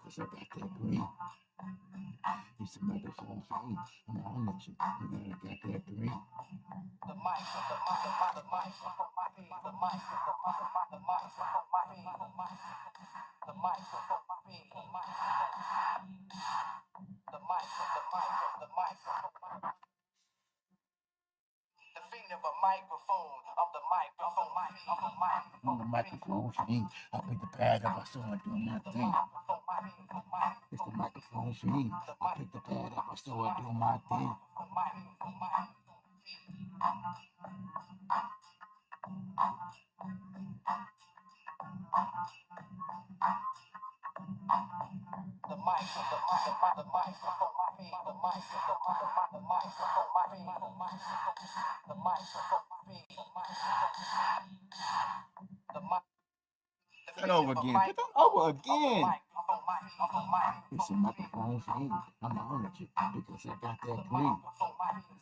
Because I got that green. It's a microphone fiend. I'm on at you. I got that green. On the microphone fiend. I picked the pad up. I started doing my thing. It's the microphone fiend. I picked the pad up. I started doing my thing. Start over again. Put that over again. It's a microphone fiend. I'm on at you because I got that green.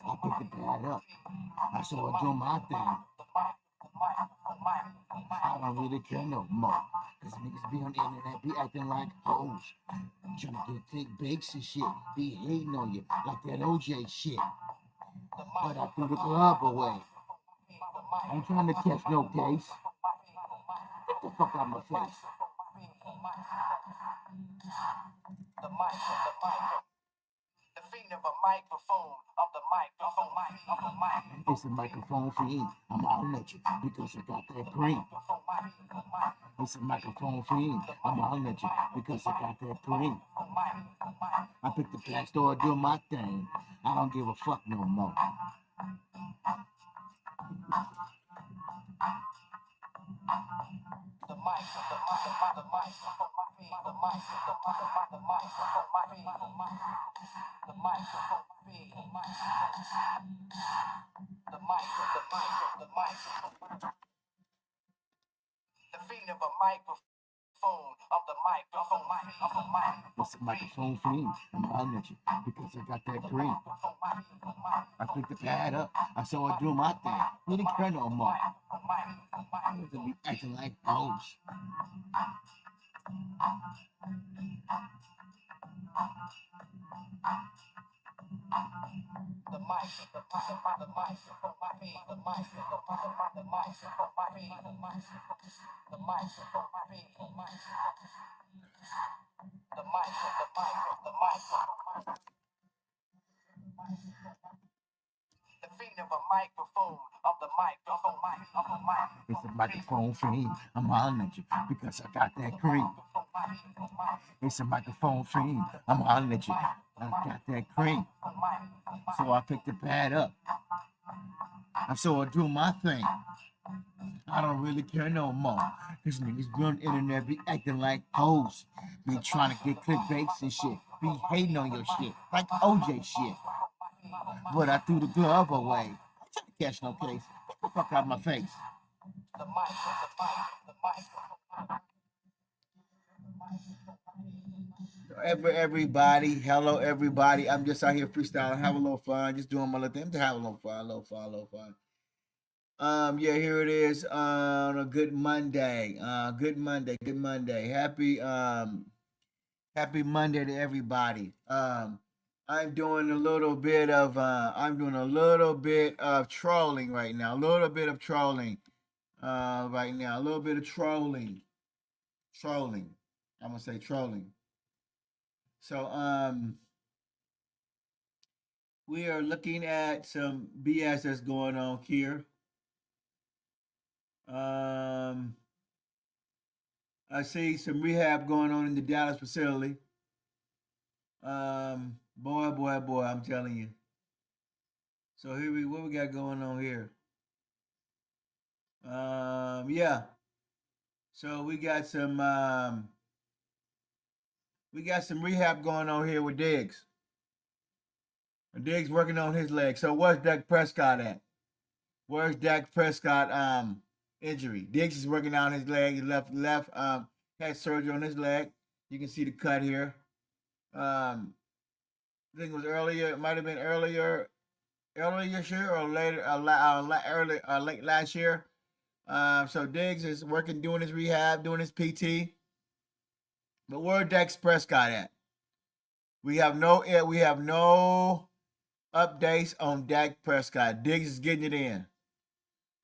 I picked the pad up. I started doing my thing. I don't really care no more. Cause niggas be on the internet, be acting like hoes. Trying to get thick bakes and shit. Be hating on you like that OJ shit. But I threw the glove away. I ain't trying to catch no case. Get the fuck out my face. It's a microphone fiend. I'm hollering at you because I got that green. It's a microphone fiend. I'm hollering at you because I got that green. I picked the black store, doing my thing. I don't give a fuck no more. It's a microphone fiend. I'm hollering at you because I got that green. I picked the pad up. I saw her doing my thing. We didn't care no more. I was gonna be acting like hoes. It's a microphone fiend. I'm hollering at you because I got that cream. It's a microphone fiend. I'm hollering at you. I got that cream. So I picked the pad up. I saw her do my thing. I don't really care no more. These niggas be on the internet, be acting like hoes. Be trying to get clickbaits and shit. Be hating on your shit. Like OJ shit. But I threw the glove away. I'm trying to catch no case. Get the fuck out of my face. Everybody, hello everybody. I'm just out here freestyling, have a little fun, just doing my little thing. To have a little fun, a little fun, a little fun. Yeah, here it is on a good Monday. Good Monday, good Monday. Happy Monday to everybody. I'm doing a little bit of trolling right now. A little bit of trolling. Right now. A little bit of trolling. Trolling. I'm gonna say trolling. So we are looking at some BS that's going on here. Um I see some rehab going on in the Dallas facility. Boy, I'm telling you. So what we got going on here? Yeah. So we got some rehab going on here with Diggs. Diggs working on his leg. So where's Dak Prescott at? Where's Dak Prescott injury? Diggs is working on his leg. He left had surgery on his leg. You can see the cut here. I think it was earlier. It might have been earlier this year or later, late last year. So Diggs is working, doing his rehab, doing his PT. But where Dak Prescott at? We have no updates on Dak Prescott. Diggs is getting it in.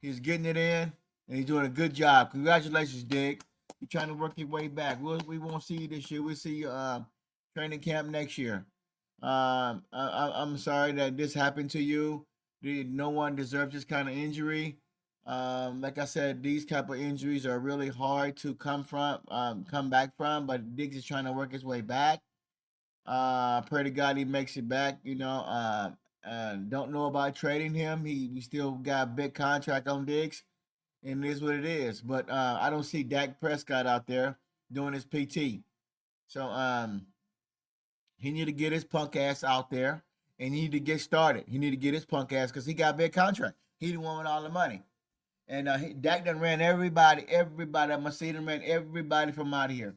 He's getting it in, and he's doing a good job. Congratulations, Diggs. You're trying to work your way back. We won't see you this year. We'll see you training camp next year. I'm sorry that this happened to you. No one deserves this kind of injury. Like I said, these type of injuries are really hard to come back from. But Diggs is trying to work his way back. Pray to God he makes it back. Don't know about trading him. We still got a big contract on Diggs, and it is what it is. But I don't see Dak Prescott out there doing his PT. So he need to get his punk ass out there, and he need to get started. He need to get his punk ass because he got a big contract. He the one with all the money. And Dak done ran everybody. I'm gonna say done ran everybody from out of here.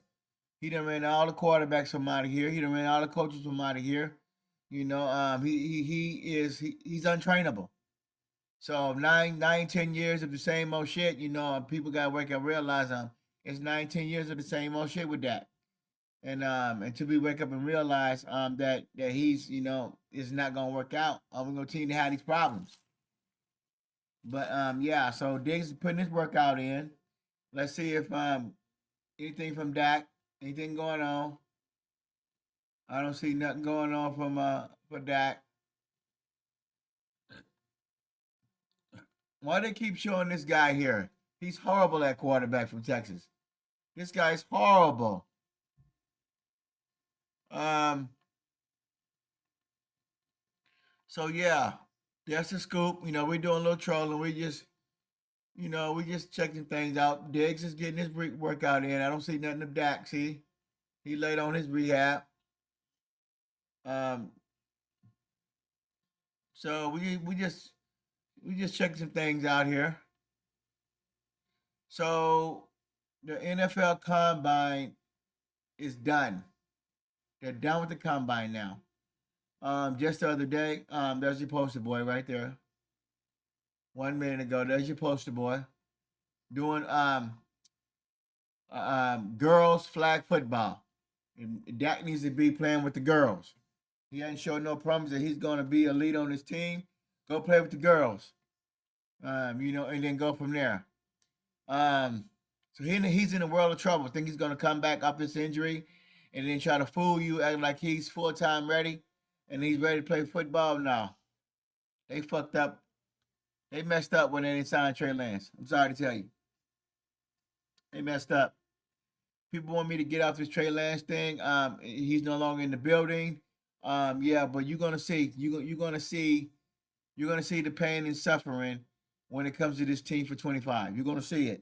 He done ran all the quarterbacks from out of here. He done ran all the coaches from out of here. He's untrainable. So 10 years of the same old shit. People gotta wake up and realize it's 9, 10 years of the same old shit with that. And until we wake up and realize that he's is not gonna work out, we're gonna continue to have these problems. But yeah, so Diggs is putting his workout in. Let's see if anything from Dak, anything going on. I don't see nothing going on from for Dak. Why they keep showing this guy here? He's horrible at quarterback from Texas. This guy's horrible. Um. So yeah, that's the scoop. We're doing a little trolling. We just checking things out. Diggs is getting his workout in. I don't see nothing of Dak. See, he laid on his rehab. Um. So we just checking some things out here. So the NFL Combine is done. They're done with the Combine now. Just the other day, there's your poster boy right there. 1 minute ago, there's your poster boy doing girls flag football. And Dak needs to be playing with the girls. He ain't showing no promise that he's going to be a lead on his team. Go play with the girls, and then go from there. Um, so he's in a world of trouble. Think he's going to come back off this injury and then try to fool you, act like he's full time ready and he's ready to play football now. They fucked up. They messed up when they didn't sign Trey Lance. I'm sorry to tell you. They messed up. People want me to get off this Trey Lance thing. He's no longer in the building. Yeah, but you're gonna see the pain and suffering when it comes to this team for 25. You're gonna see it.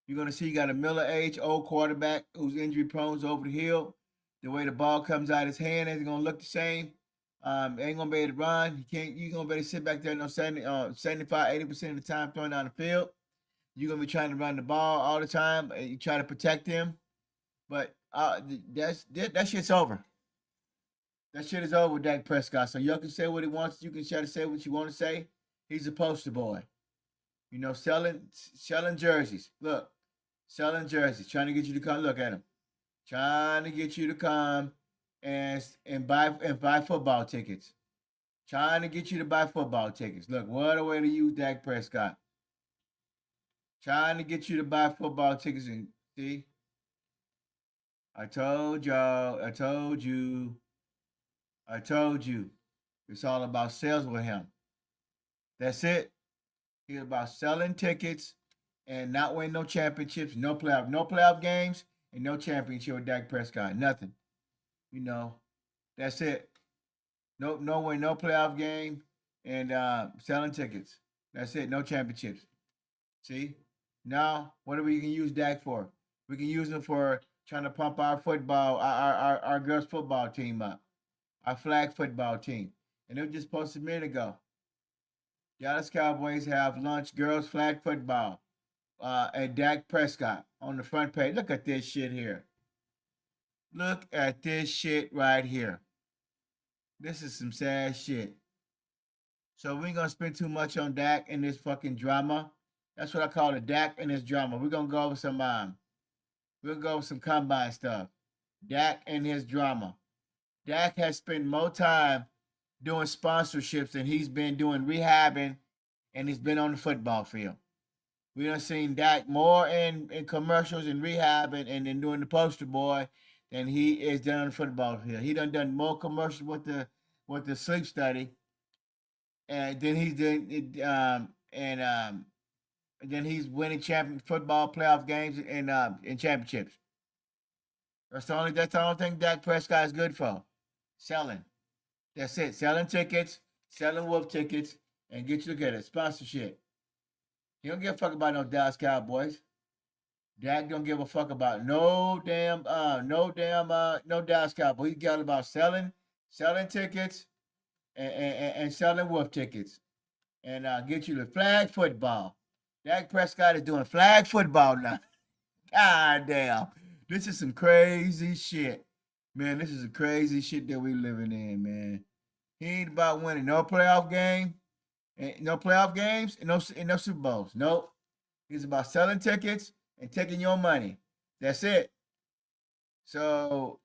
You're gonna see you got a middle-aged old quarterback who's injury prone over the hill. The way the ball comes out of his hand ain't gonna look the same. Ain't gonna be able to run. You're gonna be able to sit back there 75, 80% of the time throwing down the field. You're gonna be trying to run the ball all the time. You try to protect him, but that shit's over. That shit is over with Dak Prescott. So y'all can say what he wants. You can try to say what you want to say. He's a poster boy. Selling jerseys. Look, selling jerseys. Trying to get you to come. Look at him. Trying to get you to come and buy football tickets. Trying to get you to buy football tickets. Look, what a way to use Dak Prescott. Trying to get you to buy football tickets and see. I told y'all. I told you. I told you. It's all about sales with him. That's it. He's about selling tickets and not winning no championships, no playoff games, and no championship with Dak Prescott. Nothing. That's it. No win, no playoff game, and selling tickets. That's it. No championships. See? Now, what do we can use Dak for? We can use him for trying to pump our girls football team up, our flag football team. And it was just posted a minute ago. Dallas Cowboys have launched girls flag football at Dak Prescott on the front page. Look at this shit here. Look at this shit right here. This is some sad shit. So we ain't gonna spend too much on Dak and this fucking drama. That's what I call it, Dak and this drama. We're gonna go over some we'll go over some combine stuff. Dak and his drama. Dak has spent more time doing sponsorships than he's been doing rehabbing, and he's been on the football field. We done seen Dak more in commercials and rehab and then doing the poster boy than he is done on the football field. He done more commercials with the sleep study, and then he's done and then he's winning champion football playoff games and championships. That's the only thing Dak Prescott is good for. Selling. That's it. Selling tickets, selling wolf tickets, and get you to get it. Sponsorship. He don't give a fuck about no Dallas Cowboys. Dak don't give a fuck about no Dallas Cowboys. He got about selling tickets and selling wolf tickets. And get you to flag football. Dak Prescott is doing flag football now. God damn. This is some crazy shit. Man, this is a crazy shit that we living in, man. He ain't about winning no playoff game, no playoff games, and no Super Bowls. Nope. He's about selling tickets and taking your money. That's it. So,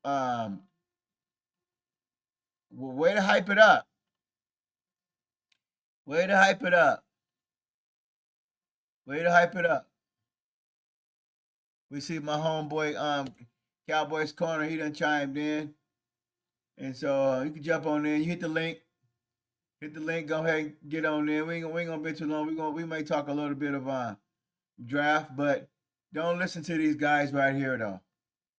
way to hype it up. Way to hype it up. Way to hype it up. We see my homeboy, Cowboys Corner, he done chimed in. And so you can jump on there. You hit the link. Hit the link. Go ahead and get on there. We ain't gonna be too long. We may talk a little bit of draft, but don't listen to these guys right here though.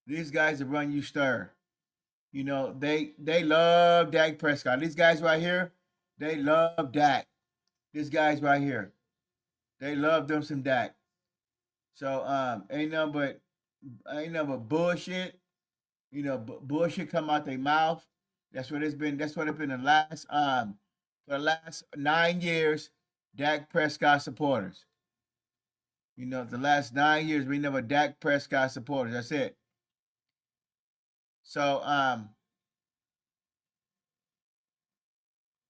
These guys that run you stir. You know, they love Dak Prescott. These guys right here, they love Dak. These guys right here, they love them some Dak. So ain't nothing but bullshit. You know, bullshit come out their mouth. That's what it's been. That's what it's been the last for the last 9 years. Dak Prescott supporters. You know, the last 9 years we never Dak Prescott supporters. That's it. So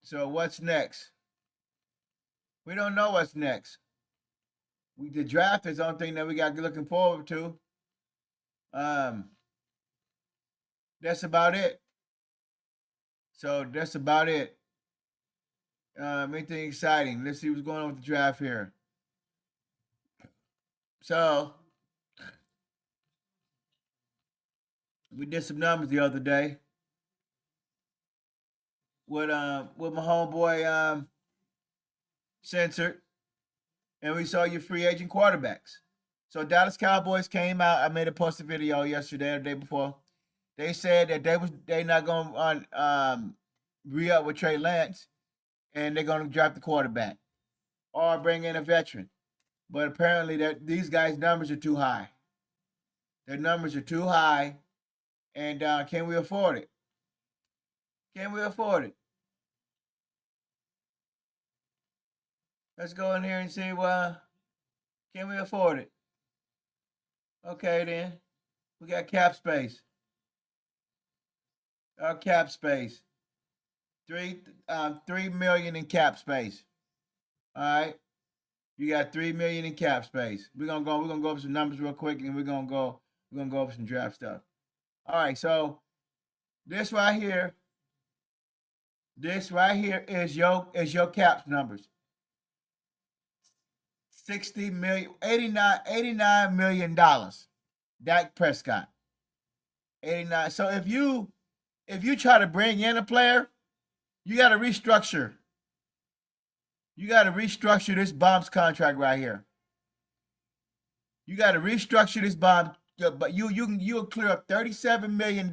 so what's next? We don't know what's next. The draft is the only thing that we got looking forward to. That's about it. So that's about it. Anything exciting? Let's see what's going on with the draft here. So we did some numbers the other day with my homeboy Censored, and we saw your free agent quarterbacks. So Dallas Cowboys came out. I made a posted video yesterday or the day before. They said that they not gonna re-up with Trey Lance, and they're gonna draft the quarterback or bring in a veteran. But apparently that these guys' numbers are too high. Their numbers are too high, and can we afford it? Can we afford it? Let's go in here and see. Well, can we afford it? Okay, then we got cap space. Our cap space, 3 million in cap space. All right, you got 3 million in cap space. We're gonna go over some numbers real quick, and we're gonna go over some draft stuff. All right, so this right here is your cap numbers. 60 million, 89 million dollars. Dak Prescott. 89. So if you try to bring in a player, you got to restructure. You got to restructure this bomb's contract right here. You got to restructure this bomb, but you'll clear up $37 million.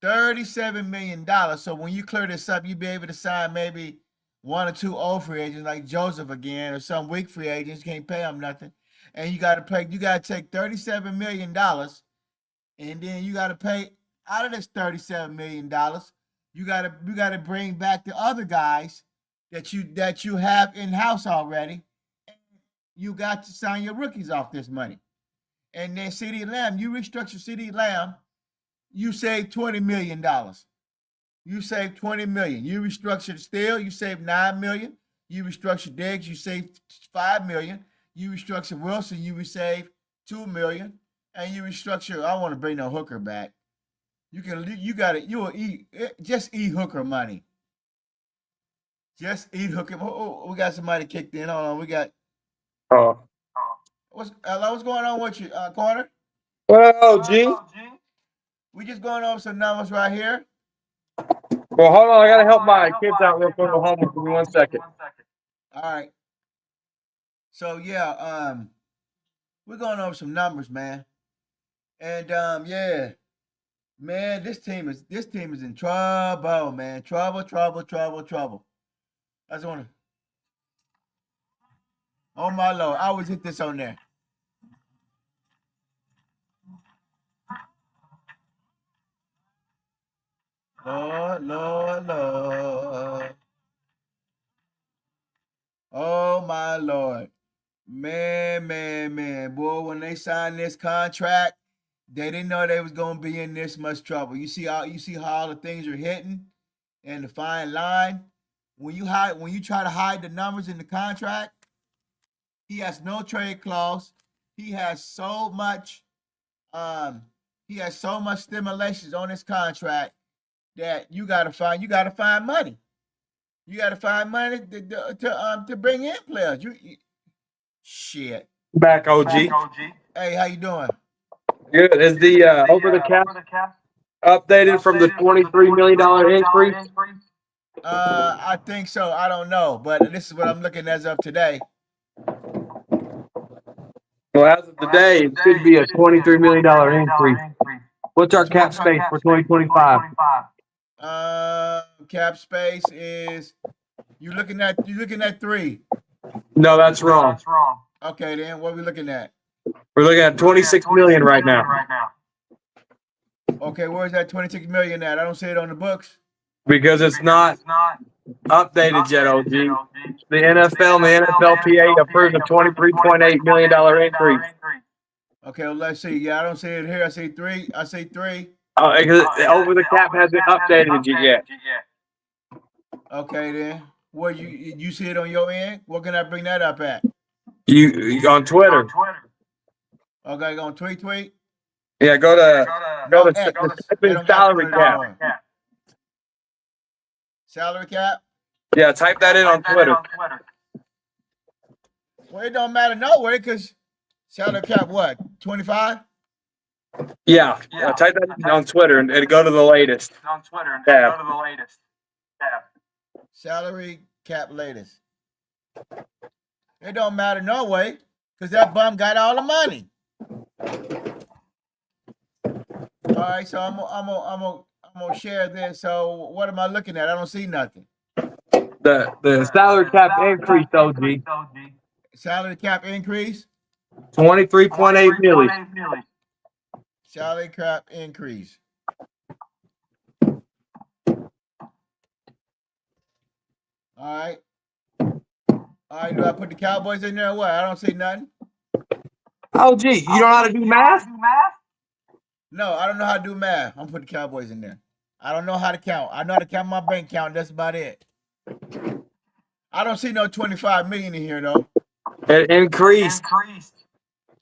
$37 million. So when you clear this up, you'll be able to sign maybe 1 or 2 old free agents like Joseph again, or some weak free agents. Can't pay them nothing, and you got to take $37 million, and then you got to pay out of this $37 million. You gotta bring back the other guys that you have in house already. You got to sign your rookies off this money. And then CeeDee Lamb, you restructure CeeDee Lamb, you save $20 million. You save $20 million. You restructure Steele, you save $9 million. You restructure Diggs, you save $5 million. You restructure Wilson, you save $2 million. And you restructure. I want to bring no Hooker back. You got it. You will eat. Just eat Hooker money. Just eat Hooker. We got somebody kicked in. Hold on. We got. Oh. What's going on with you, Corner? Well, G. We just going over some numbers right here. Well, hold on. I gotta help my kids out real quick. Hold on. Give me 1 second. All right. So yeah, we're going over some numbers, man. And yeah, man, this team is in trouble, man. Trouble. I just want to. Oh my Lord, I always hit this on there. Lord. Oh my Lord. Man. Boy, when they signed this contract, they didn't know they was gonna be in this much trouble. You see how all the things are hitting and the fine line. When you try to hide the numbers in the contract, he has no trade clause. He has so much stimulations on his contract that you gotta find money. You gotta find money to bring in players. Shit. Back, OG. Hey, how you doing? Good. Is the over the cap updated from the $23 million increase? I think so. I don't know, but this is what I'm looking as of today. Well, as of today, it should be a $23 million increase. What's our cap space for 2025? Cap space is you're looking at 3. No, that's wrong. Okay, then what are we looking at? We're looking at 26 million right now. Okay, where's that 26 million at? I don't see it on the books. Because it's not updated yet, OG. The NFL and the NFLPA approved a $23.8 million increase. Okay, well, let's see. Yeah, I don't see it here. I see 3. Over the cap hasn't updated it yet. Okay, then. What you see it on your end? What can I bring that up at? You on Twitter. Okay, on tweet. Yeah, go to salary cap. Salary cap? Yeah, type that in on Twitter. Well, it don't matter nowhere because salary cap what? 25? Yeah. Type that in on Twitter and go to the latest. Tab. Salary cap latest. It don't matter no way because that bum got all the money. All right, so I'm gonna share this. So what am I looking at? I don't see nothing. The salary cap increase, OG. Salary cap increase? 23.8 million. Salary cap increase. All right. Do I put the Cowboys in there or what? I don't see nothing. OG, you don't know how to do math? No, I don't know how to do math. I'm putting the Cowboys in there. I don't know how to count. I know how to count my bank account. That's about it. I don't see no 25 million in here though. It increased.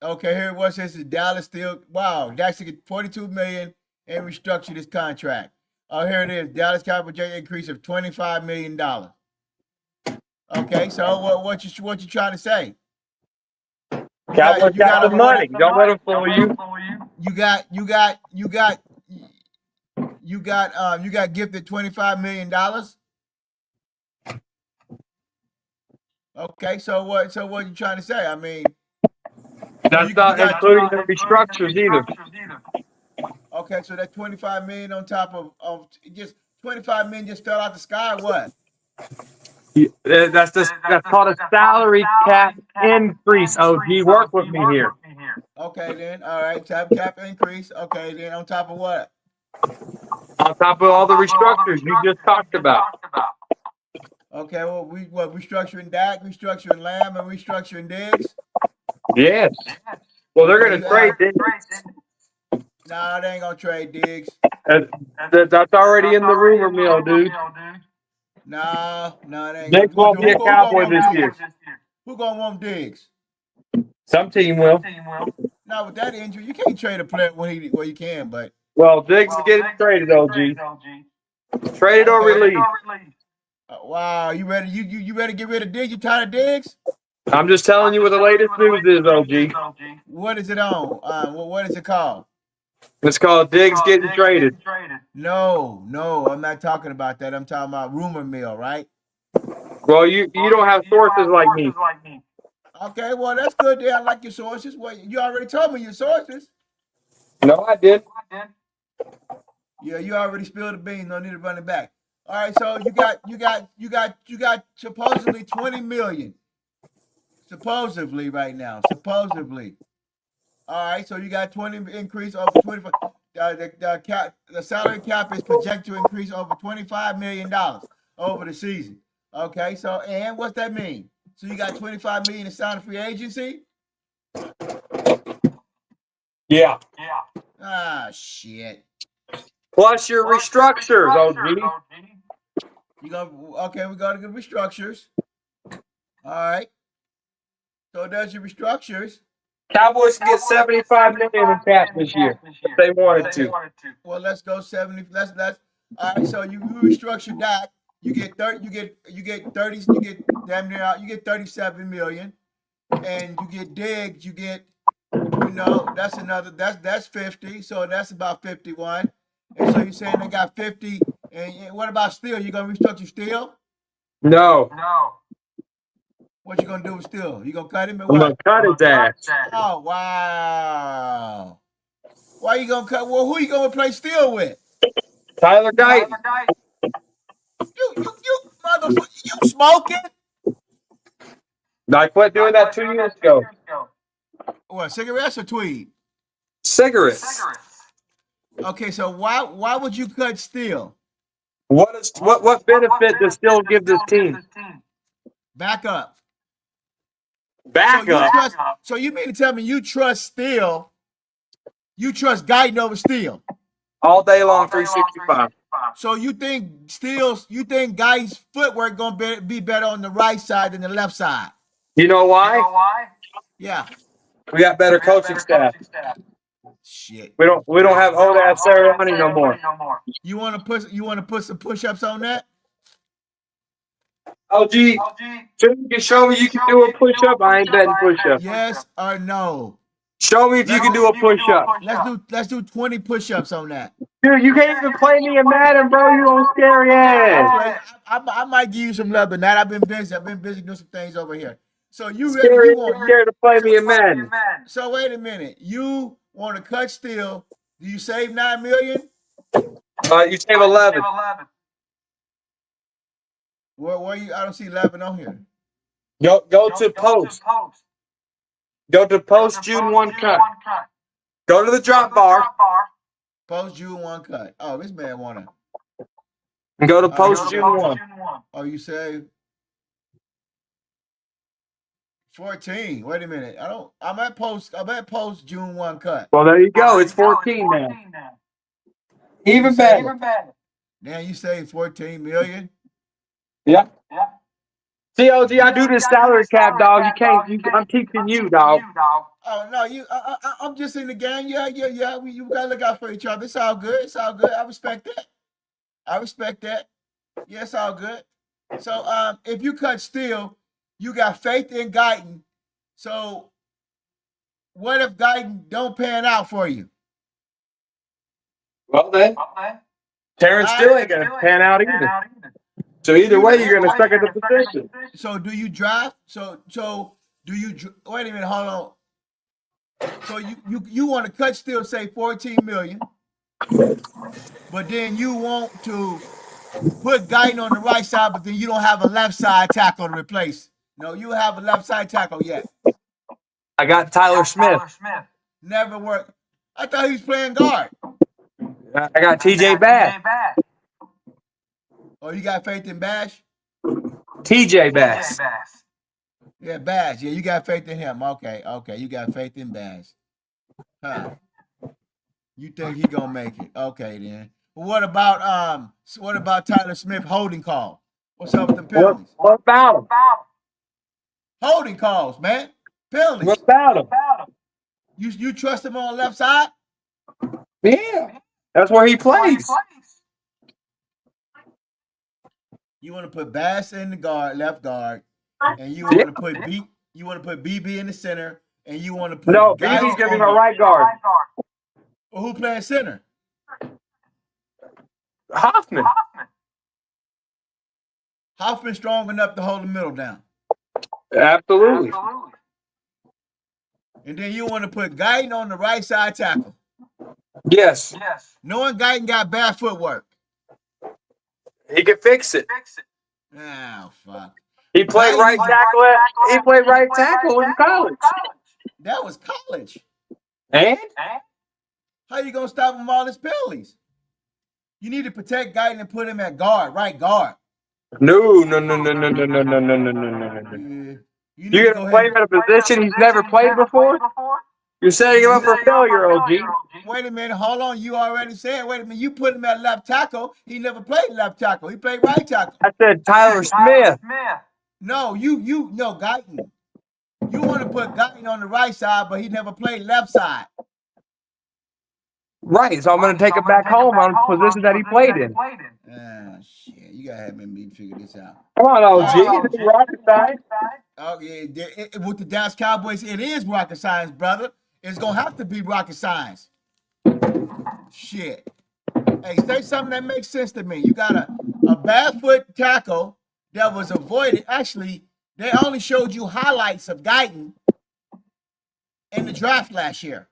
Okay, here it was. This is Dallas still. Wow, Dax get 42 million and restructure this contract. Oh, here it is. Dallas Cowboys increase of $25 million. Okay, so what you trying to say? Cowboys got the money. Don't let them fool you. You got gifted $25 million. Okay, so what you trying to say? I mean, that's not including the restructures either. Okay, so that 25 million on top of just 25 million just fell out the sky. What? That's called a salary cap increase. OG, work with me here. Okay, then. All right, cap increase. Okay, then on top of what? On top of all the restructures you just talked about. Okay, well, restructuring Dak, restructuring Lamb, and restructuring Diggs? Yes. Well, they're Okay, going you to trade add, Diggs. no, they ain't gonna trade Diggs. That's already in the rumor mill, dude. No, they ain't Diggs gonna. won't be a Who gonna Cowboy want this Diggs? year. Who gonna want Diggs? Some team will. Now with that injury, you can't trade a player well you can, but Well, Diggs is getting traded, OG. Traded or okay. released. Wow, you ready? You ready to get rid of Diggs? You tired of Diggs? I'm just telling you what the latest news is, OG. What is it on? What is it called? It's called Diggs getting traded. No, I'm not talking about that. I'm talking about rumor mill, right? Well, you don't have sources like me. Okay, well that's good. There, I like your sources. Well, you already told me your sources. No, I did. Yeah, you already spilled the beans. No need to run it back. All right, so you got supposedly 20 million. Supposedly right now. Supposedly. All right, so you got 20 increase over 25. The salary cap is projected to increase over $25 million over the season. Okay, so and what's that mean? So you got 25 million in signing free agency? Yeah. Ah, shit. Plus your restructures, OG. You go okay, we got to get restructures. All right. So there's your restructures. Cowboys can get 75 million in cap this year if they wanted to. Well, let's go 70. Let's all right, so you restructure that. You get 30, you get 30, you get damn near out, you get 37 million. And you get Diggs, you get, that's another that's 50. So that's about 51. And so you're saying they got 50. And what about Steele? You gonna restructure Steele? No. What you gonna do with Steele? You gonna cut him or I'm going what? to cut his ass. Oh wow. Why you gonna cut? Well, who you gonna replace Steele with? Tyler Guyton. You motherfucker, you smoking? I quit doing that 2 years ago. What, cigarettes or tweed? Cigarettes. Okay, so why would you cut Steele? What benefit does Steele give this team? Back up. Back up. So you mean to tell me you trust Steele? You trust Guyton over Steele? All day long, 365. So you think Guyton's footwork gonna be better on the right side than the left side? You know why? Yeah. We got better coaching staff. Shit. We don't have old ass Sirianni no more. You wanna put some push-ups on that? OG, so you can show me you can do a push up. I ain't betting push up. Yes or no? Show me if you can do a push up. Let's do 20 push-ups on that. Dude, you can't even play me in Madden, bro. You on scary ass. I might give you some love, but not. I've been busy doing some things over here. So you Scared to play me in Madden. So wait a minute. You want to cut Steele? Do you save $9 million? You save 11. Where you? I don't see 11 on here. Go to post. Go to post June 1 cut. Go to the drop bar. Post June 1 cut. Oh, this man wanna. And go to post June 1. Oh, you say 14. Wait a minute. I'm at post June 1 cut. Well, there you go. It's 14 now. Even better. Now you say 14 million? Yeah. See, OG, I do this salary cap, dog. You can't. I'm teaching you, dog. Oh no, I'm just in the game. Yeah. You gotta look out for each other. It's all good. I respect that. Yeah, it's all good. So if you cut Steele, you got faith in Guyton. So what if Guyton don't pan out for you? Well then, Terrence still ain't gonna pan out either. So either way, you're gonna stuck at the position. So do you draft? So do you? Wait a minute, hold on. So you want to cut Steele, say 14 million, but then you want to put Guyton on the right side, but then you don't have a left side tackle to replace. No, you have a left side tackle yet. I got Tyler Smith. Never worked. I thought he was playing guard. I got TJ Bass. Oh, you got faith in Bash? TJ Bass. Yeah, Bash. Yeah, you got faith in him. Okay, you got faith in Bash. Huh. You think he gonna make it? Okay, then. What about Tyler Smith holding call? What's up with them penalties? What about him? Holding calls, man. Penalties. What about him? You trust him on the left side? Yeah, that's where he plays. You want to put Bass in the left guard, and you want to put BB in the center, and you want to put No, BB's gonna be my right guard. Well, who playing center? Hoffman. Hoffman's strong enough to hold the middle down. Absolutely. And then you want to put Guyton on the right side tackle. Yes. Knowing Guyton got bad footwork. He can fix it. Oh, fuck. He played right tackle in college. That was college. And? How you going to stop him all his penalties? You need to protect Guyton and put him at guard, right guard. No. Yeah. You're going to play him at a position he's never played before? You're setting him up for failure, OG. Wait a minute. Hold on. You already said, wait a minute. You put him at left tackle. He never played left tackle. He played right tackle. I said Tyler Smith. No, Guyton. You want to put Guyton on the right side, but he never played left side. Right, so I'm going to take him back home on the position that he played in. Ah, shit. You got to have me figure this out. Come on, OG. It's rocket science. Oh, yeah. With the Dallas Cowboys, it is rocket science, brother. It's going to have to be rocket science. Shit. Hey, say something that makes sense to me. You got a bad foot tackle that was avoided. Actually, they only showed you highlights of Guyton in the draft last year.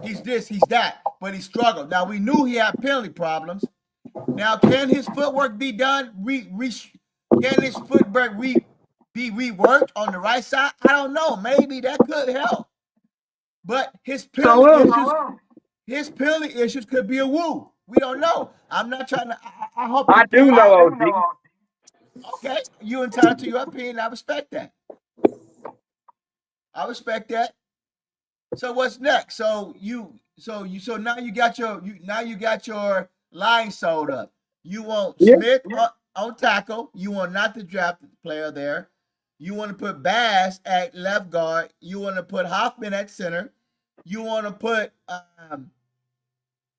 He's this, he's that, but he struggled. Now, we knew he had penalty problems. Now, can his footwork be done? Can his footwork be reworked on the right side? I don't know. Maybe that could help. But his penalty issues could be a woo. We don't know. I'm not trying to. I hope. I do know, OG. Okay, you entitled to your opinion. I respect that. So what's next? So now you got your line sold up. You want Smith on tackle. You want not the drafted player there. You want to put Bass at left guard. You want to put Hoffman at center. You want to put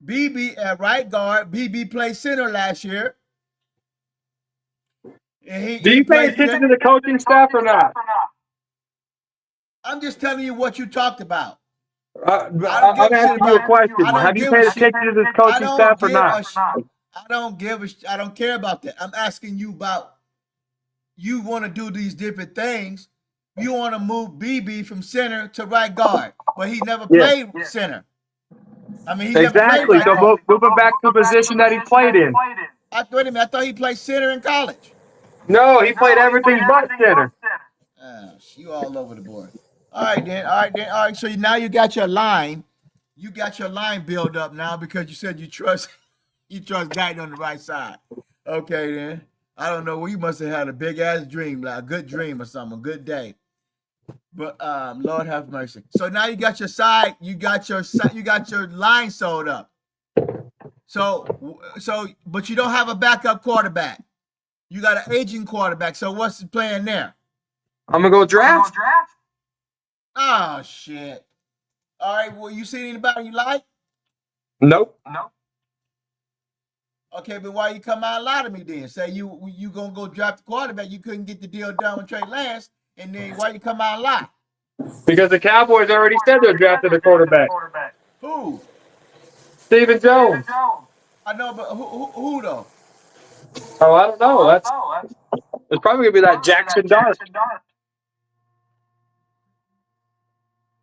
BB at right guard. BB played center last year. Do you pay attention to the coaching staff or not? I'm just telling you what you talked about. I'm asking you a question. Have you paid attention to this coaching staff or not? I don't care about that. I'm asking you about. You want to do these different things. You want to move BB from center to right guard, but he never played center. I mean, he never played right so move him back to the position that he played in. Wait a minute. I thought he played center in college. No, he played everything but center. You all over the board. All right. So now you got your line. You got your line built up now because you said you trust Guyton on the right side. Okay, then. I don't know. Well, you must have had a big ass dream, like a good dream or something, a good day. But Lord have mercy. So now you got your side. You got your line sold up. So, but you don't have a backup quarterback. You got an aging quarterback. So what's the plan there? I'm gonna go draft. Oh shit! All right. Well, you seen anybody you like? Nope. Okay, but why you come out and lie to me then? Say you gonna go draft the quarterback? You couldn't get the deal done with Trey Lance, and then why you come out and lie? Because the Cowboys already said they're drafting a quarterback. Who? Stephen Jones. I know, but who though? Oh, I don't know. It's probably gonna be that Jackson Dart.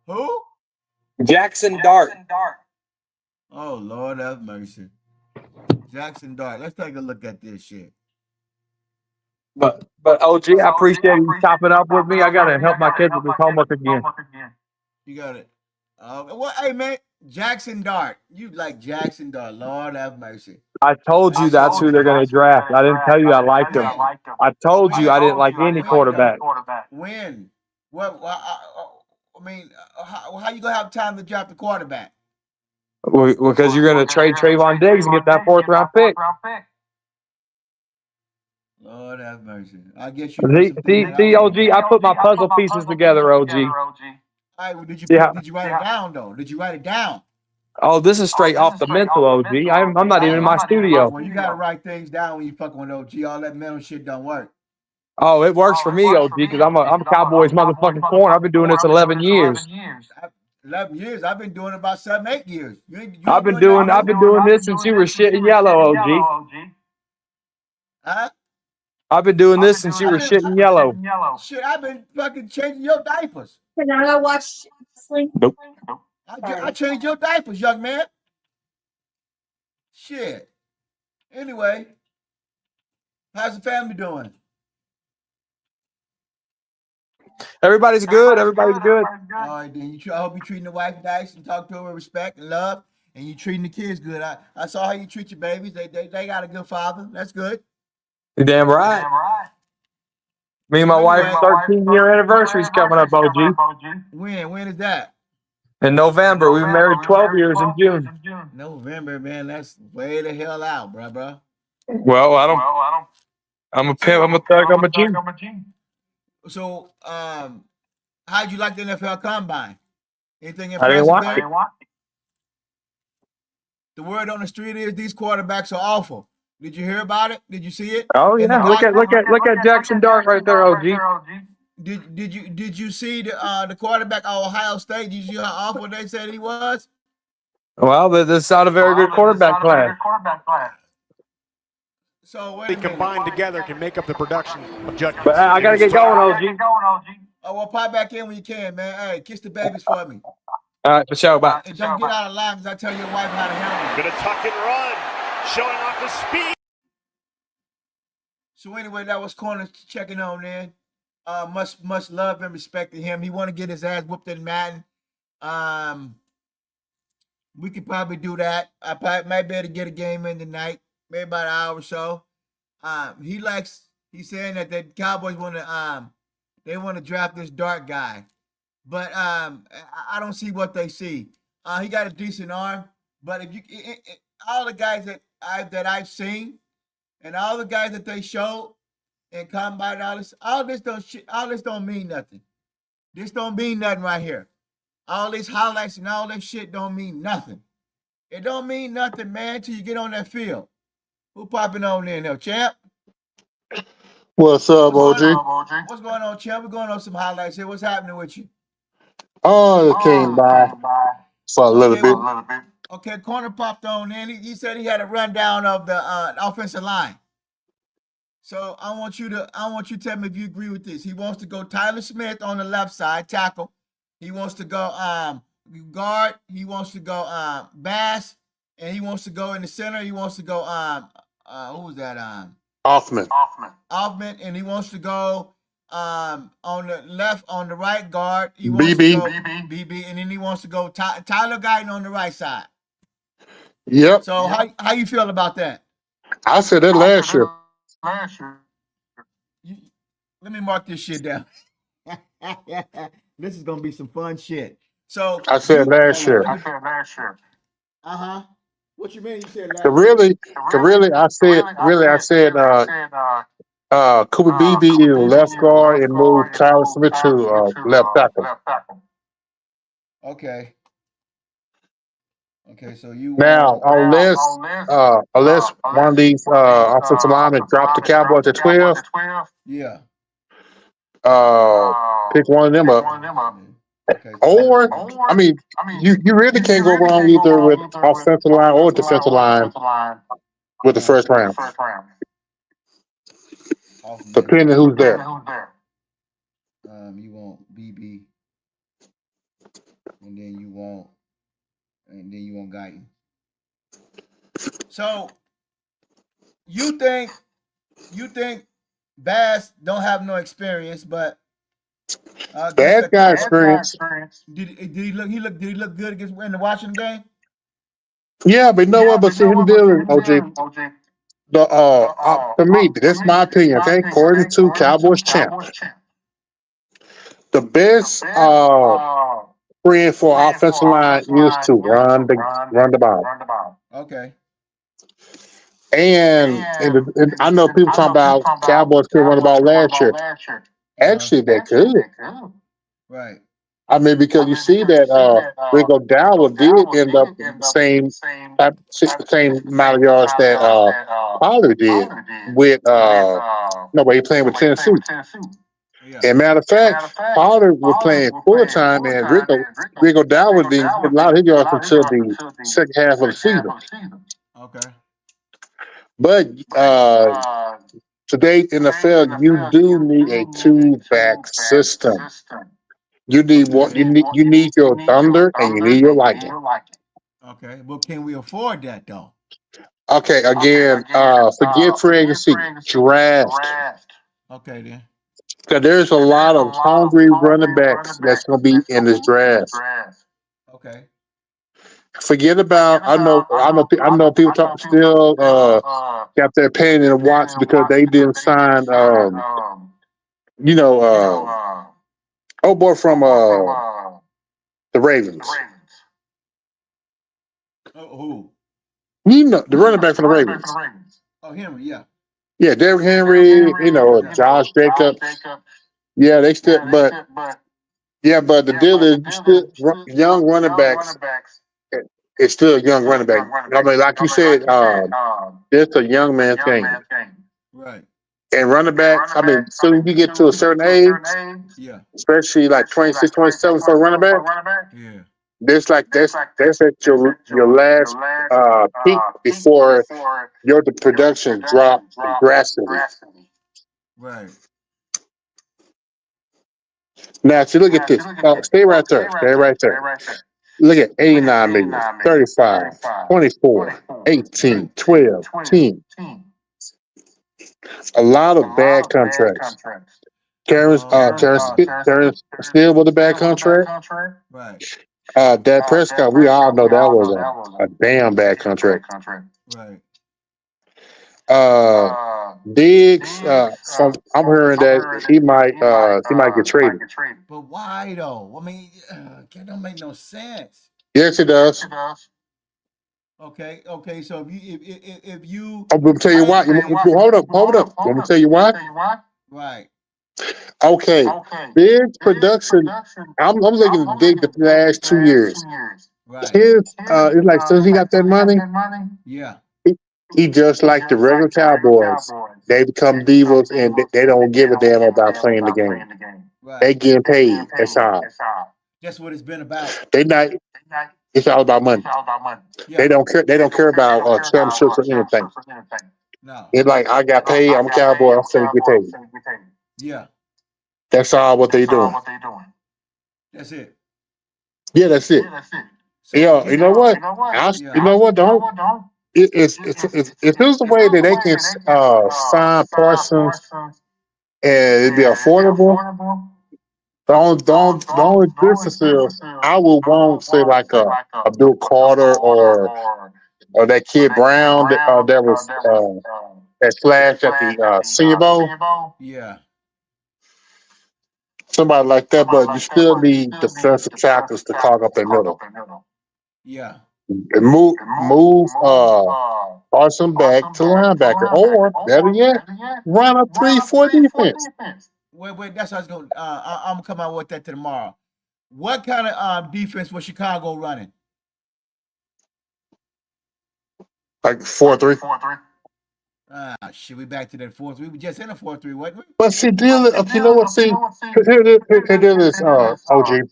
Who? Jackson Dart. Oh Lord have mercy. Jackson Dart. Let's take a look at this shit. But OG, I appreciate you chopping up with me. I gotta help my kids with this homework again. You got it. Well, hey man, Jackson Dart. You like Jackson Dart. Lord have mercy. I told you that's who they're going to draft. I didn't tell you I liked him. I told you I didn't like any quarterback. When? What? I mean, how you gonna have time to draft the quarterback? Because you're going to trade Trayvon Diggs and get that 4th round pick. Lord have mercy. I guess you. See, OG, I put my puzzle pieces together, OG. All right, well, did you write it down though? Did you write it down? Oh, this is straight off the mental, OG. I'm not even in my studio. Well, you gotta write things down when you fucking with OG. All that mental shit don't work. Oh, it works for me, OG, because I'm a Cowboys motherfucking corner. I've been doing this 11 years. 11 years. I've been doing it about 7, 8 years. I've been doing this since you were shitting yellow, OG. Huh? I've been doing this since you were shitting yellow. Shit, I've been fucking changing your diapers. Can I go watch wrestling? Nope. I changed your diapers, young man. Shit. Anyway, how's the family doing? Everybody's good. Everybody's good. All right, then. I hope you're treating the wife nice and talk to her with respect and love, and you treating the kids good. I saw how you treat your babies. They got a good father. That's good. You're damn right. Me and my wife's 13-year anniversary is coming up, OG. When is that? In November. We've been married 12 years in June. November, man. That's way the hell out, bro. Well, I don't. I'm a pimp. I'm a thug. I'm a G. So, how'd you like the NFL Combine? Anything I didn't impressive watch there? it. The word on the street is these quarterbacks are awful. Did you hear about it? Did you see it? Oh yeah. Look at Jackson Dart right there, OG. Did you see the quarterback of Ohio State? Did you see how awful they said he was? Well, this is not a very good quarterback class. So wait a They minute. combined together can make up the production of judges. But I gotta get going, OG. Oh, well, pop back in when you can, man. Hey, kiss the babies for me. All right, for sure. Bye. And don't get out of line because I tell your wife how to handle it. Gonna tuck and run, showing off the speed. So anyway, that was Corner checking on in. Much love and respect to him. He want to get his ass whooped in Madden. We could probably do that. I might be able to get a game in tonight, maybe about an hour or so. He's saying that the Cowboys want to draft this Dart guy, but I don't see what they see. He got a decent arm, but if you all the guys that I've seen, and all the guys that they showed and combine all this don't mean nothing. This don't mean nothing right here. All these highlights and all that shit don't mean nothing. It don't mean nothing, man, till you get on that field. Who popping on in there, champ? What's up, OG? What's going on, champ? We're going on some highlights here. What's happening with you? Oh, it came by for a little bit. Okay, Corner popped on in. He said he had a rundown of the offensive line. So I want you to tell me if you agree with this. He wants to go Tyler Smith on the left side, tackle. He wants to go guard. He wants to go Bass, and he wants to go in the center. He wants to go who was that? Hoffman, and he wants to go on the left, on the right guard. He wants BB. to go BB, and then he wants to go Tyler Guyton on the right side. Yep. So how you feel about that? I said that last year. Let me mark this shit down. This is gonna be some fun shit. So I said last year. What you mean? You said last To really, I said Cooper BB is left guard and move Tyler Smith to left tackle. Okay. So you Now, unless one of these offensive linemen drop the Cowboys to 12, yeah, pick one of them up. okay. Or, I mean, you really can't go wrong either with offensive line or defensive line with the first round, depending who's there. You want BB, and then you want Guyton. So you think Bass don't have no experience, but Bad guy experience. Did he look? Did he look good against in the Washington game? Yeah, but you know what? But see, the deal is, OG. To me, this is my opinion. Okay, according to Cowboys champ, the best friend for offensive line is to run the ball. Okay. And I know people talking about Cowboys couldn't run the ball last year. Actually, they could. Right. I mean, because you see that Rico Dowell did end up the same amount of yards that Pollard did with he playing with Tennessee. Yeah. And matter of fact, Pollard was playing full time, and Rico Dowell didn't get a lot of his yards until the second half of the season. Okay. But today in the NFL, you do need a two-back system. You need what you need your Thunder and you need your Lightning. Okay. Well, can we afford that though? Okay, again, forget free agency, draft. Okay then. Because there's a lot of hungry running backs that's going to be in this draft. Okay. Forget about. I know. People still got their pain in the watch because they didn't sign. Old boy from the Ravens. Who? You know, the running back from the Ravens. Oh, Henry. Yeah. Yeah, Derrick Henry. Josh Jacobs. Yeah, they still. But the deal is still young running backs. It's still a young running back. I mean, like you said, it's a young man thing. Right. And running backs, I mean, soon as you get to a certain age, especially like 26, 27 for a running back, that's at your last peak before your production drop drastically. Right. Now, if you look at this, stay right there. Look at 89 million, 35, 24, 18, 12, 10. A lot of bad contracts. Terrence Steele with a bad contract. Right. Dak Prescott, we all know that was a damn bad contract. Right. Diggs, I'm hearing that he might get traded. But why though? I mean, that don't make no sense. Yes, it does. Okay. So if you, I'm gonna tell you why. Hold up. Let me tell you why. Right. Okay. Diggs production. I'm looking at Diggs the last 2 years. Right. It's like since he got that money. Yeah. He just like the regular Cowboys. They become divas and they don't give a damn about playing the game. Right. They getting paid. That's all. That's what it's been about. They not. It's all about money. Yeah. They don't care. They don't care about championships or anything. No. It's like I got paid. I'm a Cowboy. I'm finna get paid. Yeah. That's all what they doing. That's it. Yeah, that's it. So, Yeah, you know what? You know what? Don't. If there's a way that they can sign Parsons and it'd be affordable, the only difference is I would want say like a Bill Carter or that kid Brown that was that flashed at the Senior Bowl. Yeah. Somebody like that, but you still need defensive tackles to clog up the middle. Yeah. And move Parsons back to linebacker, or better yet, run a 3-4 defense. Wait. That's what I was going. I'm gonna come out with that tomorrow. What kind of defense was Chicago running? Like 4-3. Shit, we back to that 4-3. We were just in a 4-3, wasn't we? But see, you know what? See, here it is, OG.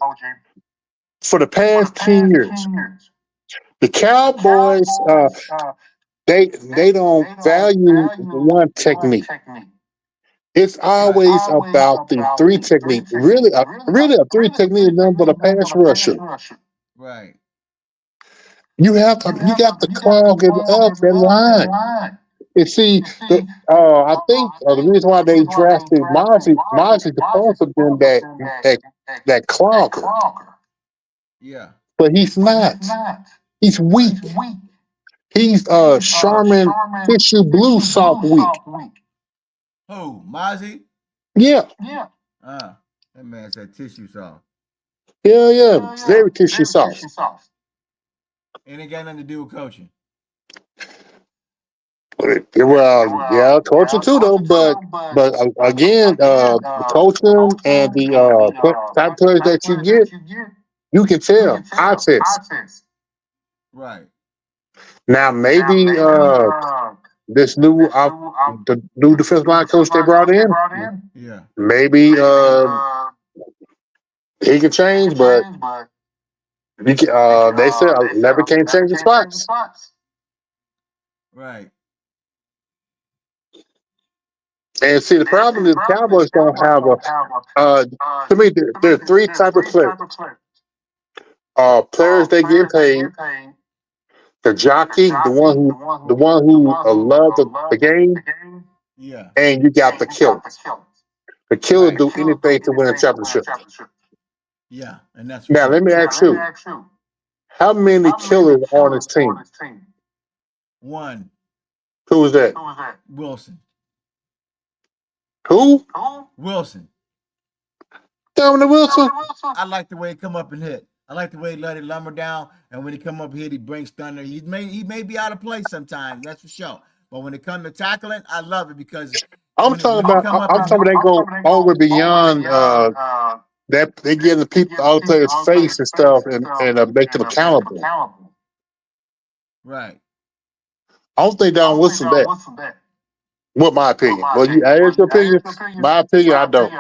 For the past 10 years, the Cowboys, they don't value one technique. It's always about the three technique. Really, a three technique is nothing but a pass rusher. Right. You got to clog it up that line. And see, I think the reason why they drafted Mozzie supposed to have been that clogger, Yeah. but he's not. He's weak. He's Charmin Tissue Blue soft weak. Who? Mozzie? Yeah, That man said tissue soft. yeah, very tissue soft. And it got nothing to do with coaching. Well, yeah, coaching too though, but again, the coaching and the type of players that you get, you can tell eye test. Right. Now maybe this the new defensive line coach they brought in, Yeah. maybe he can change, but they said never can change the spots. Right. And see, the problem is the Cowboys don't have to me, there are three type of players. Players that get paid, the jockey, the one who loves the game, Yeah. and you got the killer. The killer do anything to win a championship. Yeah. And that's Now let me ask you, how many killers on this team? One. Who is that? Wilson. Who? Wilson. Dominic Wilson? I like the way he come up and hit. I like the way he let it lumber down, and when he come up here, he brings thunder. He may be out of place sometimes, that's for sure. But when it comes to tackling, I love it because I'm talking about they go over beyond that they give the people all the players face and stuff and make them accountable. Right. I don't think Don Wilson that. What my opinion? Well, you ask your opinion. My opinion, I don't.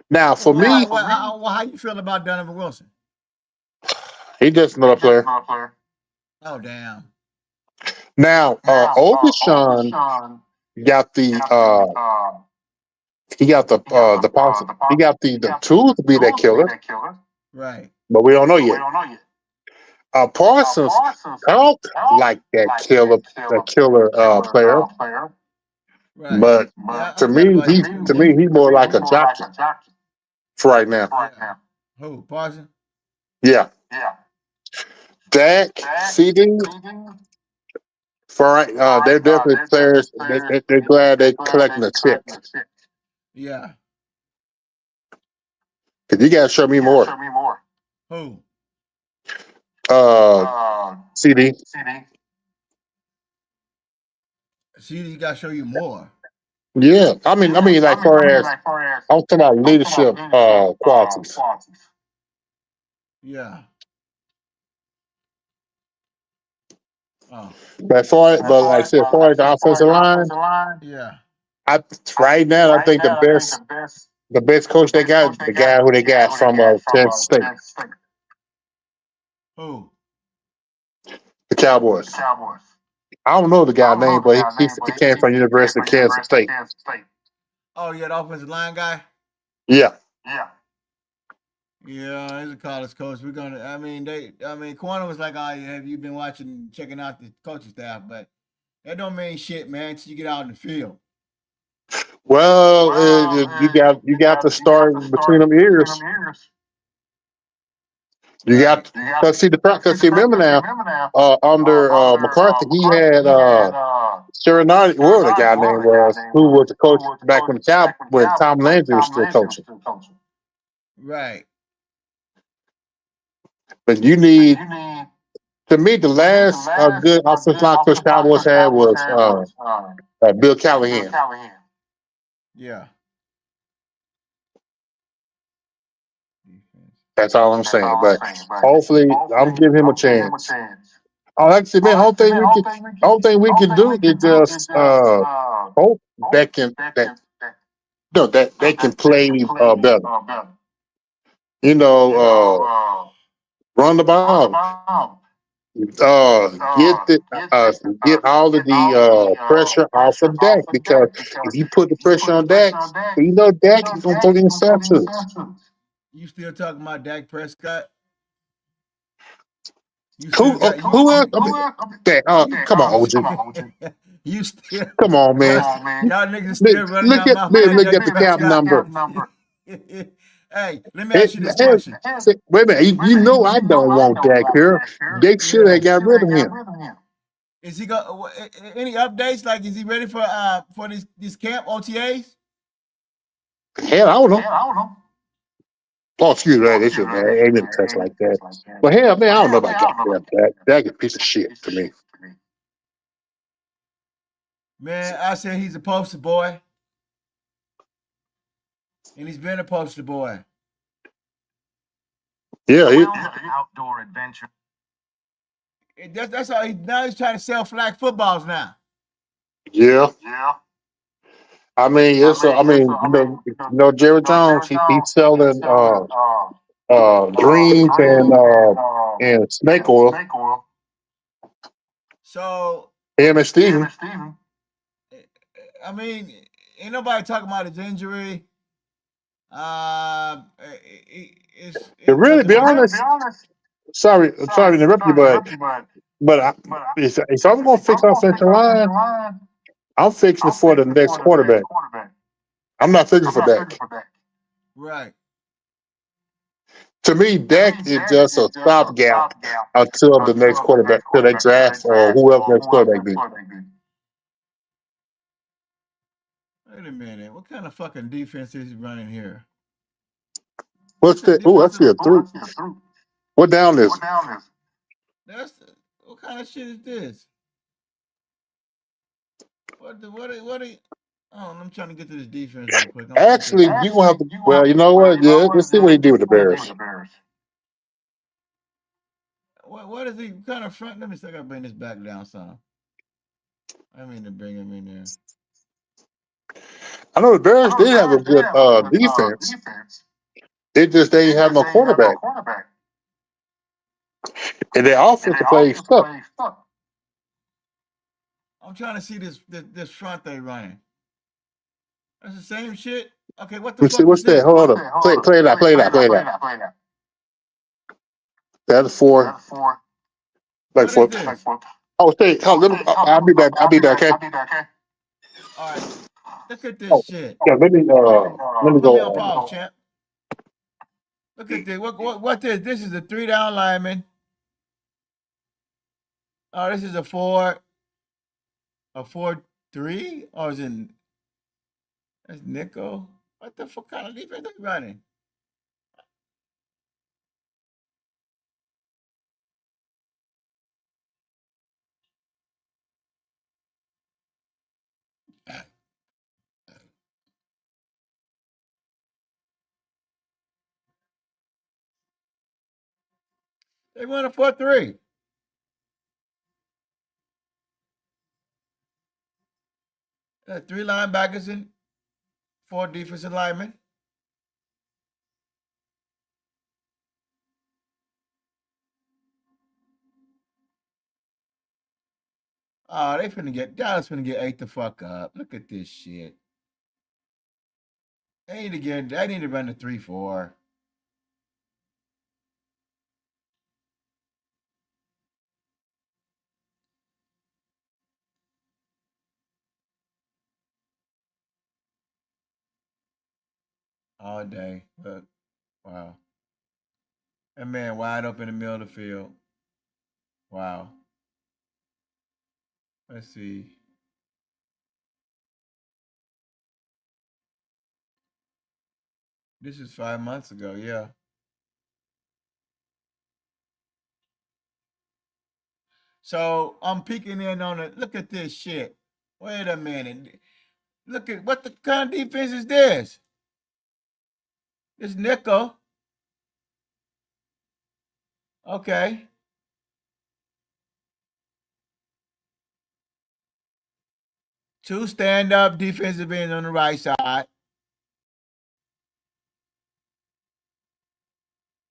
Now, for me, how you feel about Donovan Wilson? He just another player. Oh damn. Now, Obichon got the tools to be that killer. Right. But we don't know yet. Parsons felt like that killer player. Right. But to me, he's more like a jockey for right now. Yeah. Who? Parsons? Yeah. Dak, CD, for right, they're definitely players. They're glad they're collecting a check. Yeah. Cause you gotta show me more. Who? CD. CD got to show you more. Yeah, I mean, like far as I'm talking about leadership qualities. Yeah. Oh. But like I said, as far as the offensive line, yeah. Right now, I think the best coach they got is the guy who they got from Kansas State. Who? The Cowboys. I don't know the guy's name, but he came from University of Kansas State. Oh, yeah, the offensive line guy? Yeah. Yeah, he's a college coach. Corner was like, oh, have you been checking out the coaching staff? But that don't mean shit, man, until you get out in the field. Well, you got to start between them ears. You got to see remember now, under McCarthy, he had Serenati, whatever the guy name was, who was the coach back when Tom Landry was still coaching. Right. But you need, to me, the last good offensive line coach Cowboys had was Bill Callahan. Yeah. That's all I'm saying. But hopefully, I'm giving him a chance. Like I said, man, whole thing we can do is just hope they can play better. Run the ball. Get all of the pressure off of Dak, because if you put the pressure on Dak, Dak is going to throw the interceptions. You still talking about Dak Prescott? Who else? Come on, OG. You still, Come on, man. y'all niggas still running Look y'all at mouth like look Dak at the cap Prescott. number. Hey, let me Hey, ask you this hey, question. wait a minute. You know I don't want Dak here. They should Yeah. have got rid of him. Is he go? Any updates? Like, is he ready for this camp OTAs? Hell, I don't know. Oh, excuse me, they should man. Ain't been touched like that. But hell, man, I don't know about goddamn Dak. Dak is a piece of shit to me. Man, I said he's a poster boy, and he's been a poster boy. Yeah, Outdoor adventure. That's all. Now he's trying to sell flag footballs now. yeah. I mean, Jerry Jones, he's selling dreams and snake oil. So Him and Steven. I mean, ain't nobody talking about his injury. To really be honest, sorry to interrupt you, but if I'm gonna fix offensive line, I'm fixing it for the next quarterback. I'm not fixing for Dak. Right. To me, Dak is just a stopgap until the next quarterback, till they draft or whoever next quarterback be. Wait a minute. What kind of fucking defense is he running here? What's that? Oh, I see a three. What down is? What kind of shit is this? Oh, I'm trying to get to this defense real quick. Actually, you gonna have to. Well, you know what? Yeah, let's see what he did with the Bears. What is he kind of front? Let me see. I gotta bring this back down some. I mean to bring him in there. I know the Bears did have a good defense. They ain't have no quarterback, and their offensive play stuck. I'm trying to see this front they running. That's the same shit. Okay, what the Let's see fuck what's is that. this? Hold on, play it out. That's four. Like What is four. this? Oh, say, let me. I'll be back. Okay. All right, look at this Oh, shit. yeah. Let me Put me on go. pause, champ. Look at this. What this? This is a 3-down lineman. Oh, this is a 4-3, or is it? That's nickel. What the fuck kind of defense they running? They run a 4-3. Three linebackers and 4 defensive linemen. Oh, Dallas finna get ate the fuck up. Look at this shit. They need to run the 3-4. All day. Look. Wow. That man wide open in the middle of the field. Wow. Let's see. This is 5 months ago, yeah. So I'm peeking in on it. Look at this shit. Wait a minute. Look at what the kind of defense is this? This nickel. Okay. Two stand-up defensive ends on the right side.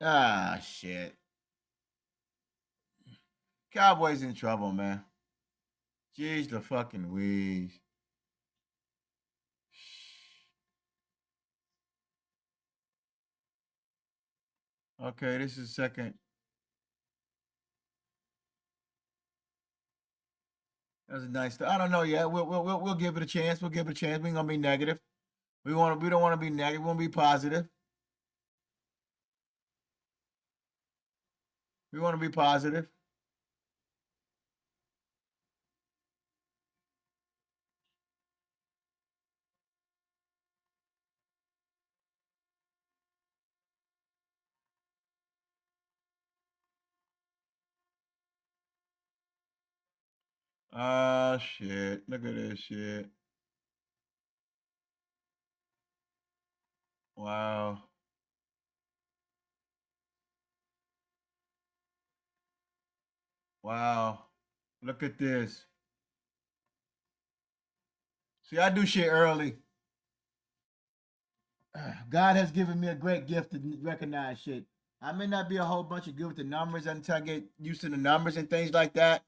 Ah, shit. Cowboys in trouble, man. Jeez, the fucking wheeze. Okay, this is second. That was a nice. I don't know yet. We'll give it a chance. We'll give it a chance. We ain't gonna be negative. We don't want to be negative. We want to be positive. We want to be positive. Oh shit! Look at this shit. Wow. Wow. Look at this. See, I do shit early. God has given me a great gift to recognize shit. I may not be a whole bunch of good with the numbers until I get used to the numbers and things like that.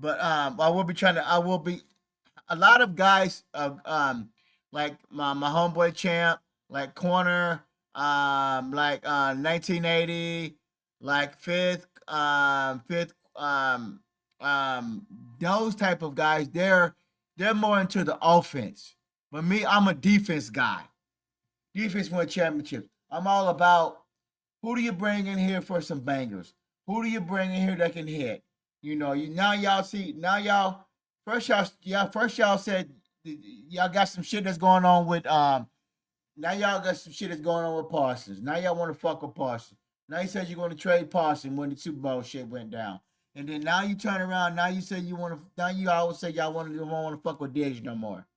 But I will be trying to. I will be. A lot of guys, like my homeboy Champ, like Corner, like 1980, like Fifth, those type of guys. They're more into the offense. But me, I'm a defense guy. Defense win championships. I'm all about who do you bring in here for some bangers? Who do you bring in here that can hit? You know, you now y'all see now y'all said y'all got some shit that's going on with now y'all got some shit that's going on with Parsons. Now y'all want to fuck with Parsons. Now you said you're going to trade Parsons when the Super Bowl shit went down. And then now you turn around, now you say you want to now you always say y'all don't want to fuck with Diggs no more.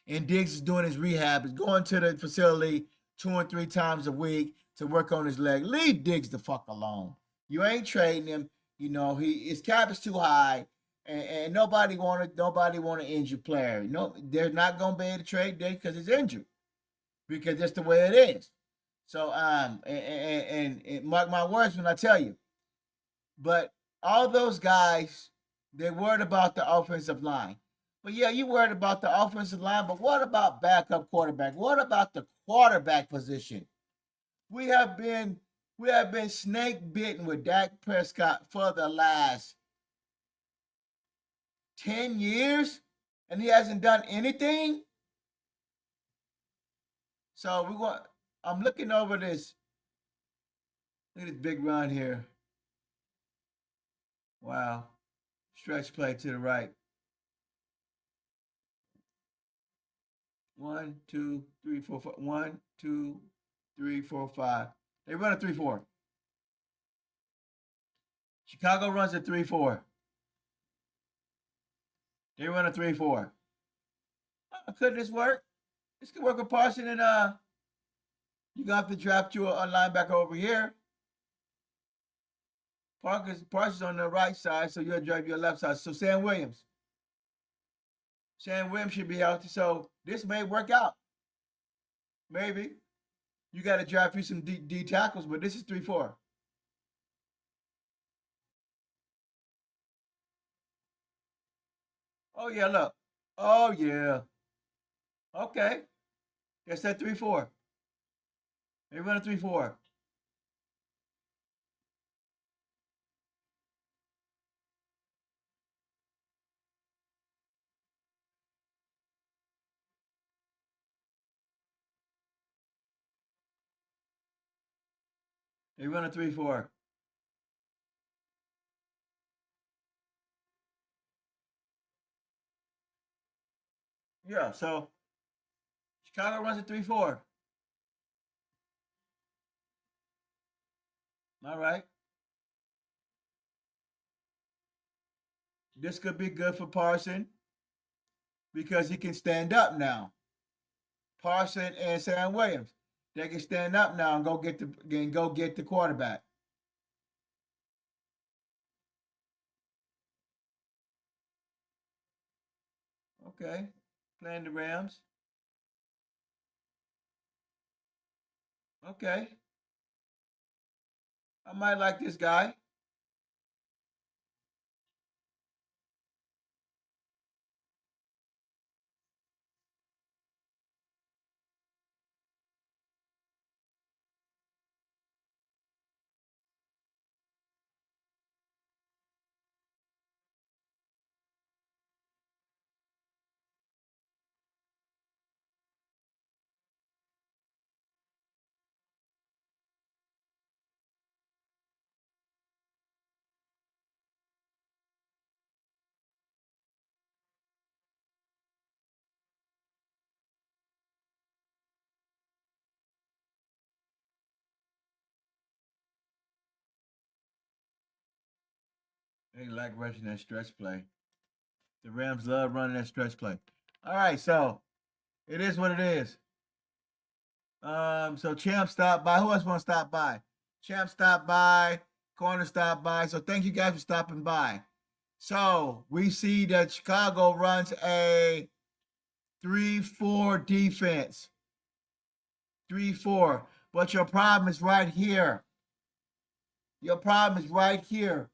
And Diggs is doing his rehab, is going to the facility 2 or 3 times a week to work on his leg. Leave Diggs the fuck alone. You ain't trading him. You know, his cap is too high, and nobody want to injured player. No, they're not gonna be able to trade Diggs because he's injured. Because that's the way it is. So and mark my words when I tell you. But all those guys, they're worried about the offensive line. But yeah, you worried about the offensive line, but what about backup quarterback? What about the quarterback position? We have been we have been snake bitten with Dak Prescott for the last 10 years and he hasn't done anything. So I'm looking over this. Look at this big run here. Wow. Stretch play to the right. 1, 2, 3, 4, 5. 1, 2, 3, 4, 5. They run a 3-4. Chicago runs a 3-4. They run a 3-4. Could this work? This could work with Parson and you got to draft you a linebacker over here. Parsons on the right side, so you'll drive your left side. So Sam Williams. Sam Williams should be healthy. So this may work out. Maybe. You got to draft you some D tackles, but this is 3-4. Oh yeah, look. Oh yeah. Okay. That's that 3-4. They run a 3-4. They run a 3-4. Yeah, so Chicago runs a 3-4. All right. This could be good for Parson because he can stand up now. Parson and Sam Williams. They can stand up now and go get the quarterback. Okay. Playing the Rams. Okay. I might like this guy. They like rushing that stretch play. The Rams love running that stretch play. All right, so it is what it is. So Champ stopped by. Who else want to stop by? Champ stopped by. Corner stopped by. So thank you guys for stopping by. So we see that Chicago runs a 3-4 defense. 3-4. But your problem is right here. Your problem is right here.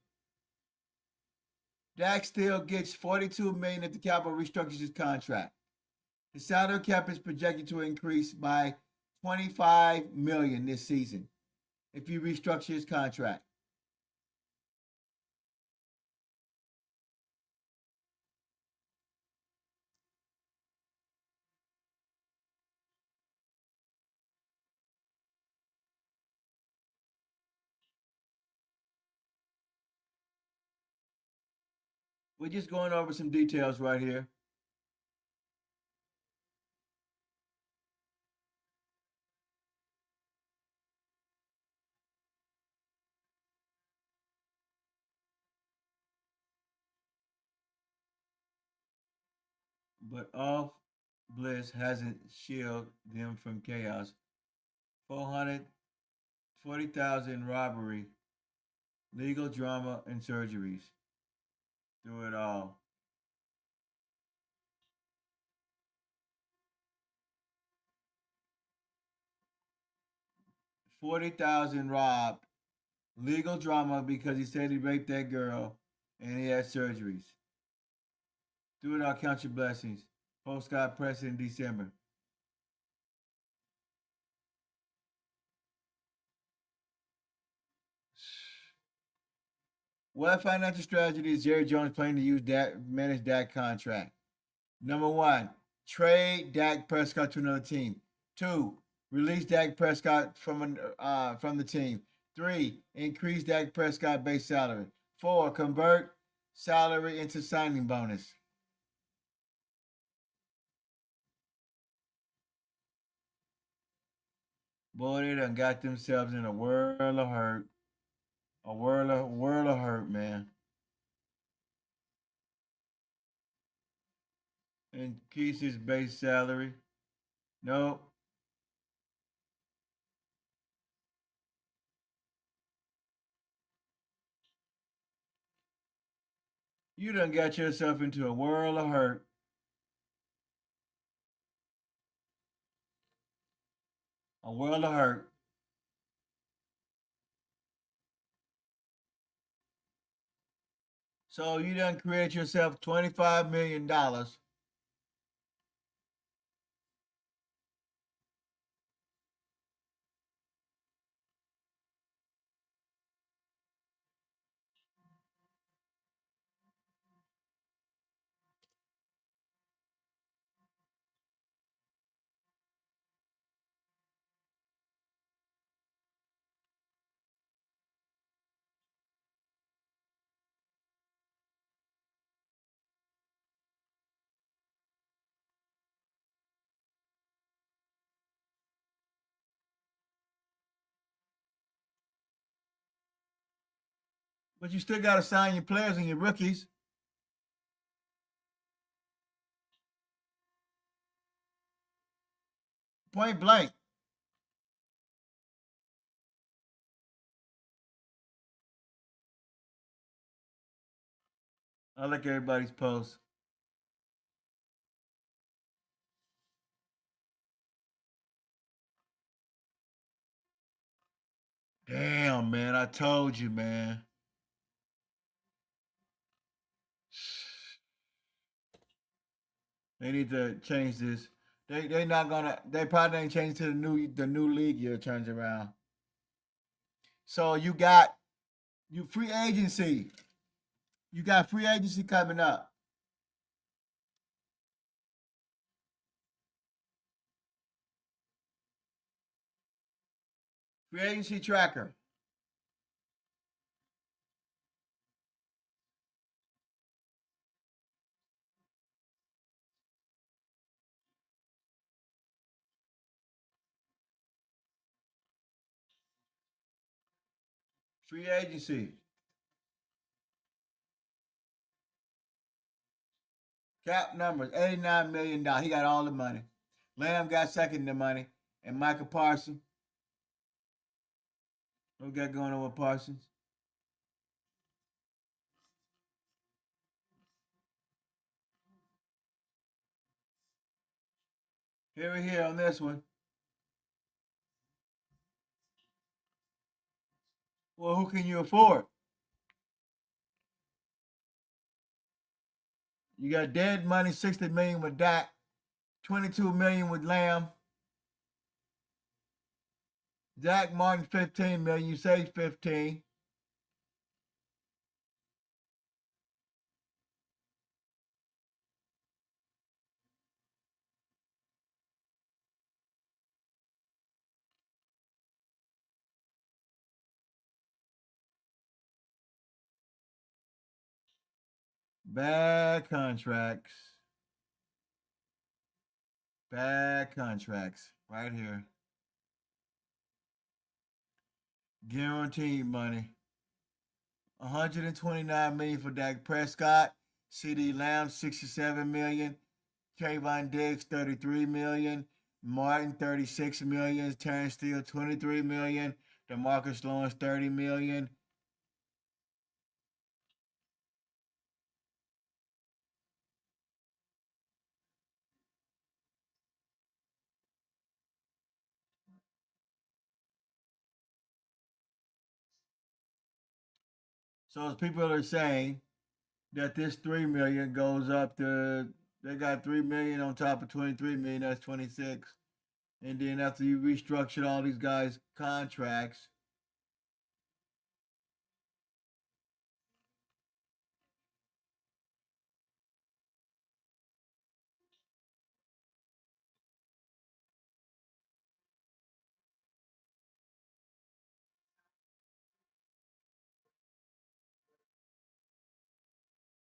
Dak still gets $42 million if the Cowboys restructures his contract. The salary cap is projected to increase by $25 million this season if he restructures his contract. We're just going over some details right here. But off Bliss hasn't shielded them from chaos. 440,000 robbery, legal drama, and surgeries. Through it all. $40,000 robbed, legal drama because he said he raped that girl, and he had surgeries. Through it all, count your blessings. Post Scott Press in December. What financial strategy is Jerry Jones planning to use manage Dak contract? Number one, trade Dak Prescott to another team. 2, release Dak Prescott from the team. 3, increase Dak Prescott base salary. 4, convert salary into signing bonus. Boy, they done got themselves in a world of hurt. A world of hurt, man. Increase his base salary. Nope. You done got yourself into a world of hurt. A world of hurt. So you done create yourself $25 million. But you still got to sign your players and your rookies. Point blank. I like everybody's post. Damn, man. I told you, man. They need to change this. They not gonna. They probably ain't change to the new league year turns around. So you got you free agency. You got free agency coming up. Free agency tracker. Free agency. Cap numbers, $89 million. He got all the money. Lamb got second in the money. And Michael Parsons. What we got going on with Parsons? Here on this one. Well, who can you afford? You got dead money, $60 million with Dak, $22 million with Lamb. Zach Martin, $15 million. You say 15. Bad contracts. Bad contracts. Right here. Guaranteed money. $129 million for Dak Prescott. CeeDee Lamb, $67 million. Trayvon Diggs, $33 million. Martin, $36 million. Terrence Steele, $23 million. DeMarcus Lawrence, $30 million. So as people are saying that this $3 million goes up to, they got $3 million on top of $23 million, that's 26. And then after you restructured all these guys' contracts,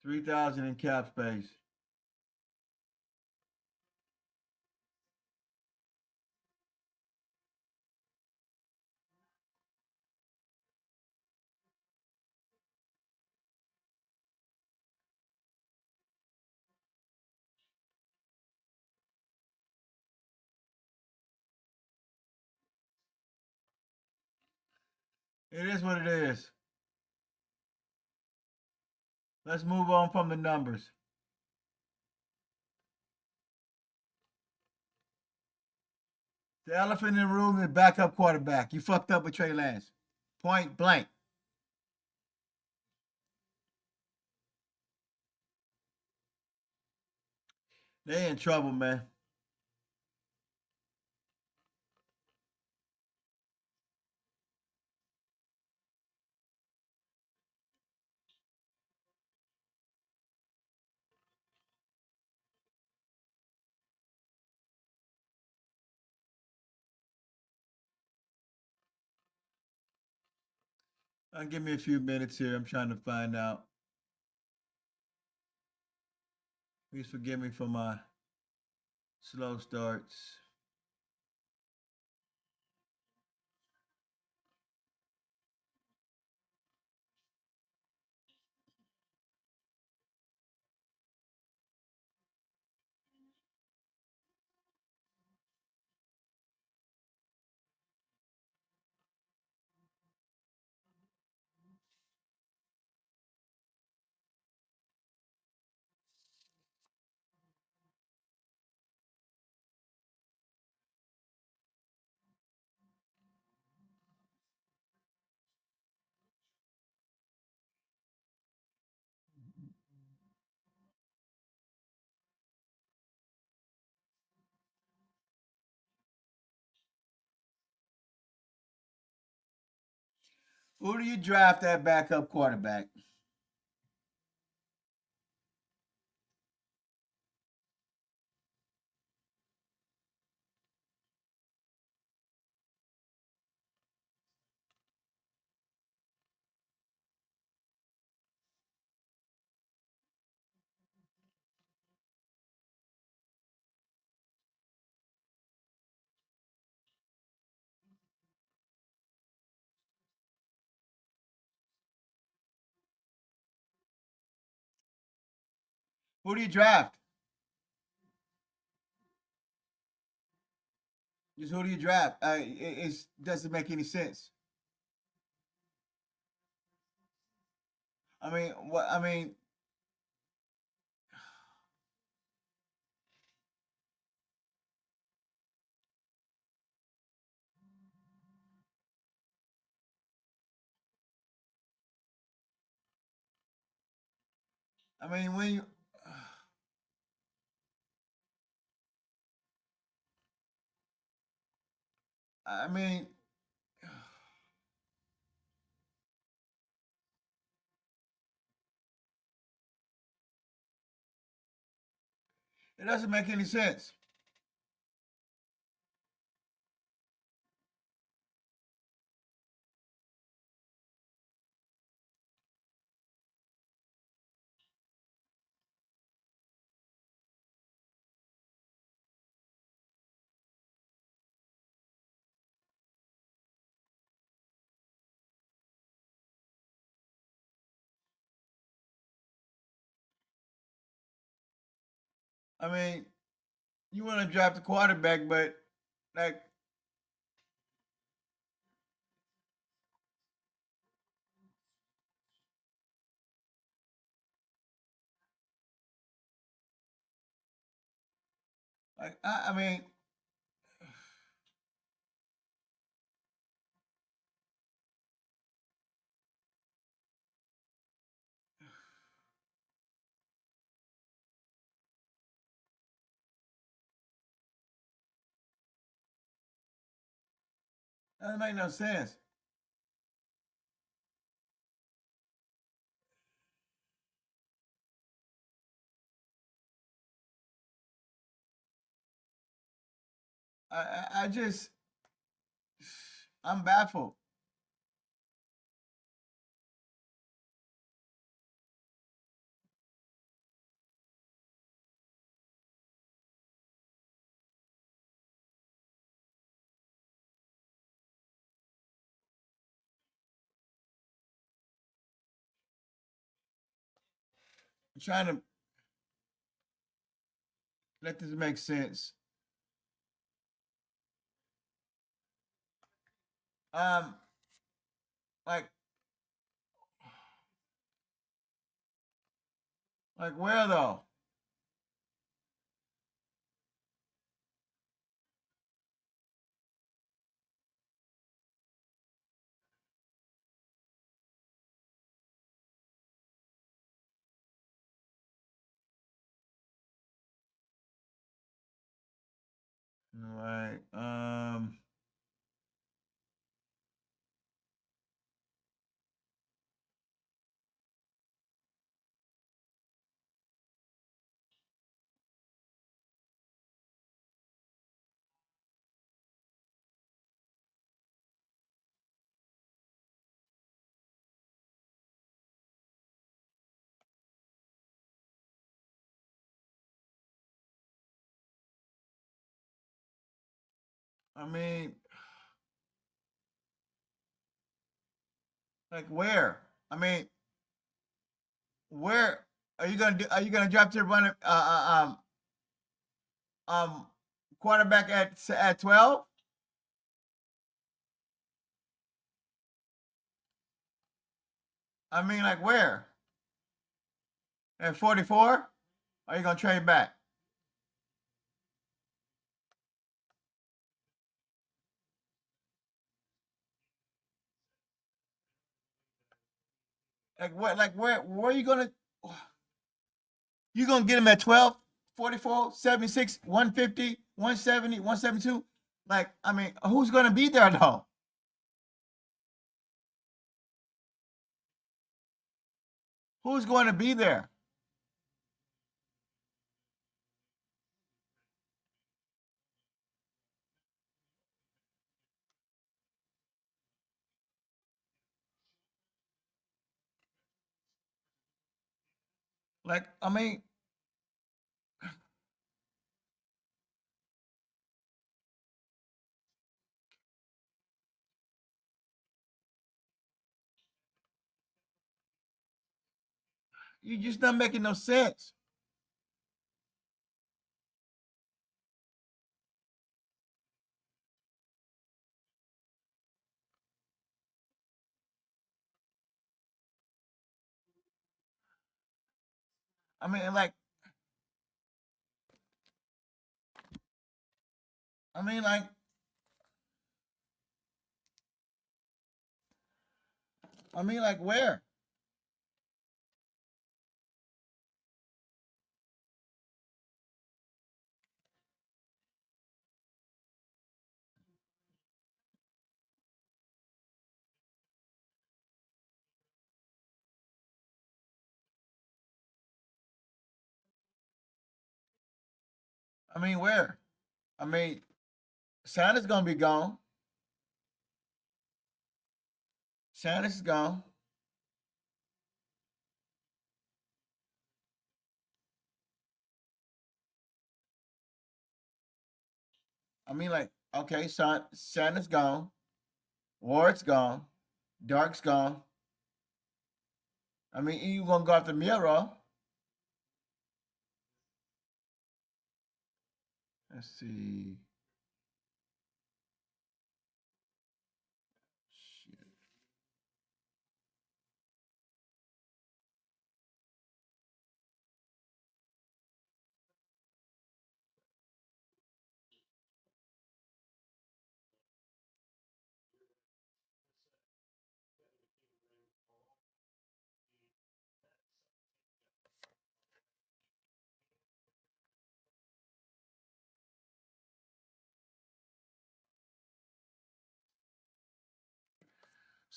$3,000 in cap space. It is what it is. Let's move on from the numbers. The elephant in the room is backup quarterback. You fucked up with Trey Lance. Point blank. They in trouble, man. Give me a few minutes here. I'm trying to find out. Please forgive me for my slow starts. Who do you draft that backup quarterback? Who do you draft? Just who do you draft? It doesn't make any sense. I mean, what? I mean, when you, I mean, it doesn't make any sense. I mean, you want to draft a quarterback, but like, I mean, that doesn't make no sense. I just, I'm baffled. I'm trying to let this make sense. Um, like, where though? Like, I mean, like where? I mean, where are you gonna do? Are you gonna draft your running um quarterback at 12? I mean, like where? At 44? Are you gonna trade back? Like what? Like where are you gonna? You gonna get him at 12, 44, 76, 150, 170, 172? Like, I mean, who's gonna be there though? Who's going to be there? Like, I mean, you just not making no sense. I mean, like, I mean, like, I mean, like, where? I mean, where? I mean, Santa's gonna be gone. Santa's gone. I mean, like, okay, Santa's gone. Ward's gone. Dark's gone. I mean, you gonna go after Miro? Let's see. Shit.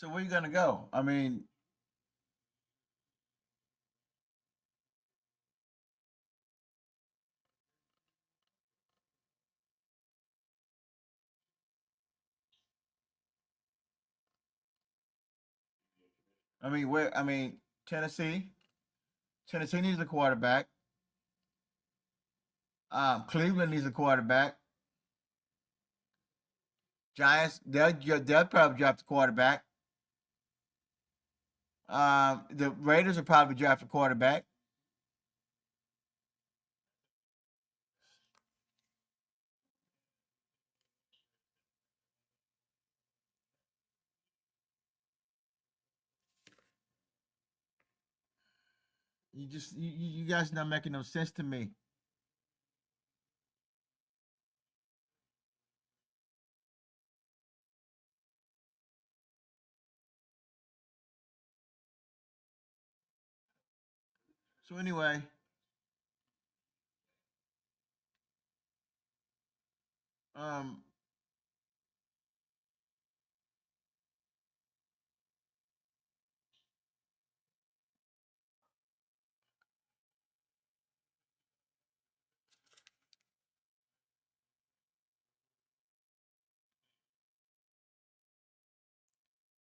So where you gonna go? Where? Tennessee. Tennessee needs a quarterback. Cleveland needs a quarterback. Giants, they'll probably draft a quarterback. The Raiders will probably draft a quarterback. You guys not making no sense to me. So anyway, um,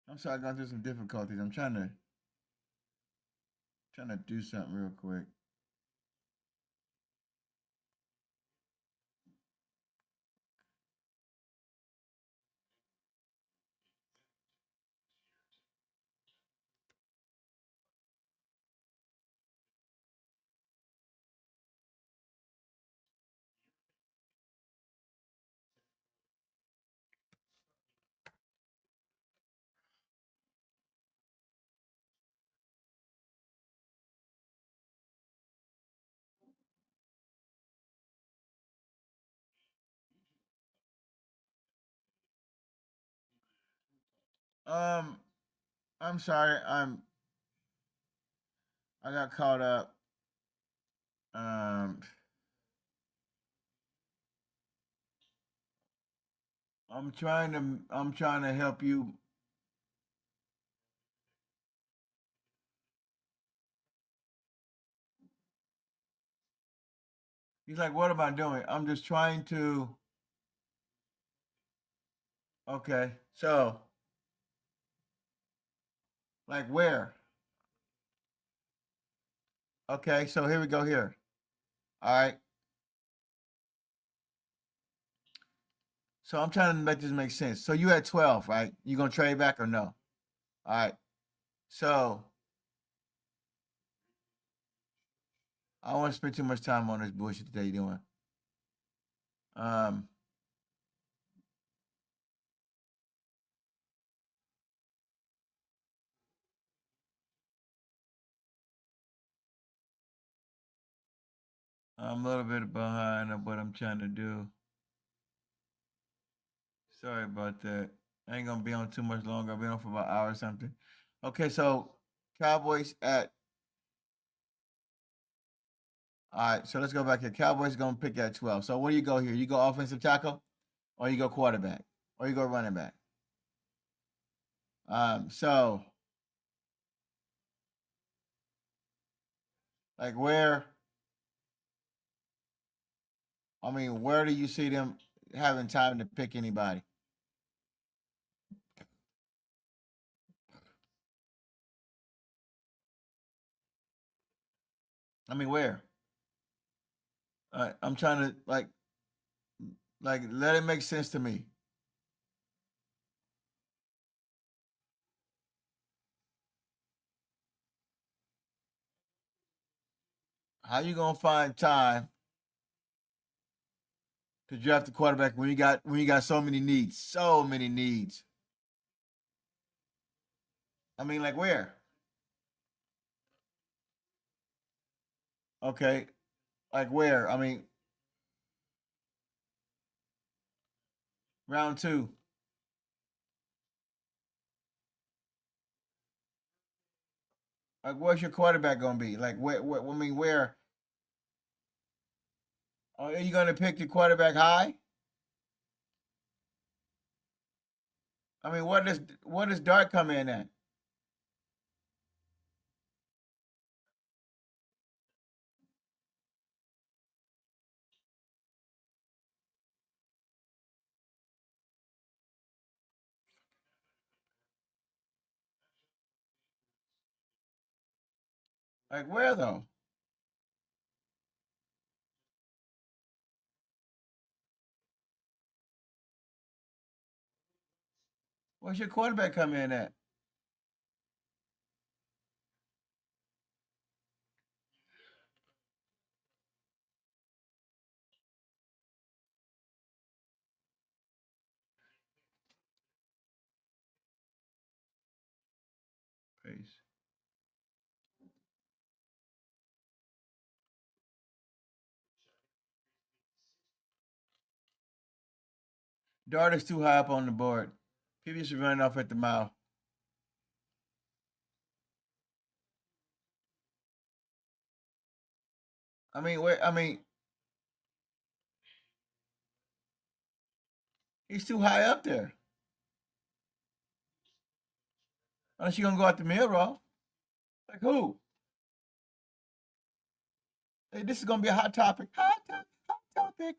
I'm sorry, I got through some difficulties. I'm trying to do something real quick. Um, I'm sorry. I got caught up. Um, I'm trying to help you. He's like, what am I doing? I'm just trying to. Okay, so like where? Okay, so here we go here. All right. So I'm trying to make this make sense. So you had 12, right? You gonna trade back or no? All right. So I don't want to spend too much time on this bullshit that you're doing. Um, I'm a little bit behind on what I'm trying to do. Sorry about that. I ain't gonna be on too much longer. I'll be on for about an hour or something. Okay, so Cowboys at. All right, so let's go back here. Cowboys gonna pick at 12. So where do you go here? You go offensive tackle, or you go quarterback, or you go running back. So like where? I mean, where do you see them having time to pick anybody? I mean, where? I'm trying to like let it make sense to me. How you gonna find time to draft a quarterback when you got so many needs, so many needs? I mean, like where? Okay, like where? I mean, round two. Like, where's your quarterback gonna be? Like, where I mean, where? Are you gonna pick the quarterback high? I mean, what does Dart come in at? Like, where though? Where's your quarterback come in at? Peace. Dart is too high up on the board. People should run off at the mouth. I mean, where? I mean, he's too high up there. Unless you're gonna go out the middle. Like who? Hey, this is gonna be a hot topic. Hot topic.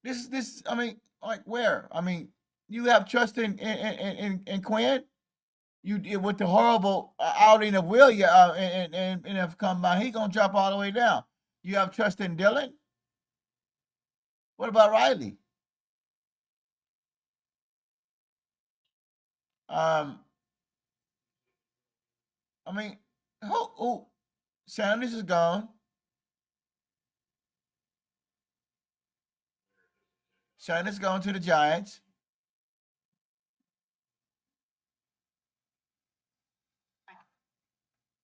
This. I mean, like where? I mean, you have trust in Quinn. You did with the horrible outing of William and have come by. He gonna drop all the way down. You have trust in Dylan. What about Riley? Um, I mean, who Sanders is gone. Sanders going to the Giants.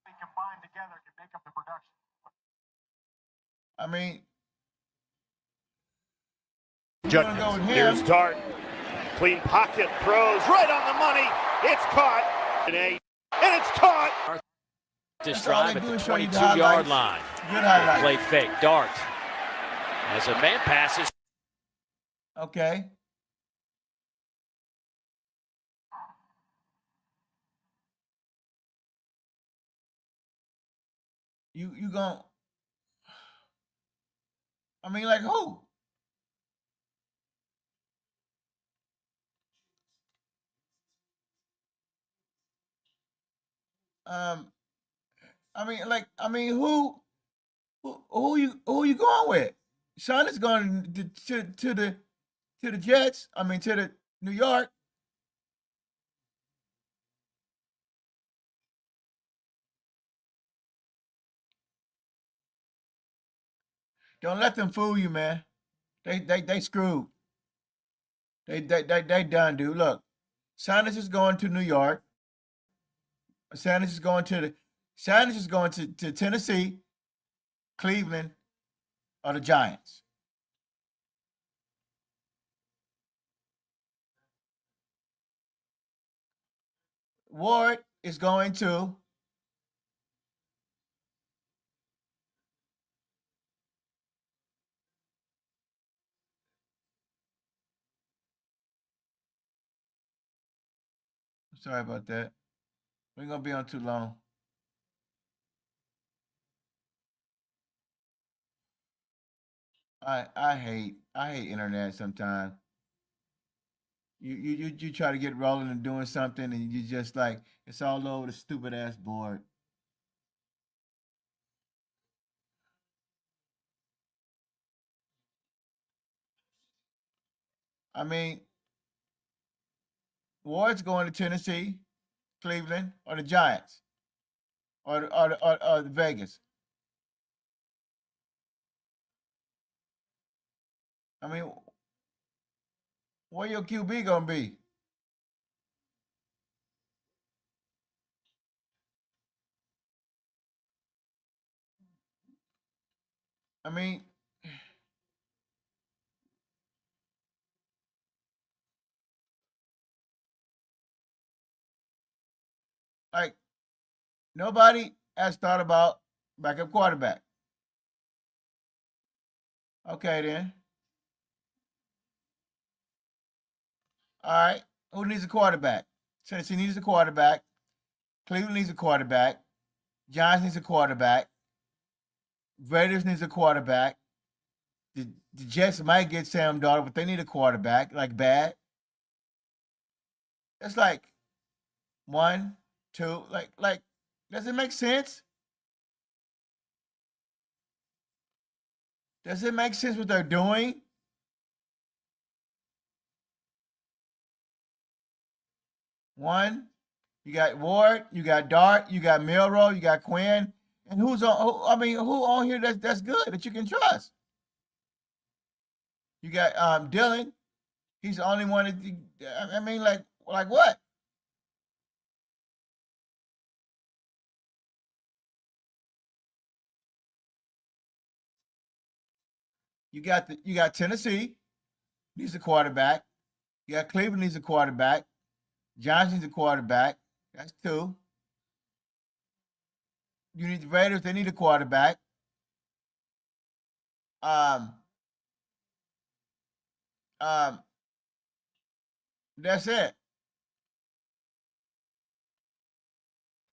They combine together to make up the production. I mean, Judkins. go with him. Here's Dart. Clean pocket, throws right on the money. It's caught today, and it's caught. This That's all drive they at do the is show you the 22-yard highlights. line. Good highlight. Play fake. Dart. As a man passes. Okay. You going I mean, like who? Um, who you going with? Sean is going to the Jets. I mean, to the New York. Don't let them fool you, man. They screwed. They done, dude. Look, Sanders is going to New York. Sanders is going to Tennessee, Cleveland, or the Giants? Ward is going to sorry about that. We're gonna be on too long. I hate internet sometimes. You try to get rolling and doing something and you just like it's all over the stupid ass board. I mean, Ward's going to Tennessee, Cleveland, or the Giants, or the Vegas. I mean, where your QB gonna be? I mean, like nobody has thought about backup quarterback. Okay, then. All right. Who needs a quarterback? Tennessee needs a quarterback. Cleveland needs a quarterback. Giants needs a quarterback. Raiders needs a quarterback. The Jets might get Sam Darnold, but they need a quarterback, like bad. It's like one, two, like, does it make sense? Does it make sense what they're doing? One, you got Ward, you got Dart, you got Milrow, you got Quinn, and who's on? Who on here that's good that you can trust? You got Dylan. He's the only one that I mean, like what? You got Tennessee needs a quarterback. You got Cleveland needs a quarterback. Giants needs a quarterback. That's two. You need the Raiders. They need a quarterback. Um, um, that's it.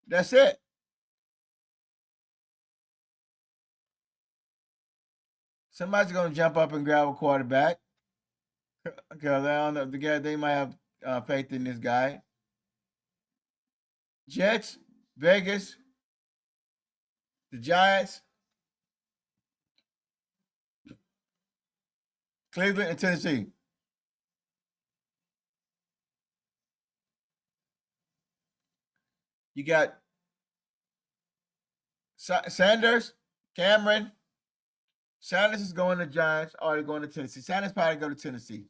That's it. Somebody's gonna jump up and grab a quarterback because I don't know the guy. They might have faith in this guy. Jets, Vegas, the Giants, Cleveland, and Tennessee. You got Sanders, Cameron. Sanders is going to Giants or going to Tennessee. Sanders probably go to Tennessee.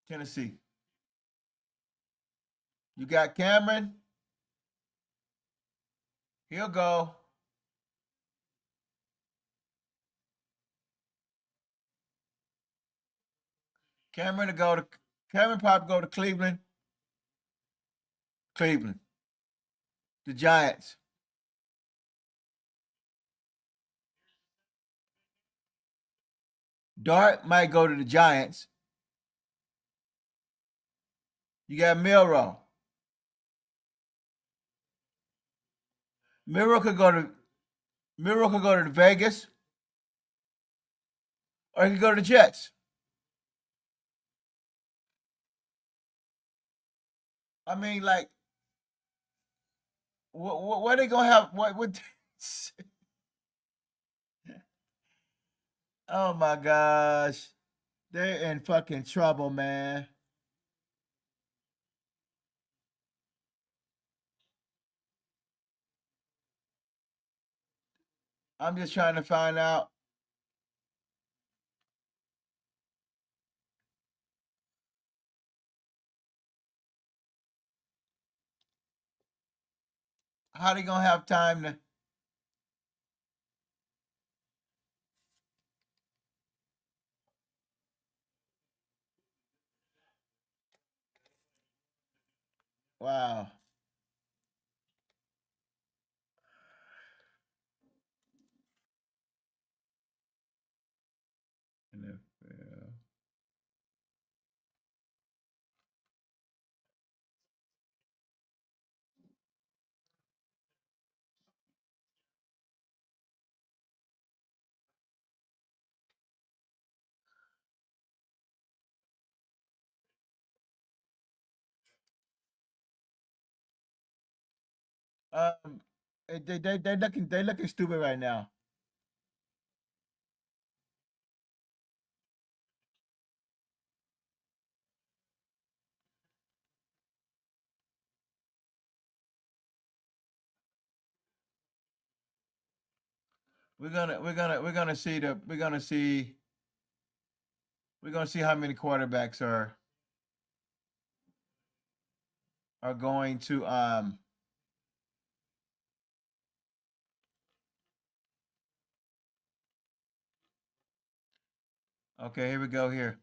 Tennessee. You got Cameron. He'll go. Cameron probably go to Cleveland. Cleveland. The Giants. Dart might go to the Giants. You got Milrow. Milrow could go to Vegas, or he could go to the Jets. I mean, like, what are they gonna have? What? Oh my gosh, they're in fucking trouble, man. I'm just trying to find out how they gonna have time to. Wow. NFL. They're looking stupid right now. We're gonna see how many quarterbacks are going to okay, here we go here.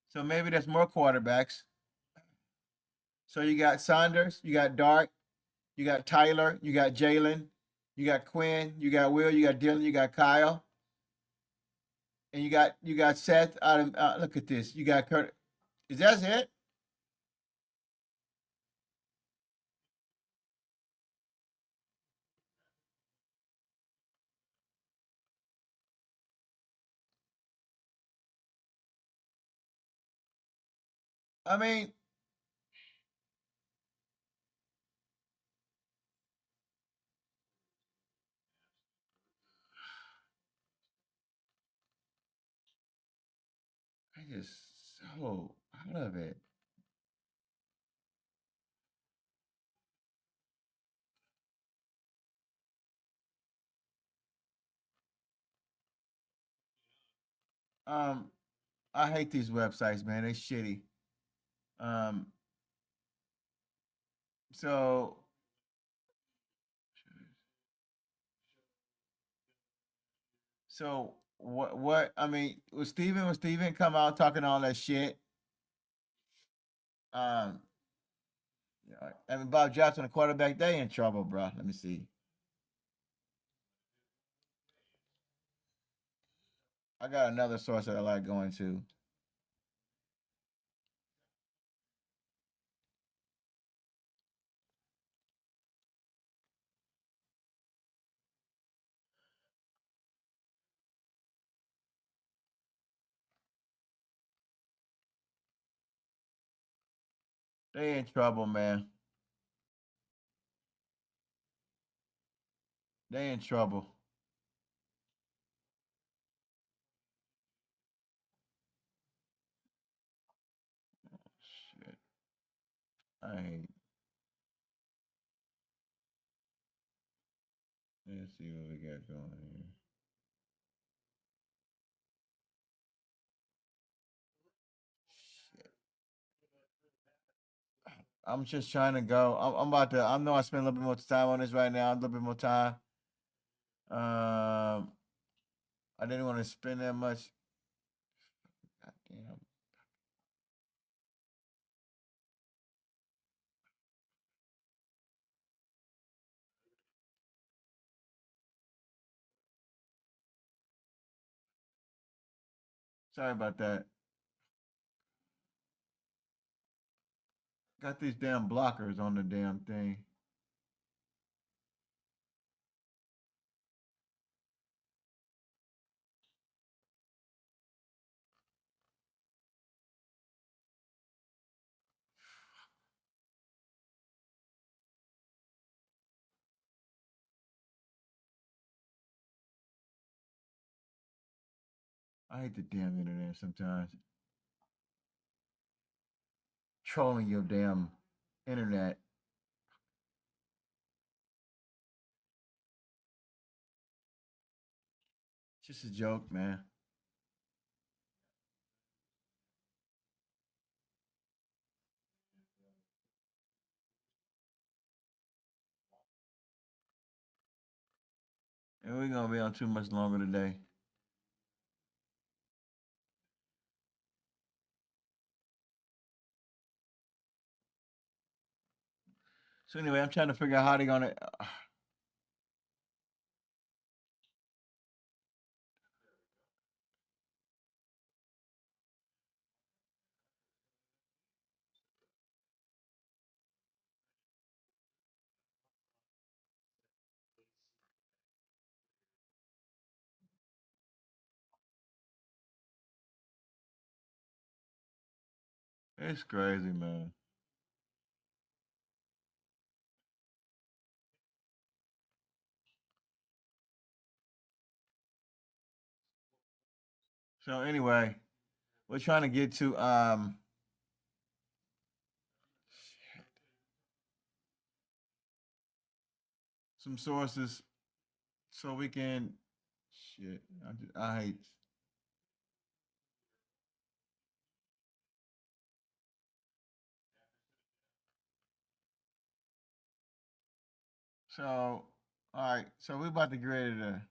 So maybe there's more quarterbacks. So you got Saunders, you got Dart, you got Tyler, you got Jalen, you got Quinn, you got Will, you got Dylan, you got Kyle, and you got Seth. Out of look at this. You got Kurt. Is that it? I mean, I just so out of it. Um, I hate these websites, man. They shitty. Um, so what I mean, was Steven come out talking all that shit? Um, yeah, I mean Bob Johnson, the quarterback, they in trouble, bro. Let me see. I got another source that I like going to. They in trouble, man. They in trouble. Shit. I hate. Let's see what we got going here. Shit. I'm just trying to go. I'm about to. I know I spend a little bit more time on this right now. A little bit more time. I didn't want to spend that much. God damn. Sorry about that. Got these damn blockers on the damn thing. I hate the damn internet sometimes. Trolling your damn internet. It's just a joke, man. And we're gonna be on too much longer today. So anyway, I'm trying to figure out how they're gonna. It's crazy, man. So anyway, we're trying to get to some sources so we can shit. I hate. So all right, so we about to get ready to.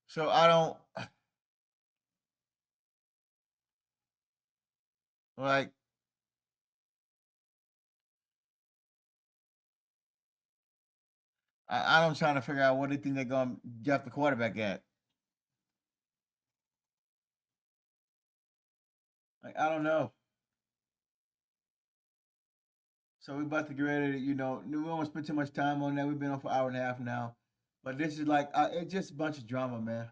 So I don't like. I'm trying to figure out what they think they're gonna draft the quarterback at. Like I don't know. So we about to get ready to, we don't want to spend too much time on that. We've been on for an hour and a half now, but this is like it's just a bunch of drama, man.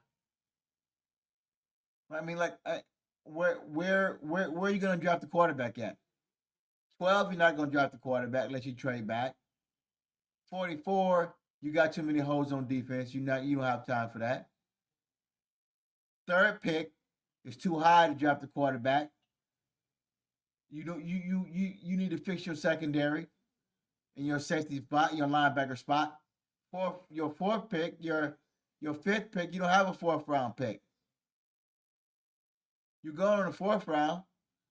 I mean, like, where are you gonna draft the quarterback at? 12, you're not gonna draft the quarterback unless you trade back. 44, you got too many holes on defense. You don't have time for that. Third pick is too high to draft the quarterback. You don't you need to fix your secondary in your safety spot, your linebacker spot. Your fourth pick, your fifth pick, you don't have a fourth round pick. You go in the fourth round,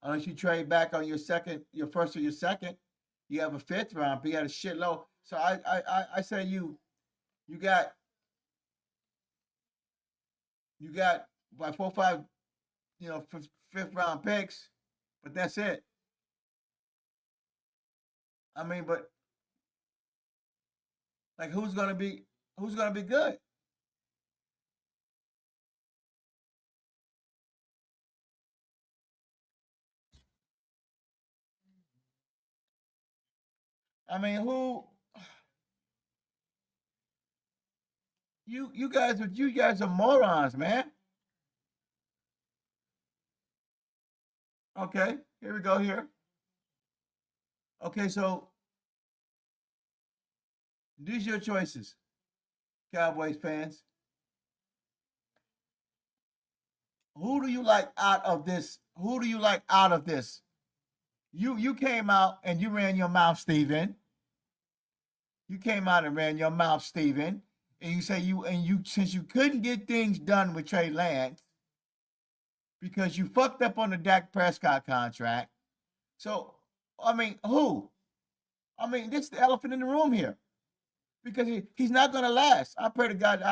unless you trade back on your first or your second. You have a fifth round, but you got a shitload. So I say you got by 4 5, fifth round picks, but that's it. I mean, but like who's gonna be good? I mean, who you guys are morons, man. Okay, here we go here. Okay, so these are your choices, Cowboys fans. Who do you like out of this? Who do you like out of this? You came out and you ran your mouth, Steven. You came out and ran your mouth, Steven. And you say you since you couldn't get things done with Trey Lance because you fucked up on the Dak Prescott contract. So I mean, who? I mean, this is the elephant in the room here. Because he's not going to last. I pray to God.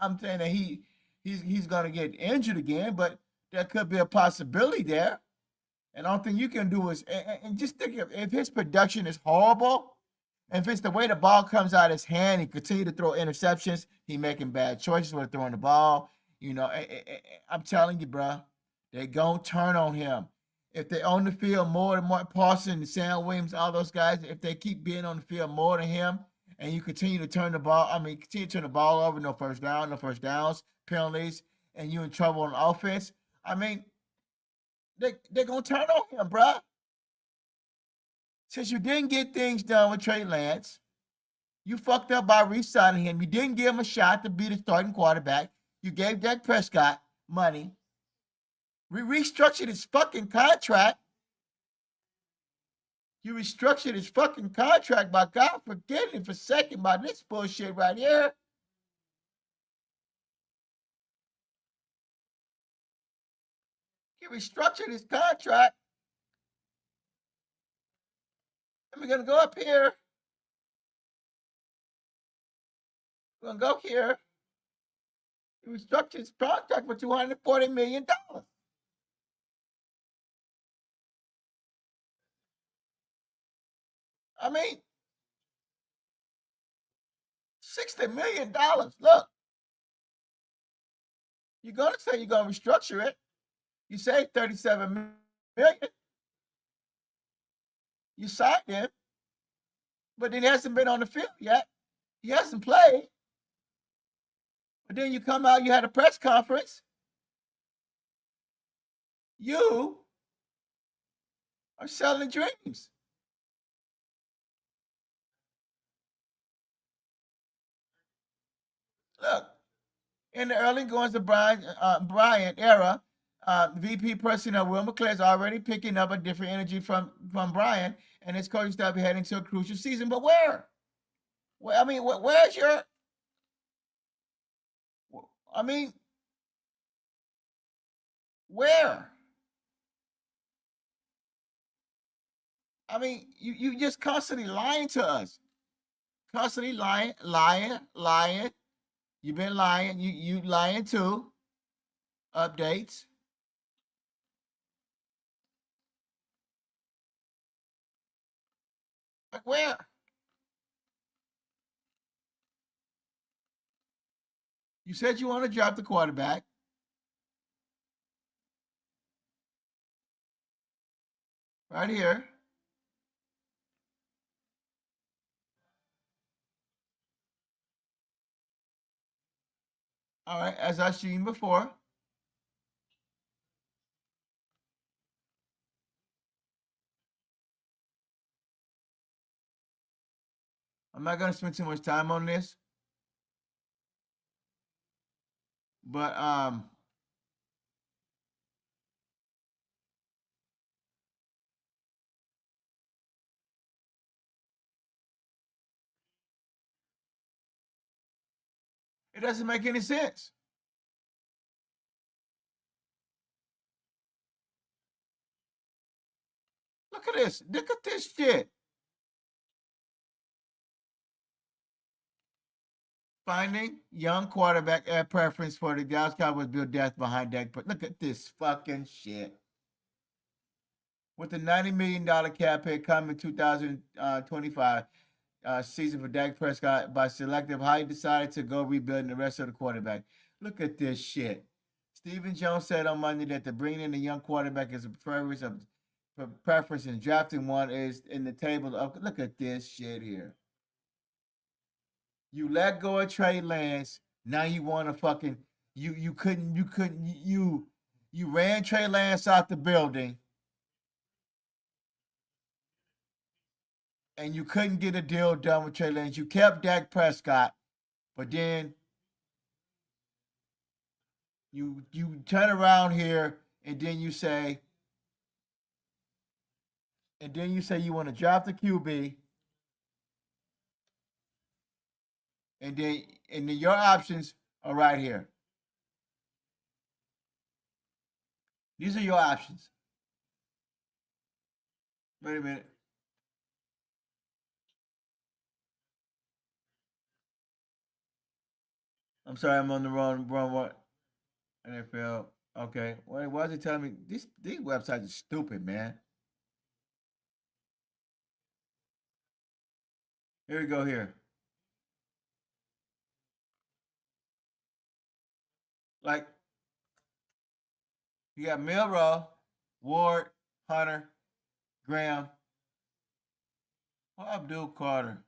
I'm saying that he's going to get injured again, but there could be a possibility there. And the only thing you can do is and just think if his production is horrible, and if it's the way the ball comes out of his hand, he continue to throw interceptions, he making bad choices when throwing the ball. I'm telling you, bro, they're going to turn on him. If they on the field more than Mark Paulson and Sam Williams, all those guys, if they keep being on the field more than him, and you continue to turn the ball, continue to turn the ball over, no first downs, penalties, and you in trouble on offense, they're going to turn on him, bro. Since you didn't get things done with Trey Lance, you fucked up by re-signing him. You didn't give him a shot to be the starting quarterback. You gave Dak Prescott money. We restructured his fucking contract. You restructured his fucking contract by God forgetting for a second by this bullshit right here. You restructured his contract. And we're going to go up here. We're going to go here. You restructured his contract for $240 million. I mean, $60 million. Look, you're gonna say you're gonna restructure it. You say 37 million. You signed him, but then he hasn't been on the field yet. He hasn't played. But then you come out, you had a press conference. You are selling dreams. Look, in the early goings of Bryant era, VP personnel Will McClay is already picking up a different energy from Bryant, and his coaching staff is heading to a crucial season. But where? I mean, where's your? I mean, where? I mean, you just constantly lying to us. Constantly lying. You've been lying. You lying too. Updates. Like where? You said you want to drop the quarterback. Right here. All right, as I've seen before. I'm not gonna spend too much time on this. But it doesn't make any sense. Look at this. Look at this shit. Finding young quarterback at preference for the Dallas Cowboys build depth behind Dak. But look at this fucking shit. With the $90 million cap hit coming 2025 season for Dak Prescott by selective, how he decided to go rebuilding the rest of the quarterback. Look at this shit. Stephen Jones said on Monday that the bringing in a young quarterback is a preference and drafting one is in the table. Look at this shit here. You let go of Trey Lance. Now you want to fucking you ran Trey Lance out the building, and you couldn't get a deal done with Trey Lance. You kept Dak Prescott, but then you turn around here and then you say you want to draft the QB, and then your options are right here. These are your options. Wait a minute. I'm sorry, I'm on the wrong one. NFL. Okay. Why is it telling me these websites are stupid, man? Here we go here. Like you got Milrow, Ward, Hunter, Graham, Abdul Carter,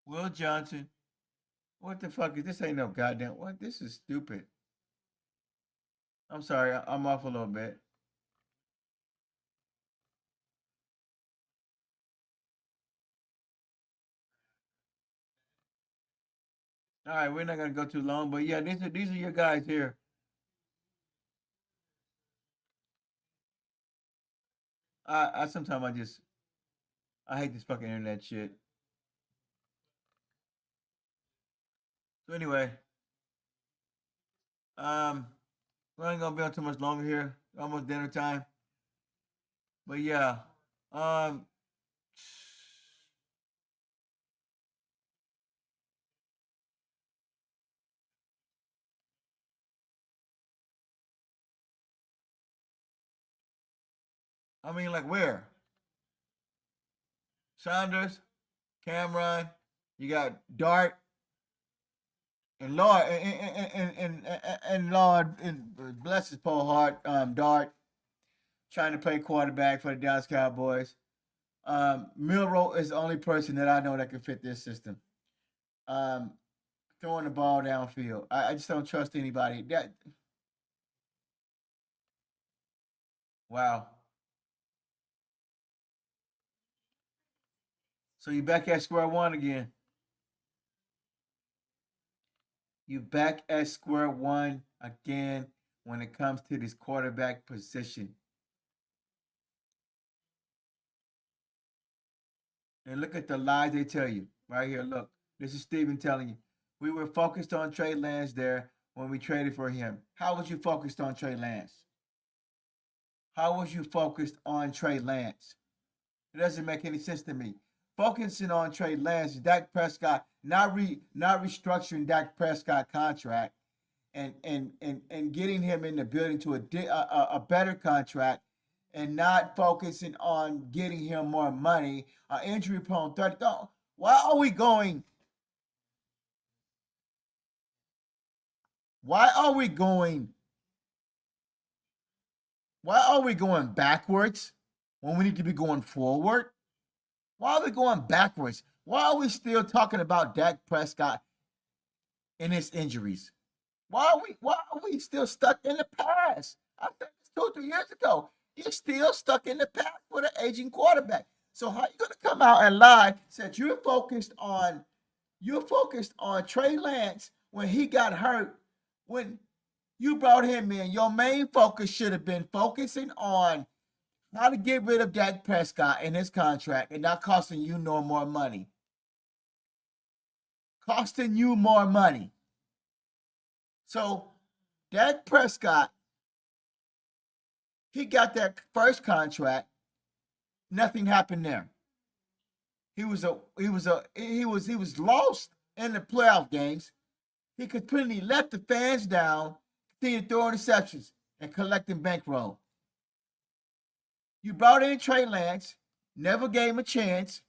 Will Johnson. What the fuck is this? Ain't no goddamn what? This is stupid. I'm sorry, I'm off a little bit. All right, we're not gonna go too long, but yeah, these are your guys here. I sometimes I hate this fucking internet shit. So anyway, we ain't gonna be on too much longer here. Almost dinner time. But yeah, um, I mean, like where? Saunders, Cameron, you got Dart, and Lord, and Lord, and bless his poor heart, Dart, trying to play quarterback for the Dallas Cowboys. Milroe is the only person that I know that can fit this system. Um, Throwing the ball downfield, I just don't trust anybody. That wow. So you back at square one again. You back at square one again when it comes to this quarterback position. And look at the lies they tell you right here. Look, this is Steven telling you. We were focused on Trey Lance there when we traded for him. How was you focused on Trey Lance? How was you focused on Trey Lance? It doesn't make any sense to me. Focusing on Trey Lance, Dak Prescott, not restructuring Dak Prescott contract and getting him in the building to a better contract and not focusing on getting him more money, injury prone 30. Why are we going? Why are we going? Why are we going backwards when we need to be going forward? Why are we going backwards? Why are we still talking about Dak Prescott and his injuries? Why are we still stuck in the past? I said this 2 or 3 years ago. You're still stuck in the past with an aging quarterback. So how you gonna come out and lie? Said you're focused on Trey Lance when he got hurt. When you brought him in, your main focus should have been focusing on how to get rid of Dak Prescott and his contract and not costing you no more money. Costing you more money. So Dak Prescott, he got that first contract. Nothing happened there. He was lost in the playoff games. He completely let the fans down, continued throwing interceptions and collecting bankroll. You brought in Trey Lance, never gave him a chance.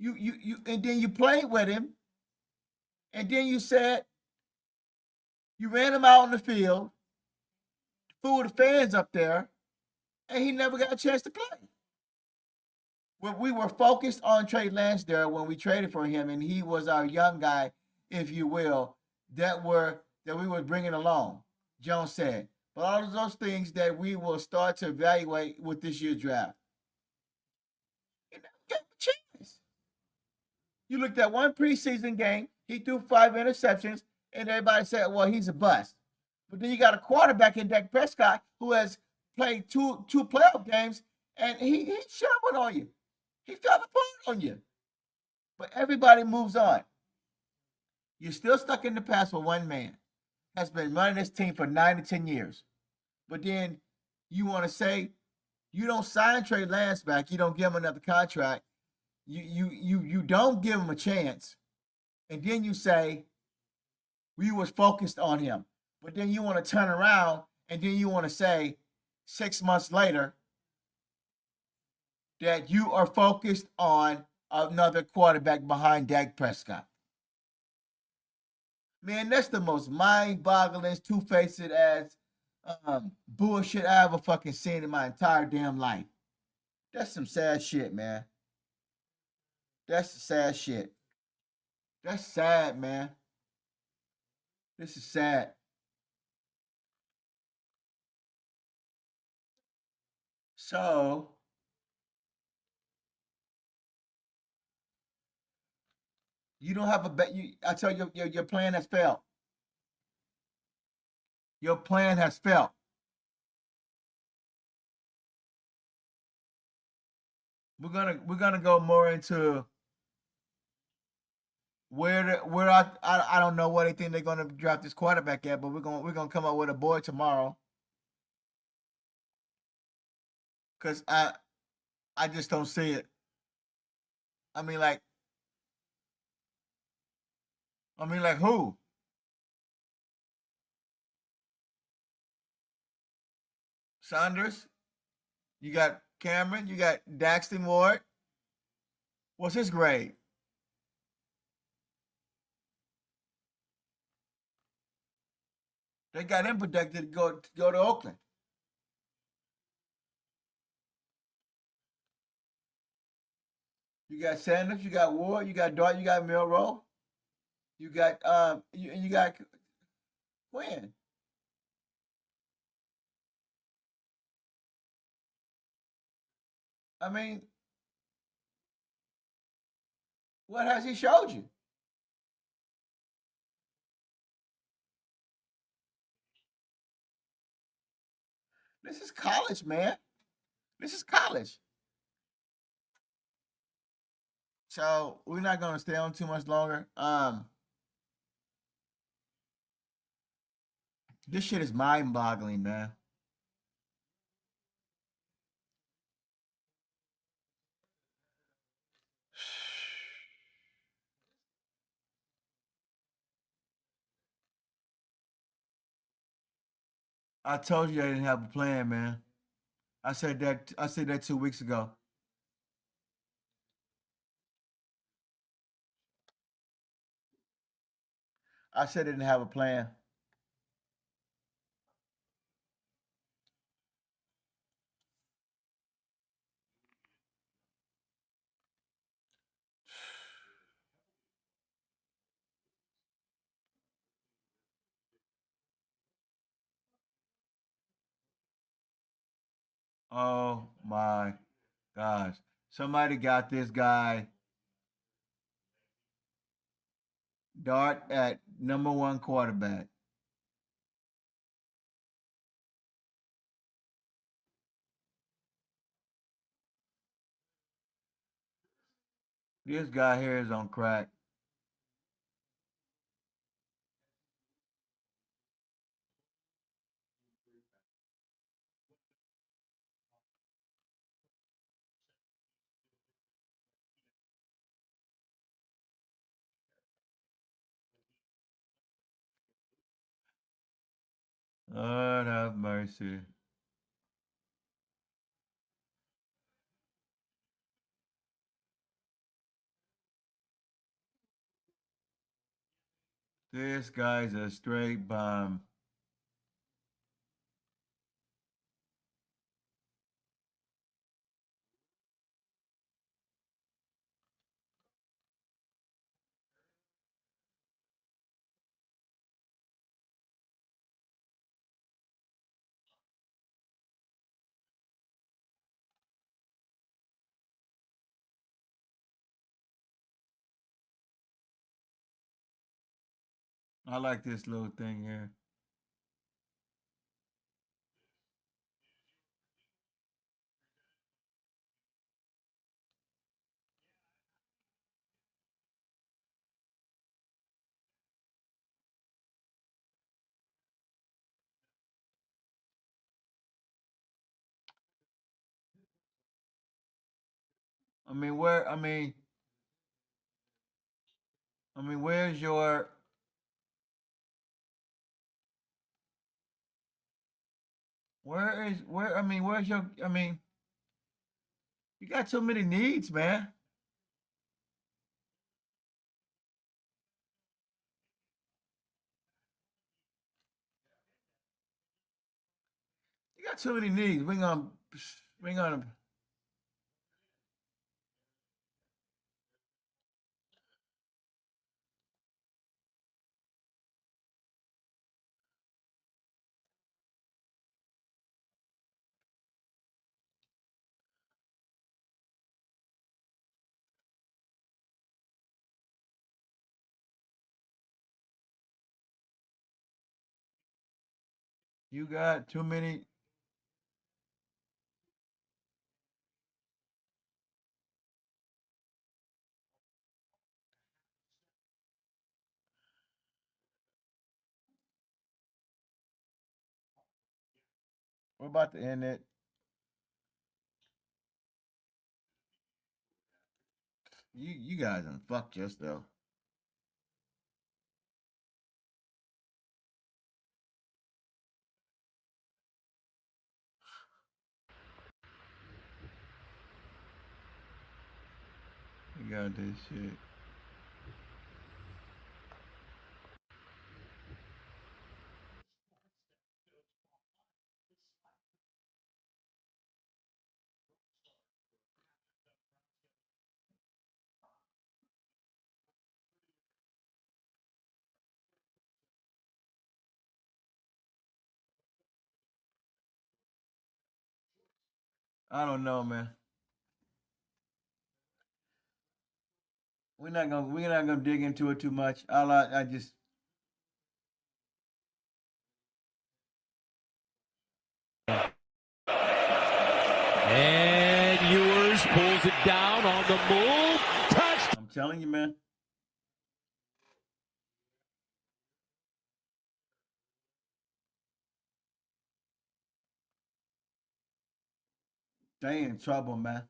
And then you played with him, and then you said you ran him out on the field, fooled the fans up there, and he never got a chance to play. Well, we were focused on Trey Lance there when we traded for him, and he was our young guy, if you will, that we were bringing along. Jones said, but all of those things that we will start to evaluate with this year's draft. He never gave him a chance. You looked at one preseason game, he threw 5 interceptions, and everybody said, well, he's a bust. But then you got a quarterback in Dak Prescott who has played two playoff games, and he shoveled on you. He fell apart on you. But everybody moves on. You're still stuck in the past with one man. Has been running this team for 9 to 10 years. But then you want to say you don't sign Trey Lance back, you don't give him another contract, you don't give him a chance, and then you say we was focused on him. But then you want to turn around and then you want to say 6 months later that you are focused on another quarterback behind Dak Prescott. Man, that's the most mind-boggling, two-faced ass bullshit I ever fucking seen in my entire damn life. That's some sad shit, man. That's the sad shit. That's sad, man. This is sad. So, you don't have a bet. I tell you, your plan has failed. Your plan has failed. We're gonna go more into where I don't know what they think they're gonna draft this quarterback at, but we're gonna come up with a board tomorrow. Cause I just don't see it. I mean like who? Saunders? You got Cameron. You got Daxton Ward. What's his grade? They got him projected to go to Oakland. You got Sanders. You got Ward. You got Dart. You got Milrow. You got you got Quinn. I mean, what has he showed you? This is college, man. This is college. So we're not gonna stay on too much longer. This shit is mind-boggling, man. I told you I didn't have a plan, man. I said that. I said that 2 weeks ago. I said I didn't have a plan. Oh my gosh! Somebody got this guy Dart at #1 quarterback. This guy here is on crack. Lord have mercy. This guy's a straight bomb. I like this little thing here. I mean, where? I mean, where's your? Where is where? I mean, where's your? I mean, you got too many needs, man. You got too many needs. We're gonna. You got too many. We're about to end it. You guys done fucked yourself. got this shit. I don't know, man. We're not gonna dig into it too much. I just And Ewers pulls it down on the move. Touch. I'm telling you, man. They in trouble, man.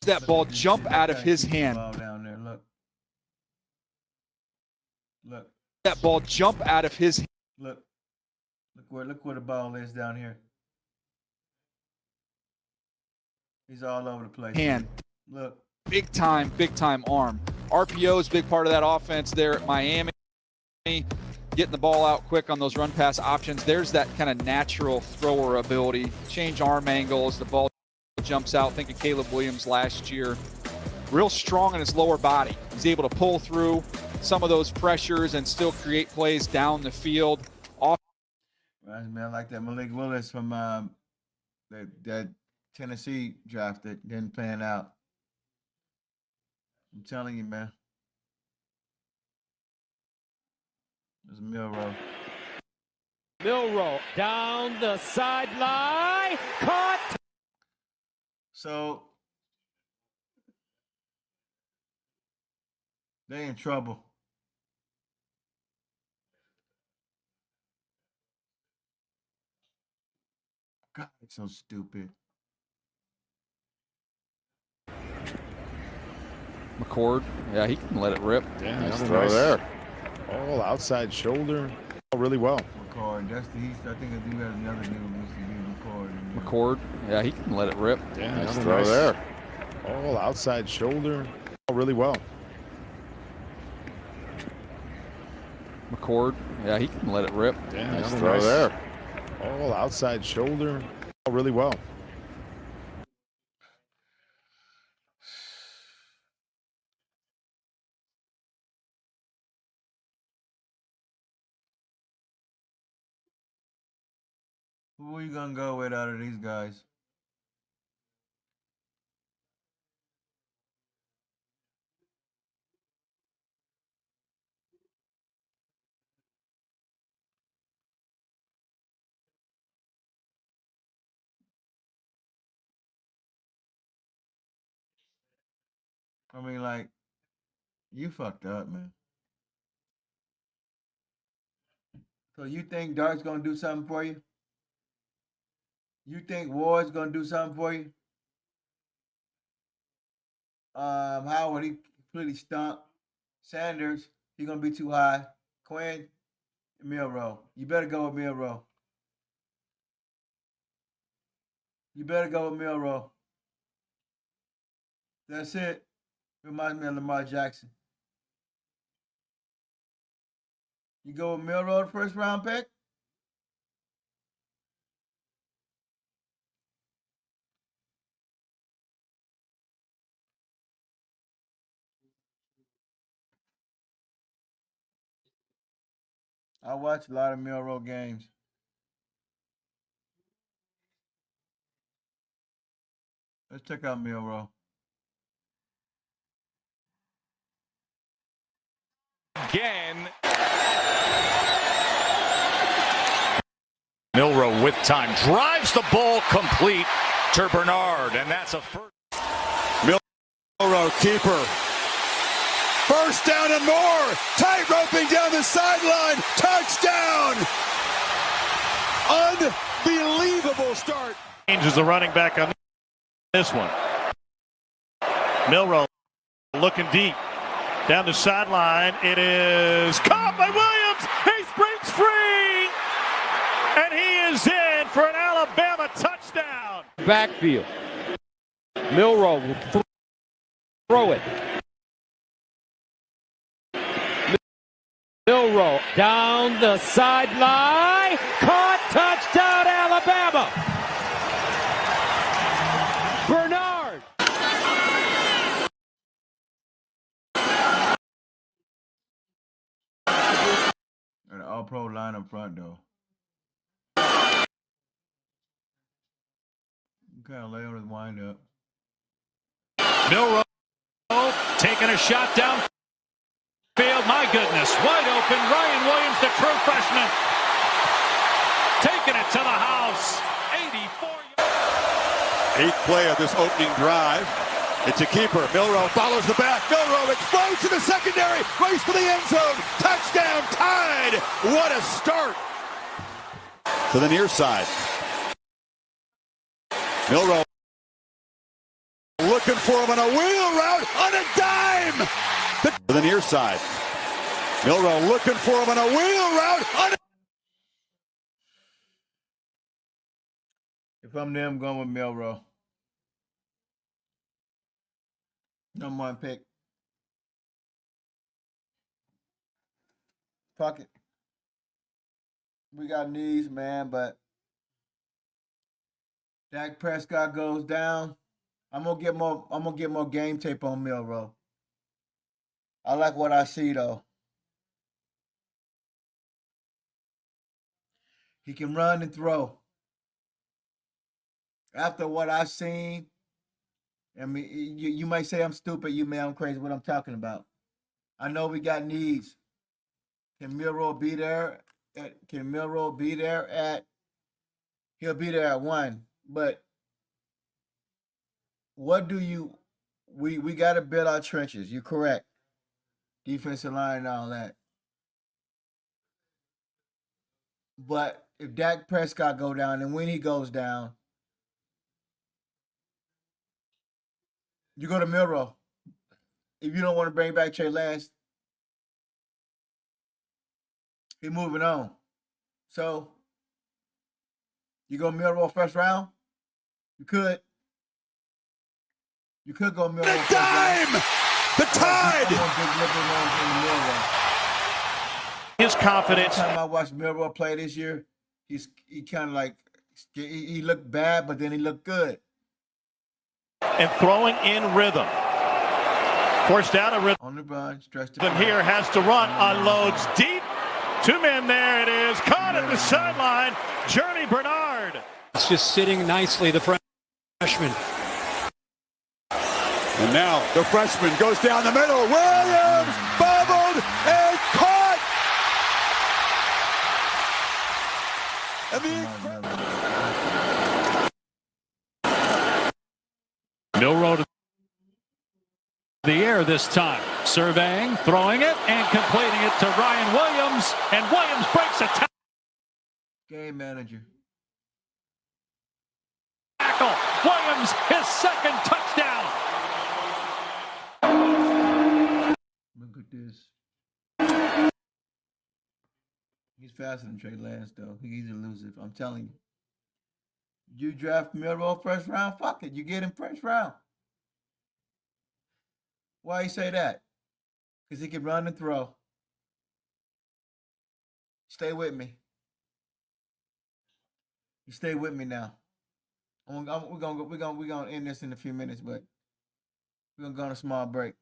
That ball jump out of his hand. Ball down there. Look. Look. That ball jump out of his Look. Look where the ball is down here. He's all over the place. hand. Look. Big time arm. RPO is a big part of that offense there at Miami. Getting the ball out quick on those run pass options. There's that kind of natural thrower ability. Change arm angles. The ball jumps out. Think of Caleb Williams last year. Real strong in his lower body. He's able to pull through some of those pressures and still create plays down the field. Right, man, I like that Malik Willis from that Tennessee draft that didn't pan out. I'm telling you, man. There's Milrow. Milrow down the sideline. Caught. So they in trouble. God, it's so stupid. McCord, yeah, he can let it rip. Yeah, Nice another throw nice there. All outside shoulder. Really well. McCord, that's the East. I think I do have another dude who's to be McCord. McCord, yeah, he can let it rip. Yeah, Nice another throw nice there. All outside shoulder. Really well. McCord, yeah, he can let it rip. Yeah, Nice another throw nice there. All outside shoulder. Really well. Who are you gonna go with out of these guys? I mean, like, you fucked up, man. So you think Dart's gonna do something for you? You think Ward's gonna do something for you? Howard, he completely stumped. Sanders, he gonna be too high. Quinn, Milrow. You better go with Milrow. You better go with Milrow. That's it. Reminds me of Lamar Jackson. You go with Milrow, the first round pick? I watch a lot of Milrow games. Let's check out Milrow. Again. Milrow with time drives the ball complete to Bernard, and that's a first. Milrow keeper. First down and more. Tight roping down the sideline. Touchdown. Unbelievable start. Changes the running back on this one. Milrow looking deep. Down the sideline. It is caught by Williams. He springs free. And he is in for an Alabama touchdown. Backfield. Milroe will throw it. Milroe down the sideline. Caught. Touchdown, Alabama. Bernard. An all-pro line up front, though. Kind of lay on his wind up. Milroe taking a shot down field. My goodness, wide open. Ryan Williams, the true freshman, taking it to the house. 84 yards. Eighth play of this opening drive. It's a keeper. Milroe follows the back. Milroe explodes to the secondary. Race for the end zone. Touchdown, tied. What a start. To the near side. Milroe looking for him on a wheel route on a dime. To the near side. Milroe looking for him on a wheel route on a... If I'm them, I'm going with Milroe. Number one pick. Fuck it. We got needs, man, but Dak Prescott goes down. I'm gonna get more game tape on Milroe. I like what I see though. He can run and throw. After what I've seen, I mean, you might say I'm stupid. You may I'm crazy. What I'm talking about. I know we got needs. Can Milroe be there? Can Milroe be there at? He'll be there at 1. But what do you? We got to build our trenches. You're correct. Defensive line and all that. But if Dak Prescott go down, and when he goes down, you go to Milroe. If you don't want to bring back Trey Lance, he's moving on. So you go Milroe first round. You could go Milroe. The dime! The tide! His confidence. Every time I watched Milroe play this year, he kind of like he looked bad, but then he looked good. And throwing in rhythm. Forced out of rhythm. On the run, stretch the Here has to run, unloads deep. 2 men there it is. Caught at the sideline. Journey Bernard. It's just sitting nicely, the freshman. And now the freshman goes down the middle. Williams bobbled and caught. And Milroe to the air this time. Surveying, throwing it, and completing it to Ryan Williams. And Williams breaks a tackle. Game manager. Williams, his second touchdown. Look at this. He's faster than Trey Lance, though. He's elusive. I'm telling you. You draft Milroe first round, fuck it. You get him first round. Why you say that? Because he can run and throw. Stay with me. You stay with me now. We're gonna end this in a few minutes, but we're gonna go on a small break.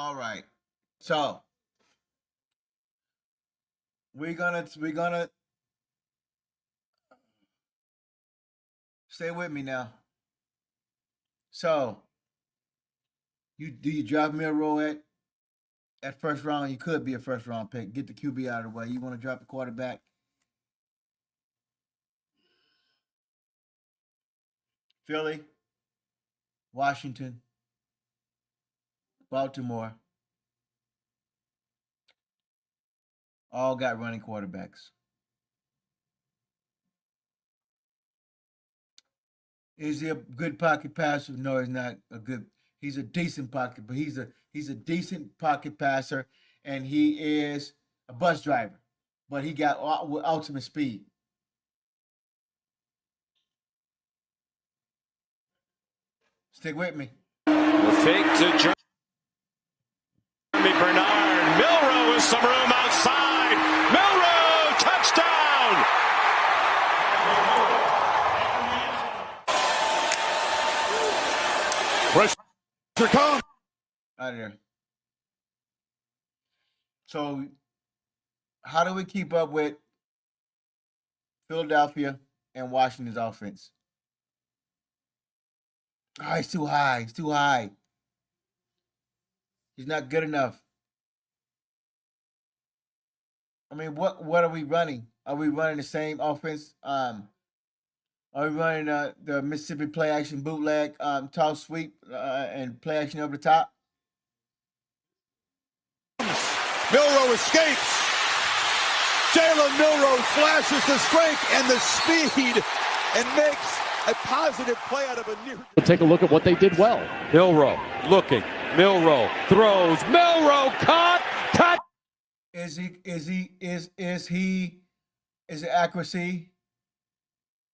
All right. So we're gonna stay with me now. So you drop Milroe at first round? You could be a first round pick. Get the QB out of the way. You want to drop the quarterback? Philly, Washington, Baltimore, all got running quarterbacks. Is he a good pocket passer? No, he's not a good. He's a decent pocket, but he's a decent pocket passer, and he is a bus driver. But he got ultimate speed. Stick with me. The fake to Jeremy Bernard. Milroe with some room outside. Milroe, touchdown! Pressure comes. Out of there. So, how do we keep up with Philadelphia and Washington's offense? Oh, he's too high. He's too high. He's not good enough. I mean, what are we running? Are we running the same offense? Are we running the Mississippi play action bootleg, toss sweep, and play action over the top? Milroe escapes. Jalen Milroe flashes the strength and the speed and makes a positive play out of a near. Take a look at what they did well. Milroe looking. Milroe throws. Milroe caught. Touch. Is it accuracy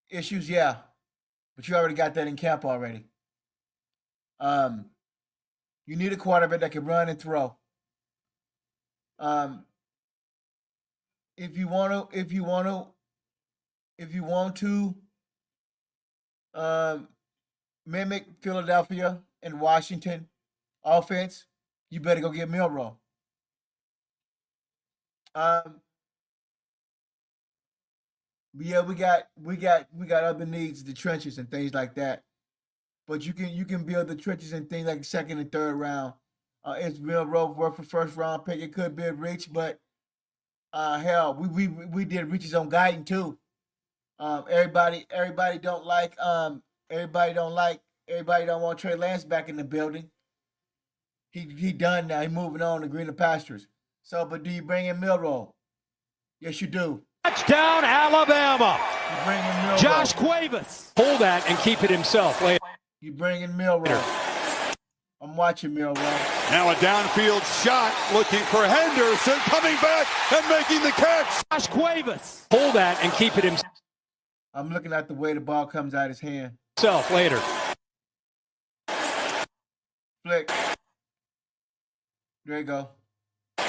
issues? Yeah, but you already got that in camp already. You need a quarterback that can run and throw. If you want to mimic Philadelphia and Washington offense, you better go get Milroe. Yeah, we got other needs, the trenches and things like that. But you can build the trenches and things like second and third round. Is Milroe worth a first round pick? It could be a reach, but hell, we did reaches on Guyton too. Everybody don't want Trey Lance back in the building. He done now. He moving on to greener pastures. So, but do you bring in Milroe? Yes, you do. Touchdown, Alabama. You bring in Milroe. Josh Cuevas. Hold that and keep it himself. You bring in Milroe. I'm watching Milroe. Now a downfield shot looking for Henderson, coming back and making the catch. Josh Cuevas. Hold that and keep it himself. I'm looking at the way the ball comes out his hand. Later. Flick. There you go.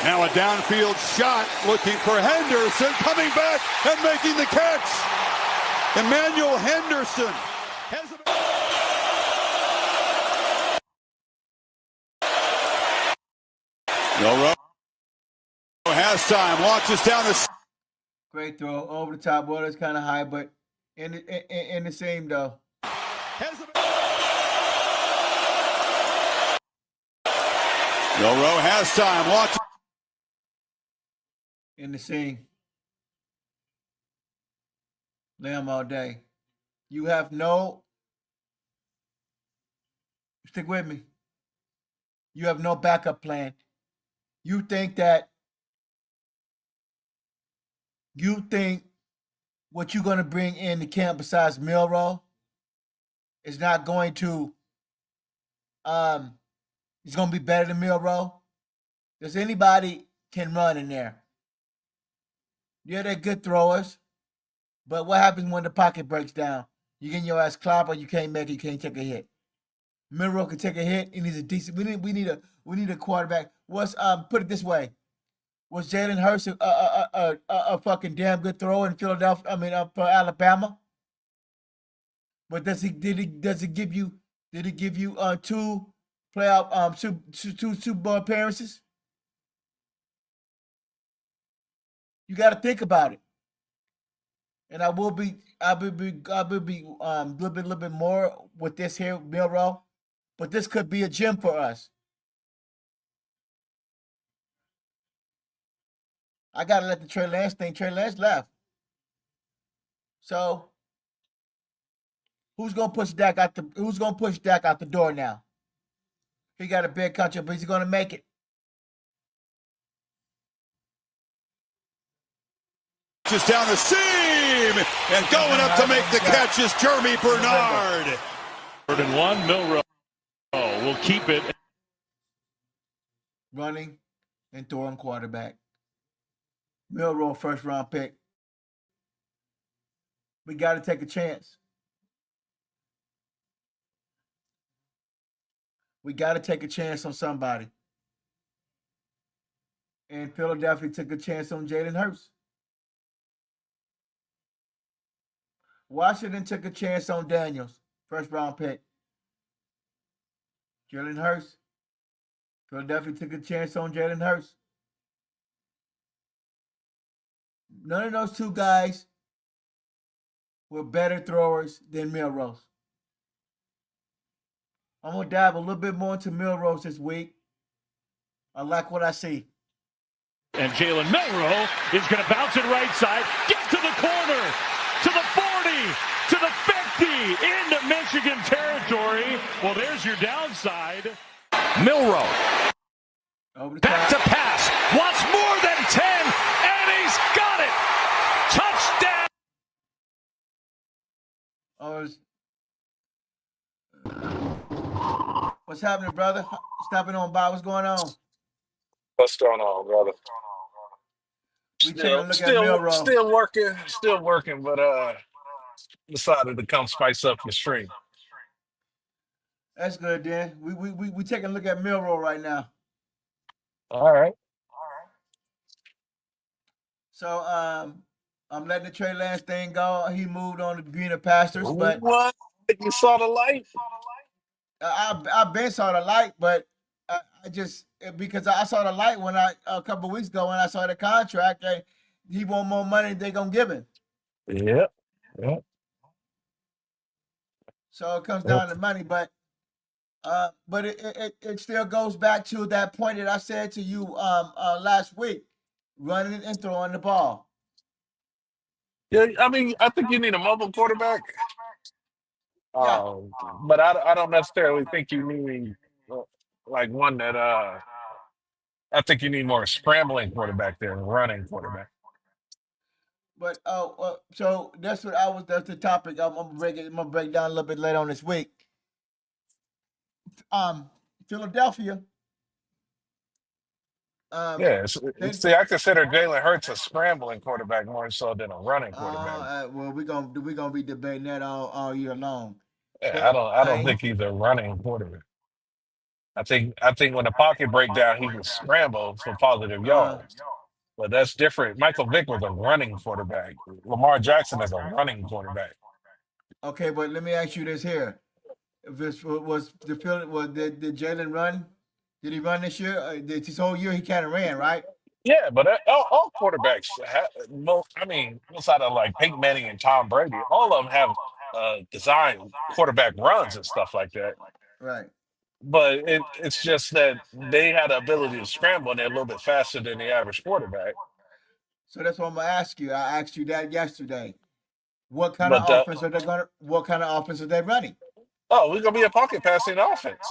Now a downfield shot looking for Henderson, coming back and making the catch. Emmanuel Henderson has Milroe has time, launches down the. Great throw over the top. Well, it's kind of high, but in the same though. Milroe has time, launches. In the scene. Lay him all day. You have no. Stick with me. You have no backup plan. You think what you're going to bring in the camp besides Milroe is not going to it's going to be better than Milroe? Does anybody can run in there? Yeah, they're good throwers, but what happens when the pocket breaks down? You get your ass clobbered, or you can't make it, you can't take a hit. Milroe can take a hit, and he's a decent. We need a quarterback. Put it this way: was Jalen Hurts a fucking damn good thrower in Philadelphia? I mean, for Alabama. But did he give you 2 playoff two Super Bowl appearances. You got to think about it. And I will be a little bit more with this here, Milroe. But this could be a gem for us. I gotta let the Trey Lance thing. Trey Lance left. So who's gonna push Dak out the door now? He got a big contract, but he's gonna make it. Just down the seam and going up to make the catch is Jeremy Bernard. 3rd and 1, Milroe will keep it. Running and throwing quarterback. Milroe, first round pick. We got to take a chance. We got to take a chance on somebody. And Philadelphia took a chance on Jalen Hurts. Washington took a chance on Daniels, first round pick. Jalen Hurts. Philadelphia took a chance on Jalen Hurts. None of those two guys were better throwers than Milrose. I'm going to dive a little bit more into Milrose this week. I like what I see. And Jalen Milroe is going to bounce it right side, get to the corner, to the 40, to the 50, into Michigan territory. Well, there's your downside. Milroe Back to pass, wants more than 10, and he's got it. Touchdown. What's happening, brother? Stopping on by. What's going on? What's going on, brother? We taking a look at Milroe. Still working, but decided to come spice up the stream. That's good, Dan. We taking a look at Milroe right now. All right. So I'm letting the Trey Lance thing go. He moved on to greener pastures, but What? You saw the light? I've been saw the light, but I just because I saw the light when a couple of weeks ago when I saw the contract, he want more money than they gonna give him. Yep. So it comes down to money, but it still goes back to that point that I said to you last week, running and throwing the ball. Yeah, I mean, I think you need a mobile quarterback. Yeah. But I don't necessarily think you need like one that I think you need more scrambling quarterback than running quarterback. But so that's the topic. I'm gonna break down a little bit later on this week. Philadelphia. See, I consider Jalen Hurts a scrambling quarterback more so than a running quarterback. Well, we're gonna be debating that all year long. Yeah, I don't think he's a running quarterback. I think when the pocket break down, he can scramble for positive yards. But that's different. Michael Vick was a running quarterback. Lamar Jackson is a running quarterback. Okay, but let me ask you this here: if this did Jalen run? Did he run this year? This whole year he kind of ran, right? Yeah, but all quarterbacks outside of like Peyton Manning and Tom Brady, all of them have designed quarterback runs and stuff like that. Right. But it's just that they had the ability to scramble and they're a little bit faster than the average quarterback. So that's what I'm gonna ask you. I asked you that yesterday. What kind of offense are they running? Oh, we're gonna be a pocket passing offense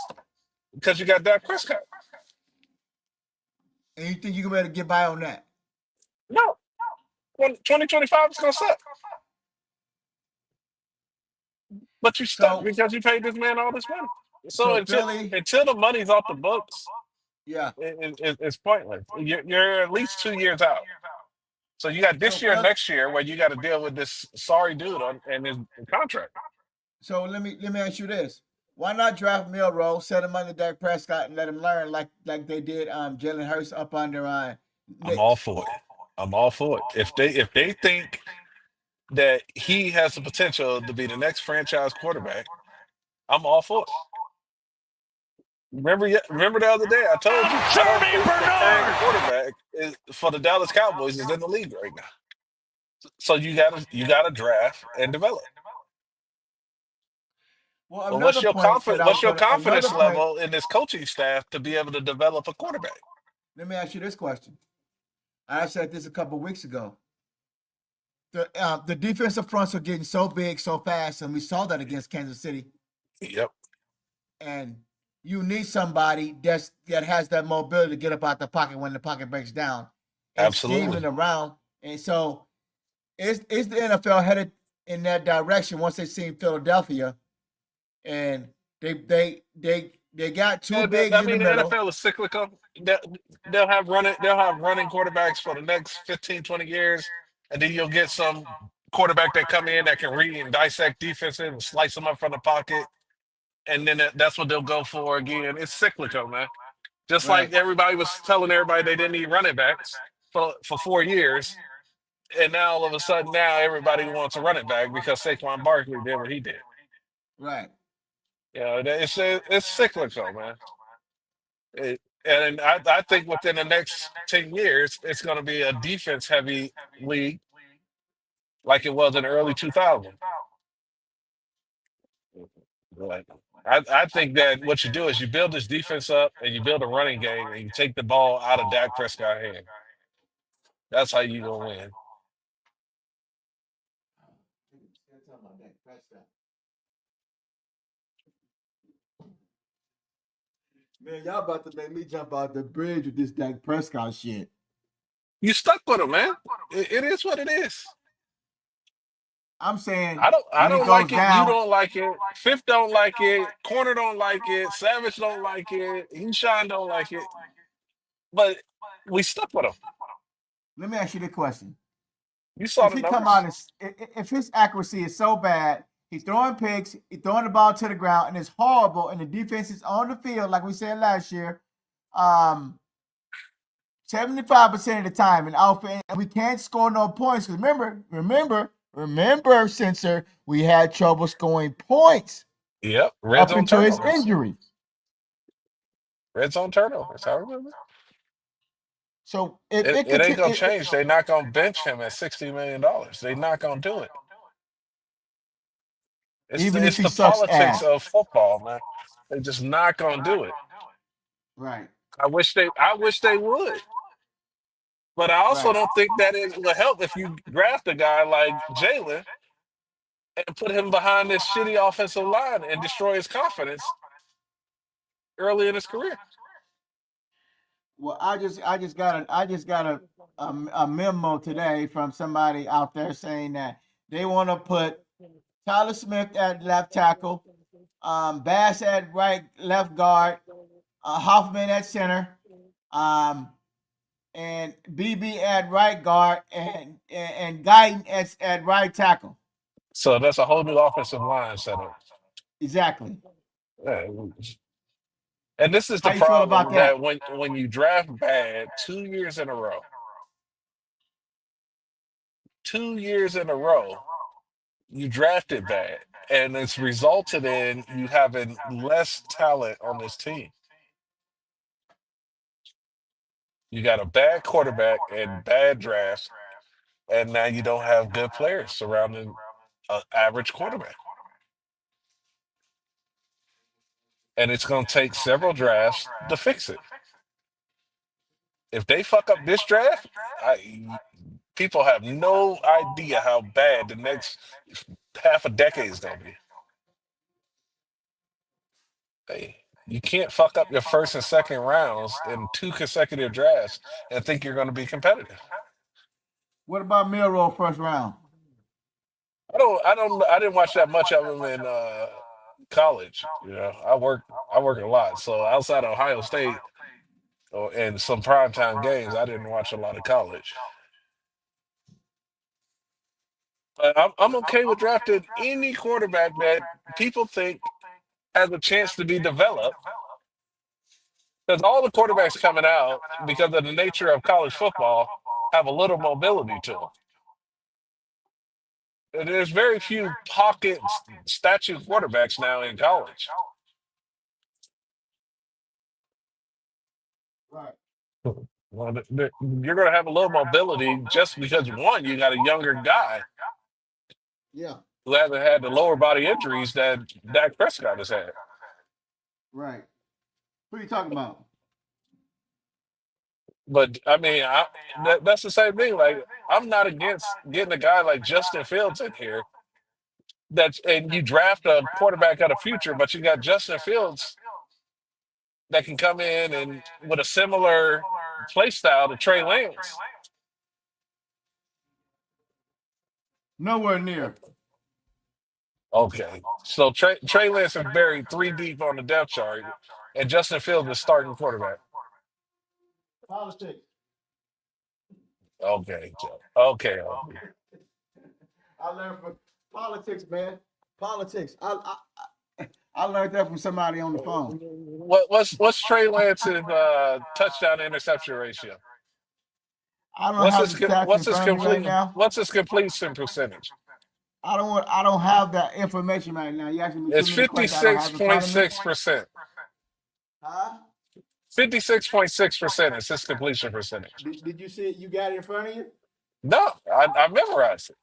because you got Dak Prescott. And you think you can better get by on that? No. 2025 is gonna suck. But you stuck because you paid this man all this money. So until the money's off the books, yeah, it's pointless. You're at least 2 years out. So you got this year and next year where you got to deal with this sorry dude and his contract. So let me ask you this: why not draft Milroe, set him under Dak Prescott, and let him learn like they did Jalen Hurts up under I'm all for it. If they think that he has the potential to be the next franchise quarterback, I'm all for it. Remember the other day I told you I don't Johnny think the Bernard! third quarterback for the Dallas Cowboys is in the league right now. So you gotta draft and develop. Well, But another point that I what's was your going to, another confidence point, level in this coaching staff to be able to develop a quarterback? let me ask you this question. I said this a couple of weeks ago. The defensive fronts are getting so big so fast, and we saw that against Kansas City. Yep. And you need somebody that has that mobility to get up out the pocket when the pocket breaks down and Absolutely. scheming around. And so, is the NFL headed in that direction once they seen Philadelphia, and they got two Yeah, bigs I in the mean the middle. NFL is cyclical. They'll have running quarterbacks for the next 15, 20 years, and then you'll get some quarterback that come in that can read and dissect defenses and slice them up from the pocket, and then that's what they'll go for again. It's cyclical, man. Just like Right. everybody was telling everybody they didn't need running backs for 4 years, and now all of a sudden now everybody wants a running back because Saquon Barkley did what he did. Right. It's cyclical, man. And I think within the next 10 years, it's going to be a defense heavy league like it was in the early 2000s. But I think that what you do is you build this defense up and you build a running game and you take the ball out of Dak Prescott's hand. That's how you going to win. Man, y'all about to make me jump out the bridge with this Dak Prescott shit. You stuck with him, man. It is what it is. I'm saying I don't like it. down, You don't like it. Fifth don't like it. Corner don't like it. Savage don't like it. Eshawn don't like it. But we stuck with him. Let me ask you the question. You saw if the he numbers. come out and if his accuracy is so bad, he's throwing picks, he's throwing the ball to the ground, and it's horrible, and the defense is on the field, like we said last year, 75% of the time in offense, and we can't score no points. Because remember, Censor, we had trouble scoring points. Yep, red up zone until his turnovers. injury. Red zone turnovers. I remember. So if It ain't gonna change. They're not gonna bench him at $60 million. They're not gonna do it. Even if It's he the sucks politics ass. of football, man. They're just not gonna do it. Right. I wish they would. But I also don't think that it will help if you draft a guy like Jalen and put him behind this shitty offensive line and destroy his confidence early in his career. Well, I just got a memo today from somebody out there saying that they want to put Tyler Smith at left tackle, Bass at left guard, Hoffman at center, and BB at right guard, and Guyton at right tackle. So that's a whole new offensive line setup. Exactly. Yeah. And this is the How you feel about problem that when you draft bad 2 years in a row, 2 years in a row, you drafted bad, and it's resulted in you having less talent on this team. You got a bad quarterback and bad drafts, and now you don't have good players surrounding an average quarterback. And it's going to take several drafts to fix it. If they fuck up this draft, people have no idea how bad the next half a decade is going to be. Hey, you can't fuck up your first and second rounds in 2 consecutive drafts and think you're going to be competitive. What about Milroe first round? I didn't watch that much of him in college. You know, I work a lot. So outside of Ohio State and some primetime games, I didn't watch a lot of college. But I'm okay with drafting any quarterback that people think has a chance to be developed. Because all the quarterbacks coming out, because of the nature of college football, have a little mobility to them. There's very few pocket statue quarterbacks now in college. Well, you're going to have a little mobility just because, one, you got a younger guy Yeah. who hasn't had the lower body injuries that Dak Prescott has had. Right. Who are you talking about? But, I mean, that's the same thing. Like, I'm not against getting a guy like Justin Fields in here. And you draft a quarterback of the future, but you got Justin Fields that can come in and with a similar play style to Trey Lance. Nowhere near. Okay. So Trey Lance is buried 3 deep on the depth chart, and Justin Fields is starting quarterback. Politics. Okay, Joe. Okay. I learned from politics, man. Politics. I learned that from somebody on the phone. What's Trey Lance's touchdown to interception ratio? I don't have the stats in front of me right now. What's his completion percentage? I don't have that information right now. You asking me It's too many questions I don't have in front of me. 56%. Huh? 56.6% is his completion percentage. Did you see it? You got it in front of you? No, I memorized it.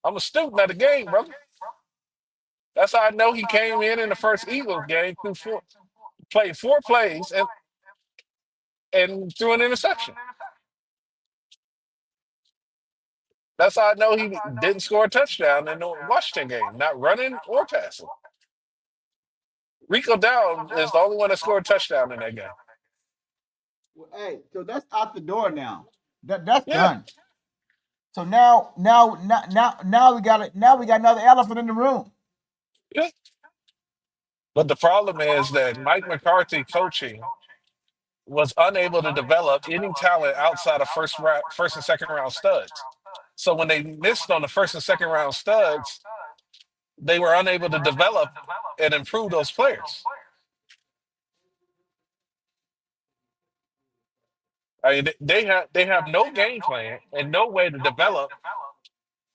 I'm a student of the game, brother. That's how I know he came in the first Eagles game, played 4 plays and threw an interception. That's how I know he didn't score a touchdown in the Washington game, not running or passing. Rico Dowd is the only one that scored a touchdown in that game. Well, hey, so that's out the door now. That's done. So now we got it. Now we got another elephant in the room. Yeah. But the problem is that Mike McCarthy coaching was unable to develop any talent outside of first and second round studs. So when they missed on the first and second round studs, they were unable to develop and improve those players. I mean, they have no game plan and no way to develop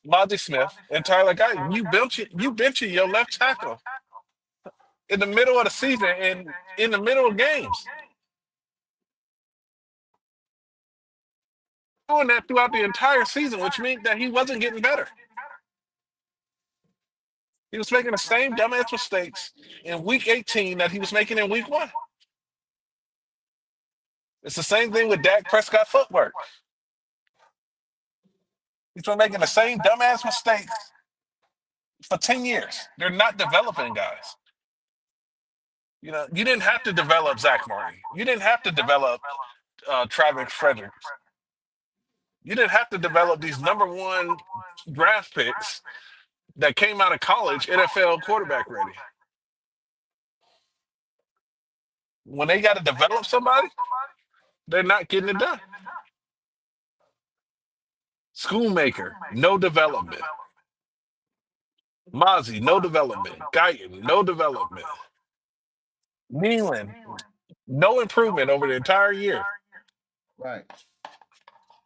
Mozzie Smith and Tyler Guyton. You benching your left tackle in the middle of the season and in the middle of games. Doing that throughout the entire season, which means that he wasn't getting better. He was making the same dumbass mistakes in week 18 that he was making in week 1. It's the same thing with Dak Prescott footwork. He's been making the same dumbass mistakes for 10 years. They're not developing guys. You know, you didn't have to develop Zach Martin. You didn't have to develop Travis Frederick. You didn't have to develop these number 1 draft picks that came out of college, NFL quarterback ready. When they got to develop somebody, they're not getting it done. Schoolmaker, no development. Mozzie, no development. Guyton, no development. Nealon, no improvement over the entire year. Right.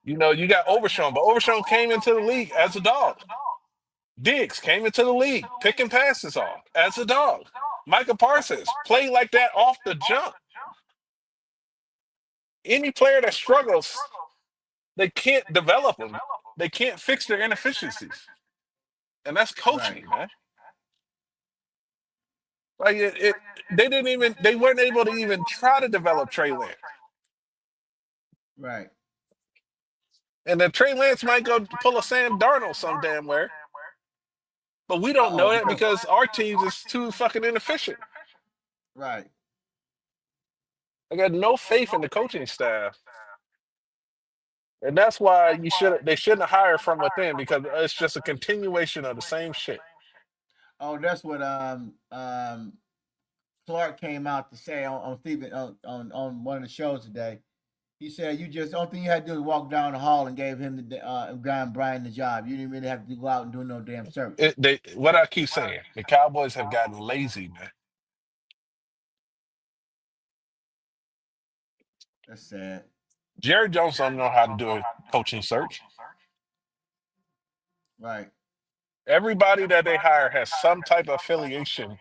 You know, you got Overshown, but Overshown came into the league as a dog. Diggs came into the league, picking passes off as a dog. Micah Parsons played like that off the jump. Any player that struggles, they can't develop them. They can't fix their inefficiencies. And that's coaching, man. Like they weren't able to even try to develop Trey Lance. Right. And then Trey Lance might go pull a Sam Darnold some damn where. But we don't know that because our team is too fucking inefficient. Right. I got no faith in the coaching staff. And that's why they shouldn't hire from within, because it's just a continuation of the same shit. Oh, that's what Clark came out to say on Stephen on one of the shows today. He said only thing you had to do was walk down the hall and gave him Brian the job. You didn't really have to go out and do no damn service. What I keep saying, the Cowboys have gotten lazy, man. That's sad. Jerry Jones don't know how to do a coaching search. Right. Everybody that they hire has some type of affiliation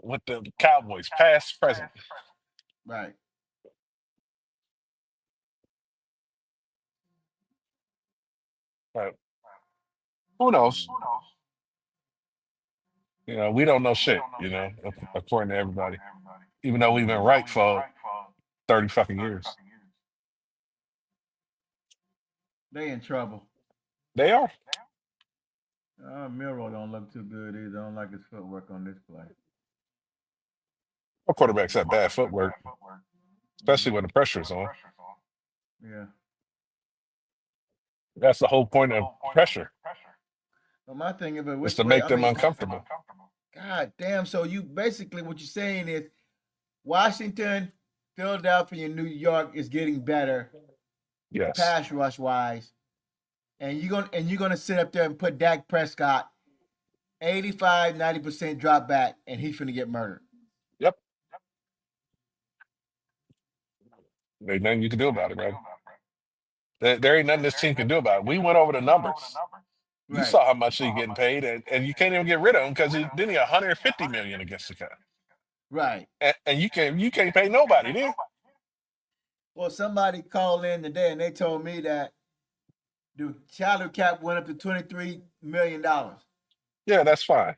with the Cowboys, past, present. Right. Who knows? You know, we don't know shit, according to everybody. Even though we've been right for 30 fucking years. They in trouble. They are. Miro don't look too good either. I don't like his footwork on this play. Our quarterbacks have bad footwork, especially when the pressure is on. Yeah. That's the whole point of pressure, But my thing is, is which to way? make them uncomfortable. God damn. So you basically what you're saying is Washington, Philadelphia, and New York is getting better Yes. pass rush wise. And you're gonna sit up there and put Dak Prescott 85, 90% drop back, and he's gonna get murdered. Yep. There ain't nothing you can do about it, man. There ain't nothing this team can do about it. We went over the numbers. You Right. saw how much he's getting paid, and you can't even get rid of him because then he $150 million against the cap. Right. And you can't pay nobody, then. Well, somebody called in today and they told me that the salary cap went up to $23 million. Yeah, that's fine.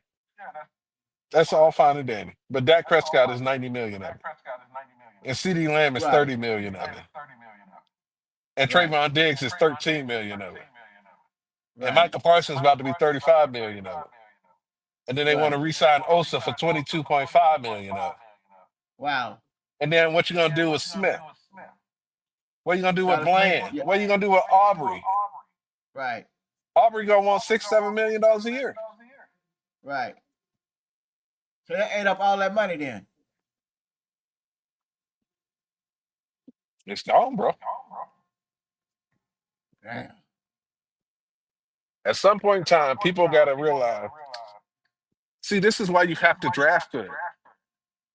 That's all fine and dandy. But Dak Prescott is $90 million of it. And CeeDee Lamb is Right. $30 million of it. And Right. Trayvon Diggs is $13 million of it. Right. And Michael Parsons is about to be $35 million of it. And then they want to Right. re-sign Osa for $22.5 million of it. Wow. And then what you gonna do with Smith? What you gonna do with Gotta pay- Bland? yeah. What you gonna do with Aubrey? Right. Aubrey gonna want $6-7 million a year. Right. So that ate up all that money then. It's gone, bro. Damn. At some point in time, people gotta realize. See, this is why you have to draft good.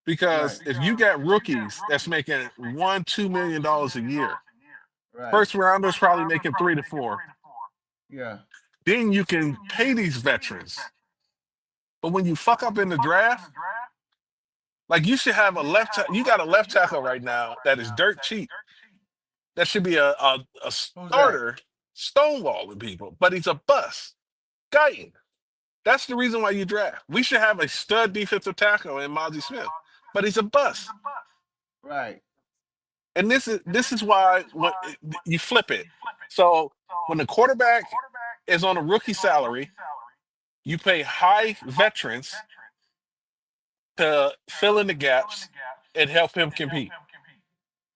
Because Right. if you got rookies that's making $1-2 million a year, Right. first rounders probably making 3 to 4. Yeah. Then you can pay these veterans. But when you fuck up in the draft, like you should have you got a left tackle right now that is dirt cheap. That should be a starter stonewalling people, but he's a bust. Guyton. That's the reason why you draft. We should have a stud defensive tackle in Mozzie Smith, but he's a bust. Right. And this is why when you flip it. So when the quarterback is on a rookie salary, you pay high veterans to fill in the gaps and help him compete.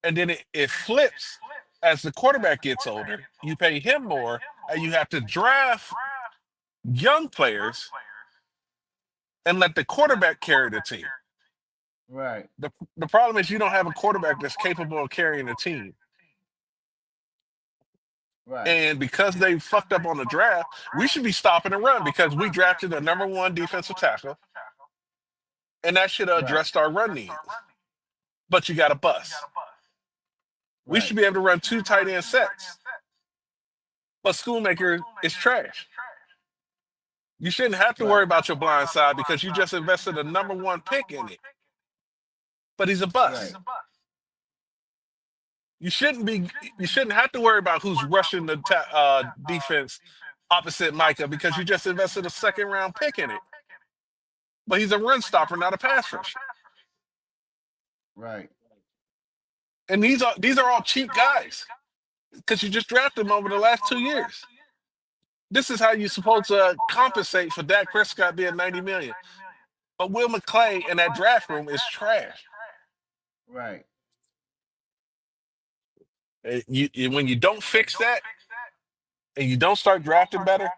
And then it flips as the quarterback gets older. You pay him more, and you have to draft young players and let the quarterback carry the team. Right. The problem is you don't have a quarterback that's capable of carrying the team. Right. And because they fucked up on the draft, we should be stopping the run because we drafted the number 1 defensive tackle, and that should have addressed our run needs. But you got a bust. We should be able to run 2 tight end sets. But Schoonmaker is trash. You shouldn't have to worry about your blind side because you just invested a number 1 pick in it. But he's a bust. Right. You shouldn't have to worry about who's rushing the defense opposite Micah because you just invested a 2nd round pick in it. But he's a run stopper, not a pass rusher. Right. And these are all cheap guys because you just drafted them over the last 2 years. This is how you're supposed to compensate for Dak Prescott being $90 million. But Will McClay in that draft room is trash. Right. When you don't fix that and you don't start drafting better,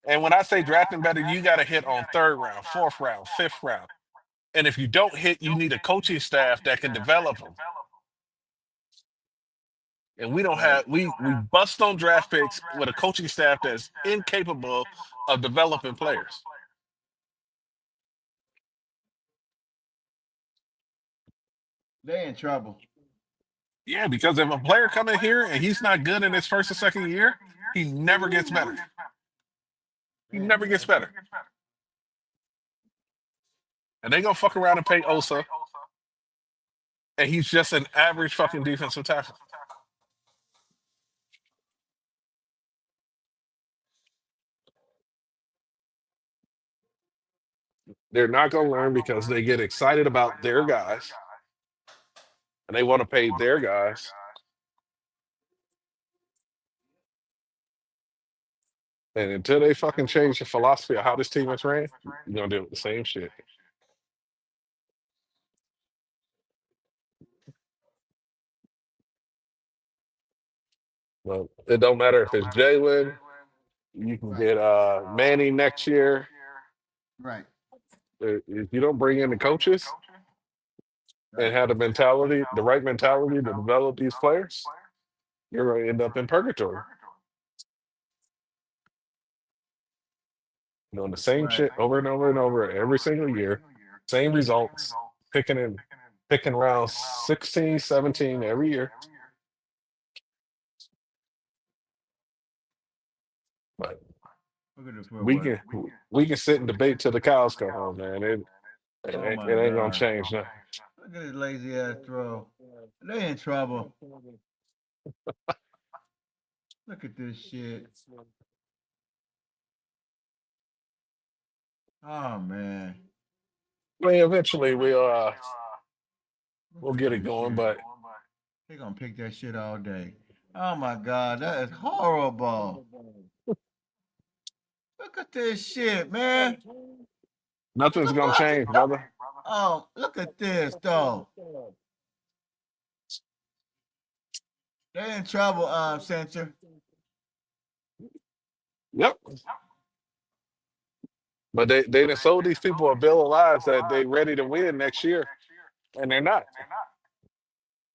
and when I say drafting better, you got to hit on 3rd round, 4th round, 5th round. And if you don't hit, you need a coaching staff that can develop them. And we don't have we bust on draft picks with a coaching staff that's incapable of developing players. They in trouble. Yeah, because if a player come in here and he's not good in his 1st or 2nd year, he never gets better. He never gets better. And they gonna fuck around and pay Osa, and he's just an average fucking defensive tackle. They're not going to learn because they get excited about their guys and they want to pay their guys. And until they fucking change the philosophy of how this team is ran, you're going to deal with the same shit. Well, it don't matter if it's Jalen. You can get Manny next year. Right. If you don't bring in the coaches and have the mentality, the right mentality to develop these players, you're going to end up in purgatory. Doing the same shit over and over and over every single year, same results, picking rounds 16, 17 every year. But we can sit and debate till the cows come home, man. It ain't gonna change now. Look at his lazy ass throw. They in trouble. Look at this shit. Oh man. I mean, eventually we'll get it going, but They're gonna pick that shit all day. Oh my god, that is horrible. Look at this shit, man. nothing's gonna change, brother. Oh, look at this though. They're in trouble, Censor. Yep. But they done sold these people a bill of lies that they ready to win next year, and they're not.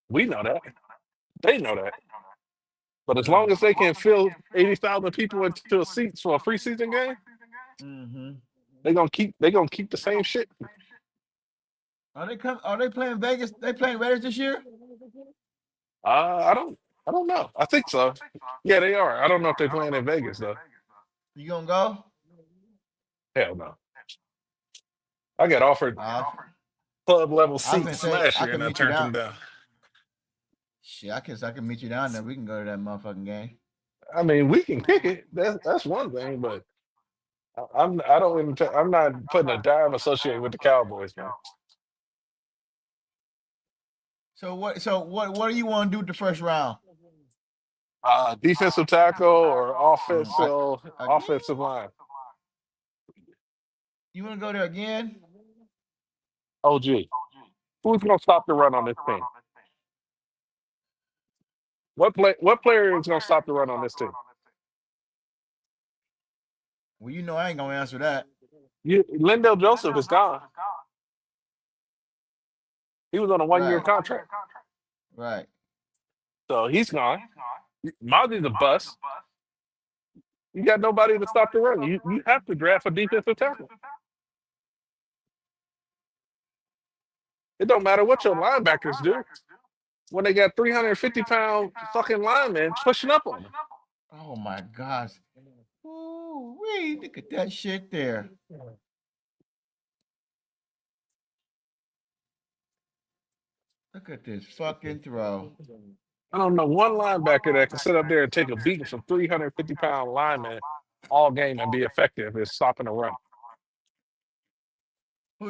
We know that. They know that. But as long as they can fill 80,000 people into seats for a preseason game, they're gonna keep the same shit. Are they playing Vegas? They playing Raiders this year? I don't know. I think so. Yeah, they are. I don't know if they're playing in Vegas though. You gonna go? Hell no. I got offered club level seats last year and I turned them down. Shit, I guess I can meet you down there. We can go to that motherfucking game. I mean, we can kick it. That's one thing, but I'm not putting a dime associated with the Cowboys, man. So what do you want to do with the first round? Defensive tackle or offensive line. You want to go there again? OG. Who's gonna stop the run on this team? What player is gonna stop the run on this team? Well, you know I ain't gonna answer that. Lindell Joseph is gone. He was on a 1-year contract. Right. So he's gone. Mozzie's a bust. You got nobody to stop the run. You have to draft a defensive tackle. It don't matter what your linebackers do when they got 350-pound fucking linemen pushing up on them. Oh my gosh. Ooh-wee, look at that shit there. Look at this fucking throw. I don't know one linebacker that can sit up there and take a beating from 350-pound linemen all game and be effective at stopping the run.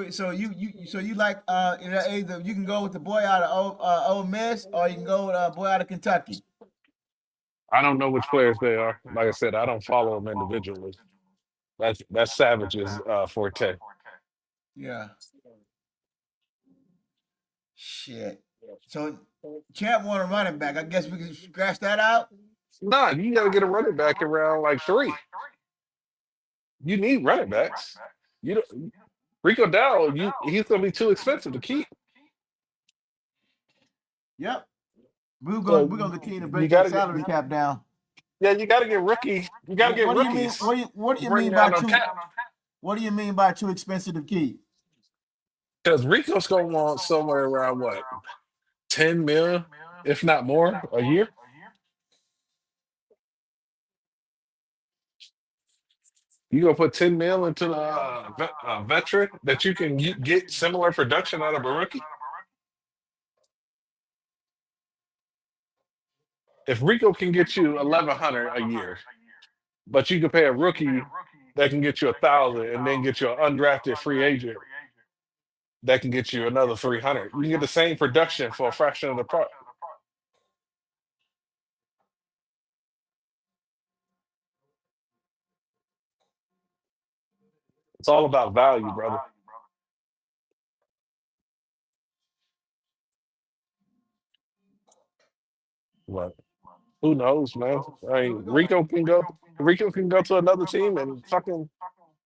So you like either you can go with the boy out of Ole Miss or you can go with a boy out of Kentucky. I don't know which players they are. Like I said, I don't follow them individually. That's Savage's forte. Yeah. Shit. So Champ want a running back. I guess we can scratch that out. Nah, you got to get a running back around like 3. You need running backs. You don't. Rico Dowdle, he's gonna be too expensive to keep. Yep. We're gonna continue to break the salary cap down. Yeah, you gotta get rookie. You gotta get rookies. What do you mean by too? What do you mean by too expensive to keep? Because Rico's gonna want somewhere around what, 10 mil, if not more, a year. You gonna put 10 mil into a veteran that you can get similar production out of a rookie? If Rico can get you 1,100 a year, but you can pay a rookie that can get you 1,000, and then get you an undrafted free agent that can get you another 300. You can get the same production for a fraction of the price. It's all about value, brother. What? Who knows, man? I mean, Rico can go. Rico can go to another team and fucking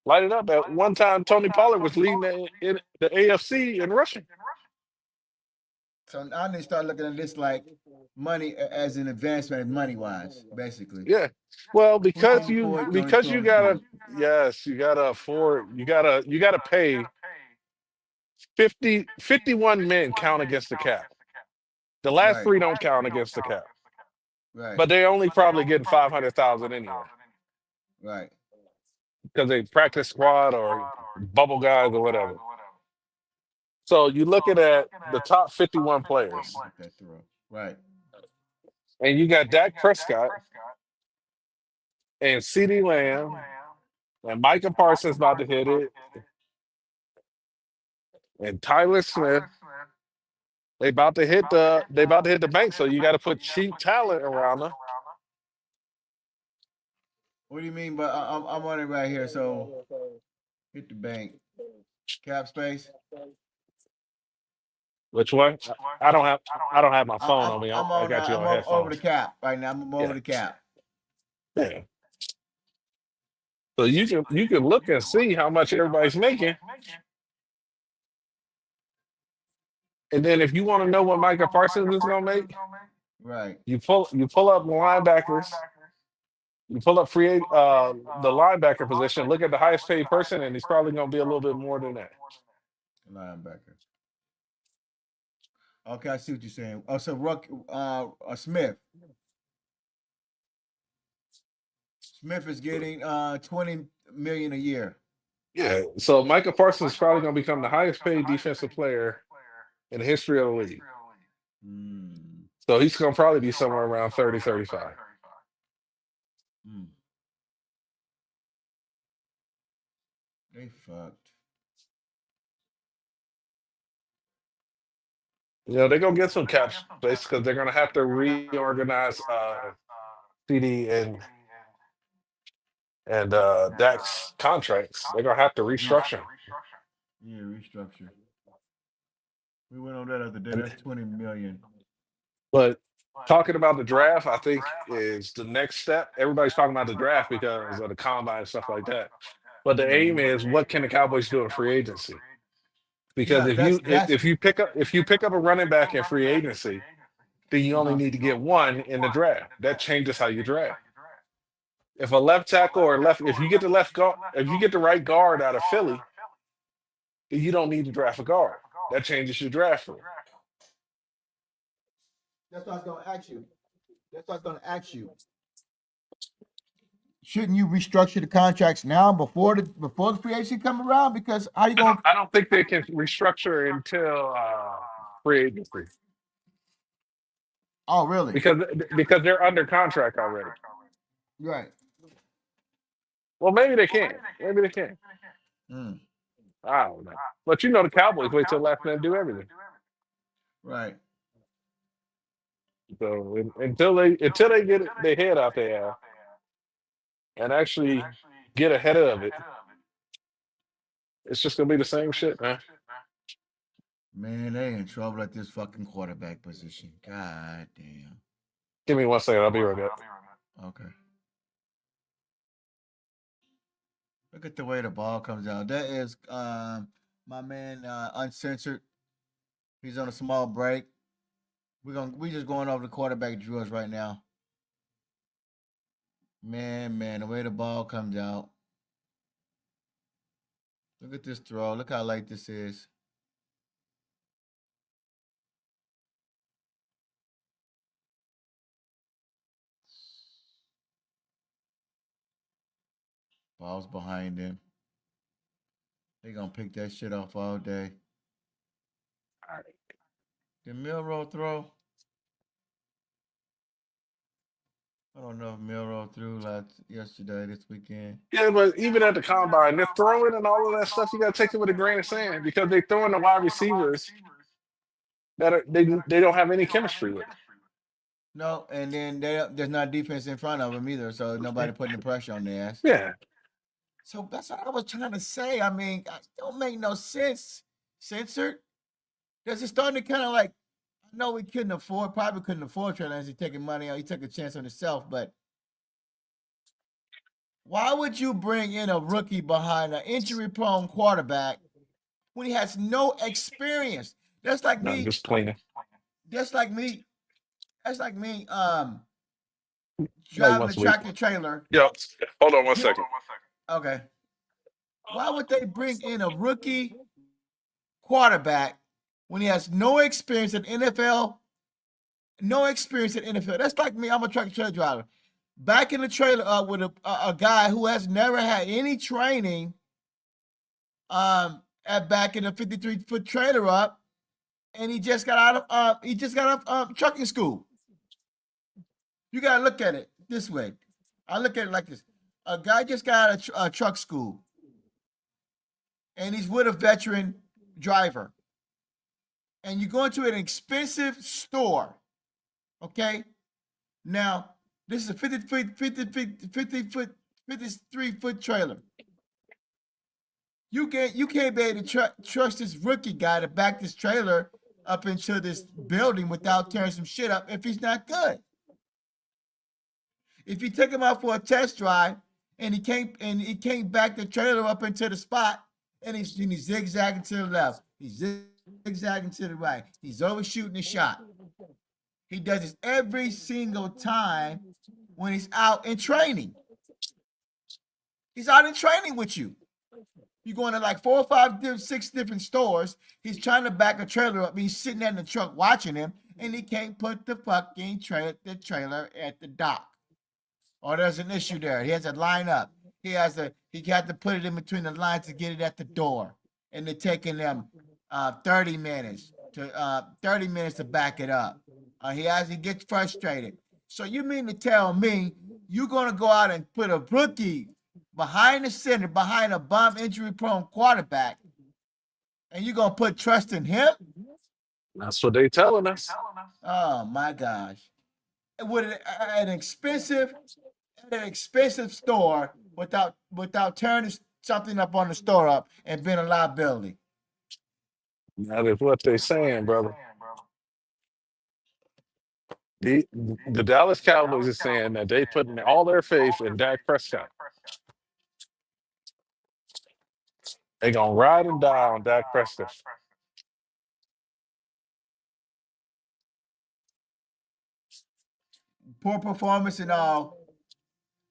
light it up. At one time, Tony Pollard was leading the AFC in rushing. So now they start looking at this like money as an advancement, money wise, basically. Yeah. Well, because Tony you Ford, because Tony you Ford. gotta yes, you gotta afford you gotta pay 51 men count against the cap. The last Right. three don't count against the cap. Right. But they only probably getting 500,000 anyway. Right. Because they practice squad or bubble guys or whatever. So you looking at the top 51 players, That throw. Right. and you got Dak Prescott and CeeDee Lamb and Micah Parsons about to hit it, and Tyler Smith. They about to hit the bank. So you got to put cheap talent around them. What do you mean? But I'm on it right here. So hit the bank. Cap space. Which one? I don't have my phone on me. I got you on I'm over headphones. the cap right now. I'm over Yeah. the cap. Yeah. So you can look and see how much everybody's making. And then if you want to know what Micah Parsons is gonna make, Right. you pull up linebackers, you pull up the linebacker position, look at the highest paid person, and he's probably gonna be a little bit more than that. Linebacker. Okay, I see what you're saying. Oh, so Smith. Smith is getting 20 million a year. Yeah. So Micah Parsons is probably gonna become the highest paid defensive player in the history of the league. So he's gonna probably be somewhere around 30, 35. They fucked. You know, they're gonna get some cap space because they're gonna have to reorganize CD and Dak's contracts. They're gonna have to restructure. Yeah, restructure. We went on that other day. That's 20 million. But talking about the draft, I think is the next step. Everybody's talking about the draft because of the combine and stuff like that. But the aim is, what can the Cowboys do in free agency? Because if you pick up a running back in free agency, then you only need to get one in the draft. That changes how you draft. If a left tackle or if you get the right guard out of Philly, then you don't need to draft a guard. That changes your draft room. That's what I was going to ask you. Shouldn't you restructure the contracts now before the free agency come around? Because how you going? I don't think they can restructure until free agency. Oh, really? Because they're under contract already. Right. Well, maybe they can. Maybe they can. I don't know. But you know, the Cowboys wait till the last minute to do everything. Right. So until they get their head out there and actually get ahead of it, it's just gonna be the same shit, man. Man, they in trouble at this fucking quarterback position. God damn. Give me 1 second. I'll be right back. Okay. Look at the way the ball comes out. That is my man Uncensored. He's on a small break. We just going over the quarterback drills right now. Man, the way the ball comes out. Look at this throw. Look how light this is. Ball's behind him. They gonna pick that shit off all day. All right. The Milrow throw. don't know if Milroe threw this weekend. Yeah, but even at the combine, they're throwing and all of that stuff. You got to take it with a grain of sand because they're throwing the wide receivers that they don't have any chemistry with. No, and then there's not defense in front of them either, so nobody putting the pressure on their ass. Yeah. So that's what I was trying to say. I mean, it don't make no sense. Censored. Because it's starting to kind of like, I know we probably couldn't afford Trey Lance. He's taking money out. He took a chance on himself, but why would you bring in a rookie behind an injury-prone quarterback when he has no experience? That's like me. Just cleaning. That's like me. Driving a tractor trailer. Yep. Hold on one second. Okay. Why would they bring in a rookie quarterback when he has no experience in NFL? No experience in NFL. That's like me. I'm a tractor trailer driver. Back in the trailer with a guy who has never had any training back in the 53-foot trailer up, and he just got out of trucking school. You gotta look at it this way. I look at it like this. A guy just got out of truck school, and he's with a veteran driver. And you go into an expensive store, okay? Now, this is a 53-foot trailer. You can't be able to trust this rookie guy to back this trailer up into this building without tearing some shit up if he's not good. If you take him out for a test drive and he can't back the trailer up into the spot, and he's zigzagging to the left, he's zigzagging to the right, he's overshooting the shot. He does this every single time when he's out in training. He's out in training with you. You're going to like 4 or 5, 6 different stores. He's trying to back a trailer up. He's sitting there in the truck watching him, and he can't put the fucking trailer at the dock. Or there's an issue there. He has to line up. He had to put it in between the lines to get it at the door, and they're taking them 30 minutes to back it up. He gets frustrated. So you mean to tell me you're gonna go out and put a rookie behind the center, behind a bum injury-prone quarterback, and you're gonna put trust in him? That's what they telling us. Oh my gosh! With an expensive store without tearing something up on the store up and being a liability. That is what they saying, brother. The Dallas Cowboys is saying that they putting all their faith in Dak Prescott. They gonna ride and die on Dak Prescott. Poor performance in all.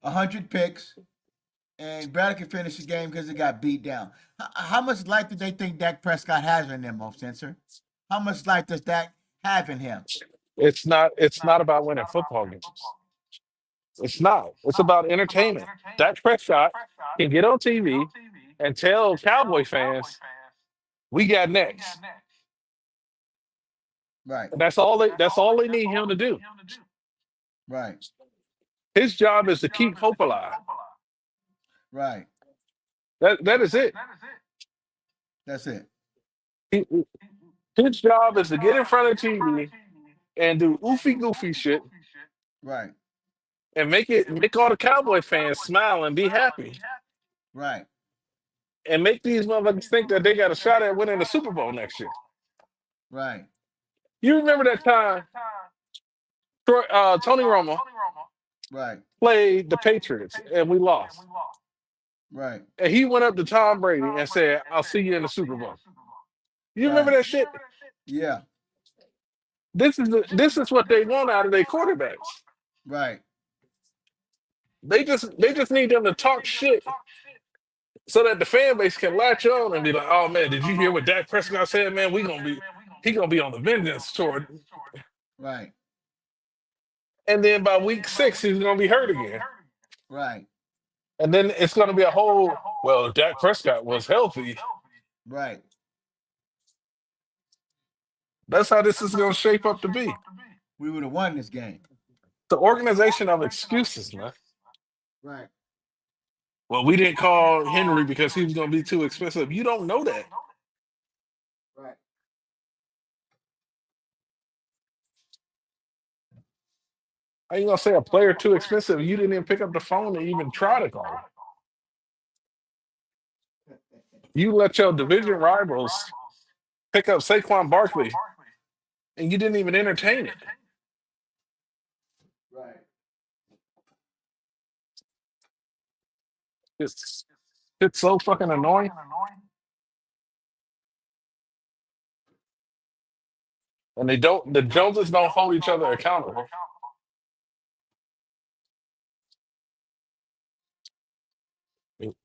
100 picks, and Bradley can finish the game because he got beat down. How much life do they think Dak Prescott has in them, Censor? How much life does Dak have in him? It's not about winning football games. It's not. It's about entertainment. Dak Prescott can get on TV and tell Cowboy fans, we got next. Right. And that's all they need him to do. Right. His job is to keep hope alive. Right. That is it. That's it. His job is to get in front of TV and do goofy shit. Right. And make all the Cowboy fans smile and be happy. Right. And make these motherfuckers think that they got a shot at winning the Super Bowl next year. Right. You remember that time Tony Romo played the Patriots and we lost. Right. And he went up to Tom Brady and said, I'll see you in the Super Bowl. You remember that shit? Yeah. This is what they want out of their quarterbacks. Right. They just need them to talk shit so that the fan base can latch on and be like, oh man, did you hear what Dak Prescott said, man? He gonna be on the vengeance tour. Right. And then by week 6, he's gonna be hurt again. Right. And then it's gonna be a whole, well, Dak Prescott was healthy. Right. That's how this is gonna shape up to be. We would have won this game. The organization of excuses, man. Right. Well, we didn't call Henry because he was going to be too expensive. You don't know that. Right. How you going to say a player too expensive? You didn't even pick up the phone to even try to call him. You let your division rivals pick up Saquon Barkley, and you didn't even entertain it. Right. It's so fucking annoying. And the Joneses don't hold each other accountable.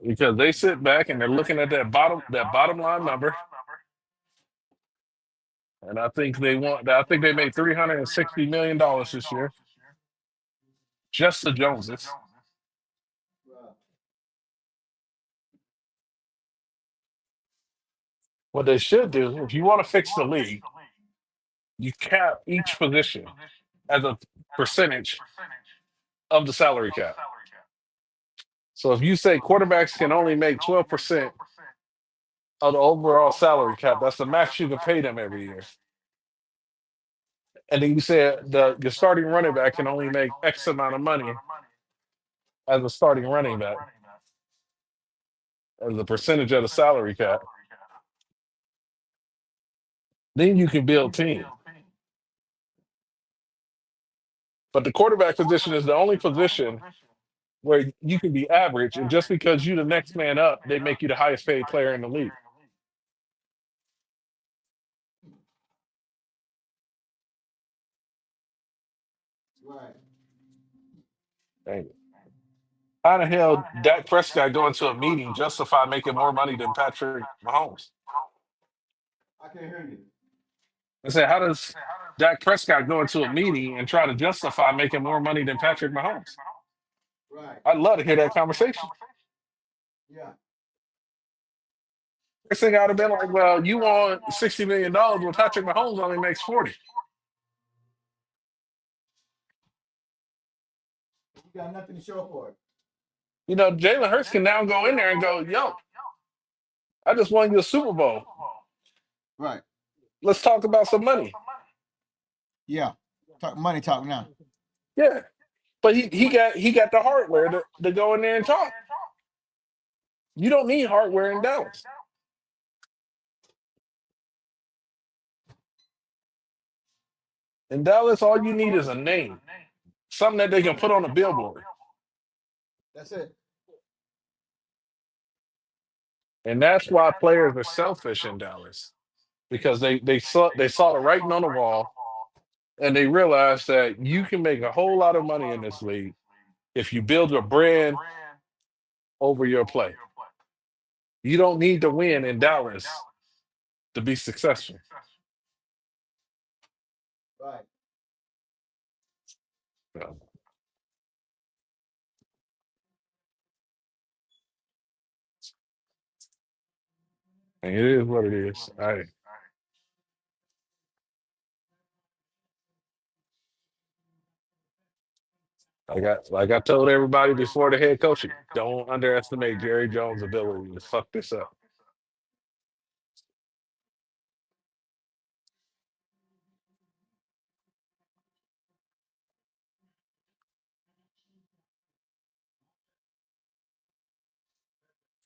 Because they sit back and they're looking at that bottom line number. And I think they made $360 million this year. Just the Joneses. What they should do, if you want to fix the league, you cap each position as a percentage of the salary cap. So if you say quarterbacks can only make 12% of the overall salary cap, that's the max you can pay them every year. And then you say your starting running back can only make X amount of money as a starting running back, as a percentage of the salary cap. Then you can build teams. But the quarterback position is the only position where you can be average, and just because you're the next man up, they make you the highest paid player in the league. Right. Dang it. How the hell Dak Prescott going to a meeting justify making more money than Patrick Mahomes? I can't hear you. I said, how does Dak Prescott go into a meeting and try to justify making more money than Patrick Mahomes? Right. I'd love to hear that conversation. Yeah. First thing I'd have been like, well, you want $60 million when Patrick Mahomes only makes 40. You got nothing to show for it. You know, Jalen Hurts can now go in there and go, yo, I just won you a Super Bowl. Right. Let's talk about some money. Yeah. Money talk now. Yeah. But he got the hardware to go in there and talk. You don't need hardware in Dallas. In Dallas, all you need is a name. Something that they can put on a billboard. That's it. And that's why players are selfish in Dallas. Because they saw the writing on the wall, and they realized that you can make a whole lot of money in this league if you build your brand over your play. You don't need to win in Dallas to be successful. Right. So, and it is what it is. Like I told everybody before the head coaching, don't underestimate Jerry Jones' ability to fuck this up.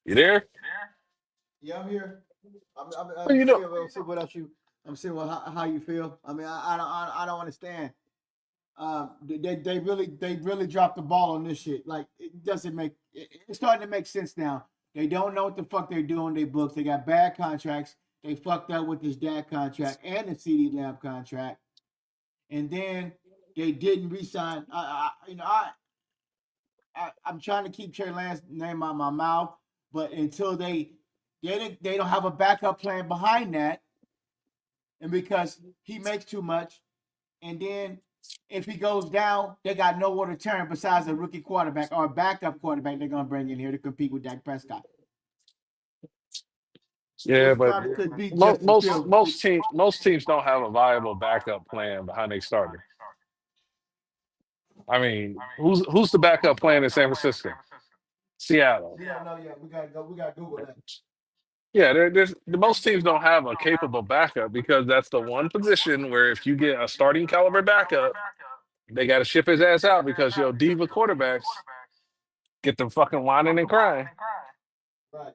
You there? Yeah, I'm here. I'm Well, you know, see what else you. I'm seeing how you feel. I mean, I don't understand. They really dropped the ball on this shit. Like it doesn't make. It's starting to make sense now. They don't know what the fuck they're doing. They books. They got bad contracts. They fucked up with this Dak contract and the CeeDee Lamb contract, and then they didn't re-sign. I'm trying to keep Trey Lance's name out of my mouth, but until they don't have a backup plan behind that, and because he makes too much, and then if he goes down, they got nowhere to turn besides a rookie quarterback or a backup quarterback they're gonna bring in here to compete with Dak Prescott. yeah, but Could be most teams don't have a viable backup plan behind their starter. I mean, who's the backup playing in San Francisco? Seattle. Yeah, no, yeah, we gotta Google that. Yeah, there's the most teams don't have a capable backup because that's the one position where if you get a starting caliber backup, they got to ship his ass out because your diva quarterbacks get them fucking whining and crying. Right.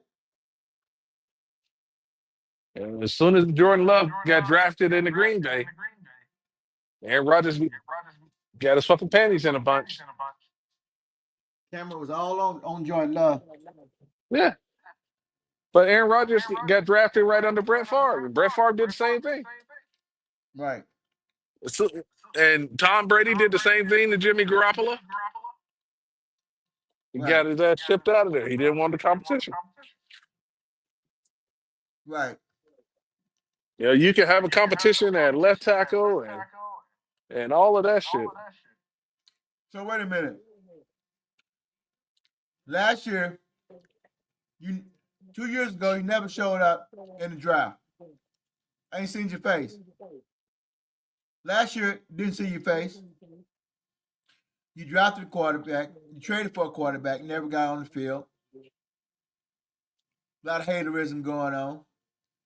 And as soon as Jordan Love got drafted into Green Bay, Aaron Rodgers got his fucking panties in a bunch. Camera was all on Jordan Love. Yeah. But Aaron Rodgers got drafted right under Brett Favre. And Brett Favre did the same thing. Right. So, and Tom Brady did the same thing to Jimmy Garoppolo. He got his ass shipped out of there. He didn't want the competition. Right. You know, you can have a competition at left tackle and all of that shit. So wait a minute. Last year, 2 years ago, you never showed up in the draft. I ain't seen your face. Last year, didn't see your face. You drafted a quarterback. You traded for a quarterback. Never got on the field. A lot of haterism going on.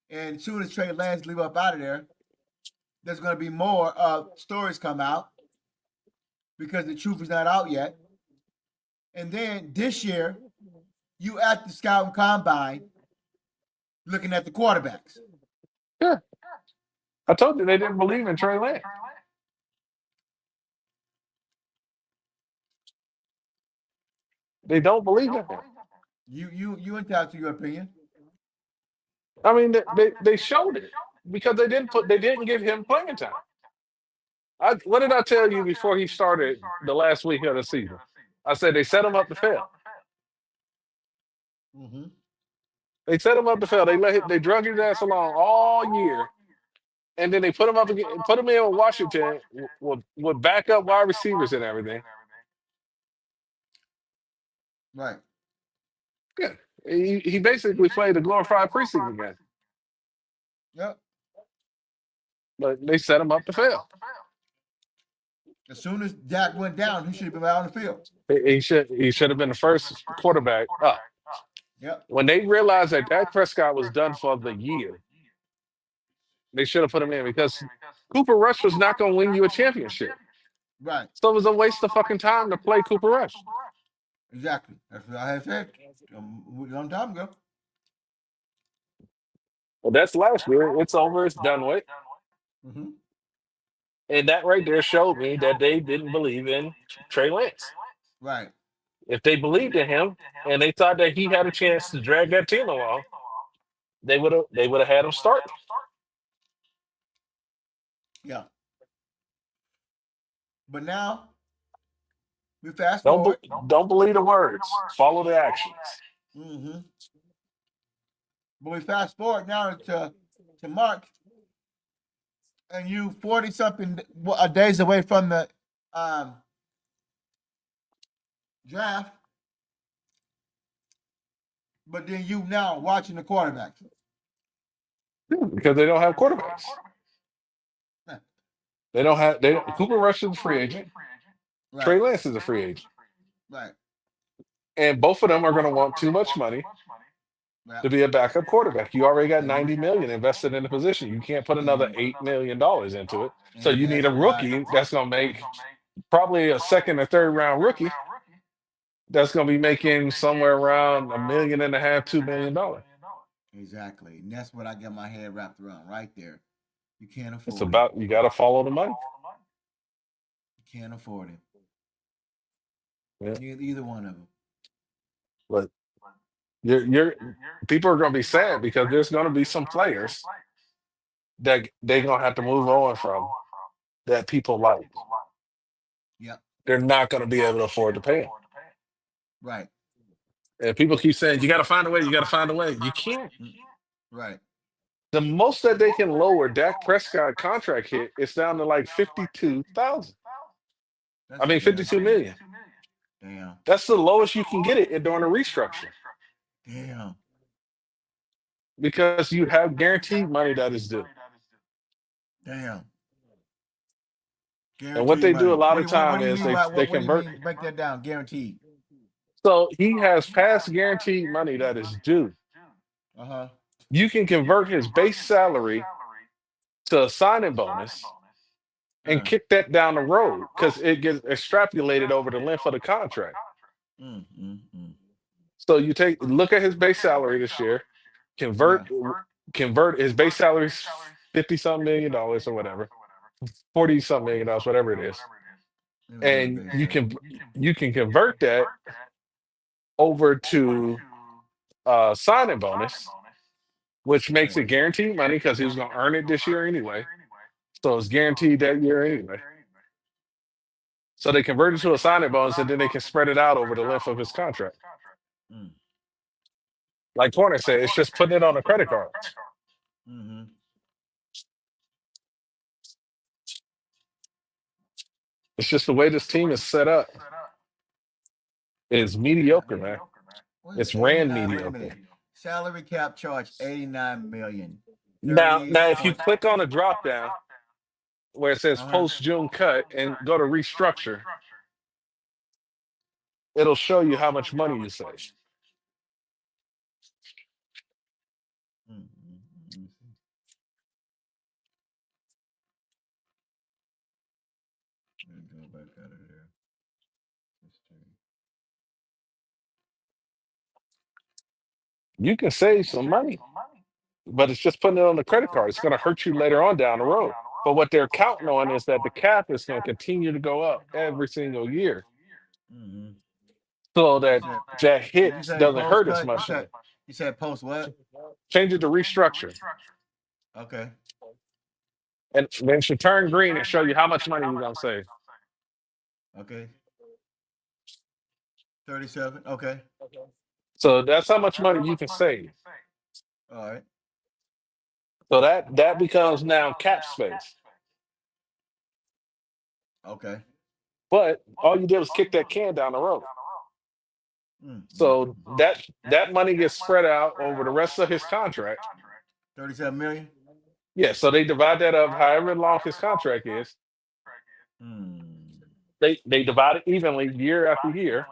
And as soon as Trey Lance leave up out of there, there's going to be more stories come out because the truth is not out yet. And then this year, you at the scouting combine looking at the quarterbacks. Yeah. I told you they didn't believe in Trey Lance. They don't believe in him. You entitled to your opinion. I mean, they showed it because they didn't give him playing time. What did I tell you before he started the last week of the season? I said they set him up to fail. Mm-hmm. They set him up to fail. They drug his ass along all year, and then they put him up again, put him in with Washington with backup wide receivers and everything. Right. Yeah, he basically played a glorified preseason game. Yep. But they set him up to fail. As soon as Dak went down, he should have been out on the field. He should have been the first quarterback up. Yep. When they realized that Dak Prescott was done for the year, they should have put him in because Cooper Rush was not going to win you a championship. Right. So it was a waste of fucking time to play Cooper Rush. Exactly. That's what I had said a long time ago. Well, that's last year. It's over. It's done with. Mm-hmm. And that right there showed me that they didn't believe in Trey Lance. Right. If they believed in him and they thought that he had a chance to drag that team along, they would have had him start. Yeah. But now we fast forward. Don't believe the words. Follow the actions. Mm-hmm. But we fast forward now to March, and you 40-something days away from the draft. But then you now watching the quarterbacks. Because they don't have quarterbacks. Cooper Rush is a free agent. Right. Trey Lance is a free agent. Right. And both of them are going to want too much money to be a backup quarterback. You already got $90 million invested in the position. You can't put another $8 million into it. So you need a rookie that's going to make probably a second or third round rookie that's going to be making somewhere around $1.5 million, $2 million. Exactly. And that's what I get my head wrapped around right there. You can't afford It's about you got to follow the money. You can't afford it. Yeah. Either one of them. But you're people are going to be sad because there's going to be some players that they're going to have to move on from that people like. Yep. They're not going to be able to afford to pay them. Right. And people keep saying, you got to find a way, you got to find a way. You can't. Right. The most that they can lower Dak Prescott contract hit is down to like 52,000. I mean, 52 million. Damn. That's the lowest you can get it during a restructure. Damn. Because you have guaranteed money that is due. Damn. And what they do a lot of time What do you is mean by they what do you convert. mean? Break that down. Guaranteed. So he has past guaranteed money that is due. Uh-huh. You can convert his base salary to a signing bonus and kick that down the road because it gets extrapolated over the length of the contract. So you look at his base salary this year, convert his base salary 50-something million dollars or whatever, 40-something million dollars, whatever it is. And you can convert that over to signing bonus, which makes it guaranteed money because he was going to earn it this year anyway. So it's guaranteed that year anyway. So they convert it to a signing bonus, and then they can spread it out over the length of his contract. Like Corner said, it's just putting it on a credit card. It's just the way this team is set up. It's mediocre, man. It's ran mediocre. Salary cap charge $89 million. Now, if you click on a drop down where it says post June cut and go to restructure, it'll show you how much money you save. You can save some money, but it's just putting it on the credit card. It's going to hurt you later on down the road. But what they're counting on is that the cap is going to continue to go up every single year. So that hit doesn't hurt as much. You said post what? Change it to restructure. Okay. And then it should turn green and show you how much money you're going to save. Okay. 37. Okay. So that's how much money you can save. All right. So that becomes now cap space. Okay. But all you did was kick that can down the road. So that money gets spread out over the rest of his contract. 37 million? Yeah, so they divide that up however long his contract is. They divide it evenly year after year.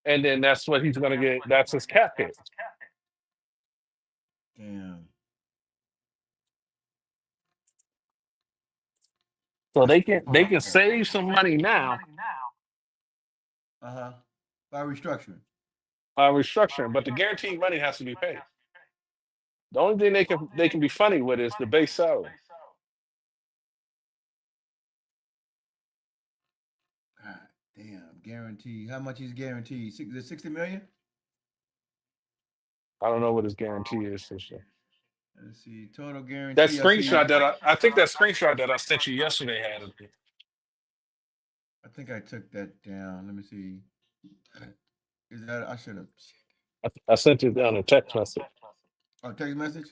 And then that's what he's going to get. That's his cap hit. Damn. So they can save some money now. By restructuring. But the guaranteed money has to be paid. The only thing they can be funny with is the base salary. God damn, guarantee. How much is guaranteed? Is it 60 million? I don't know what his guarantee is this year. Let's see. Total guarantee. That screenshot I think that screenshot that I sent you yesterday had it. I think I took that down. Let me see. Is that I should have. I sent it on a text message. Oh, text message?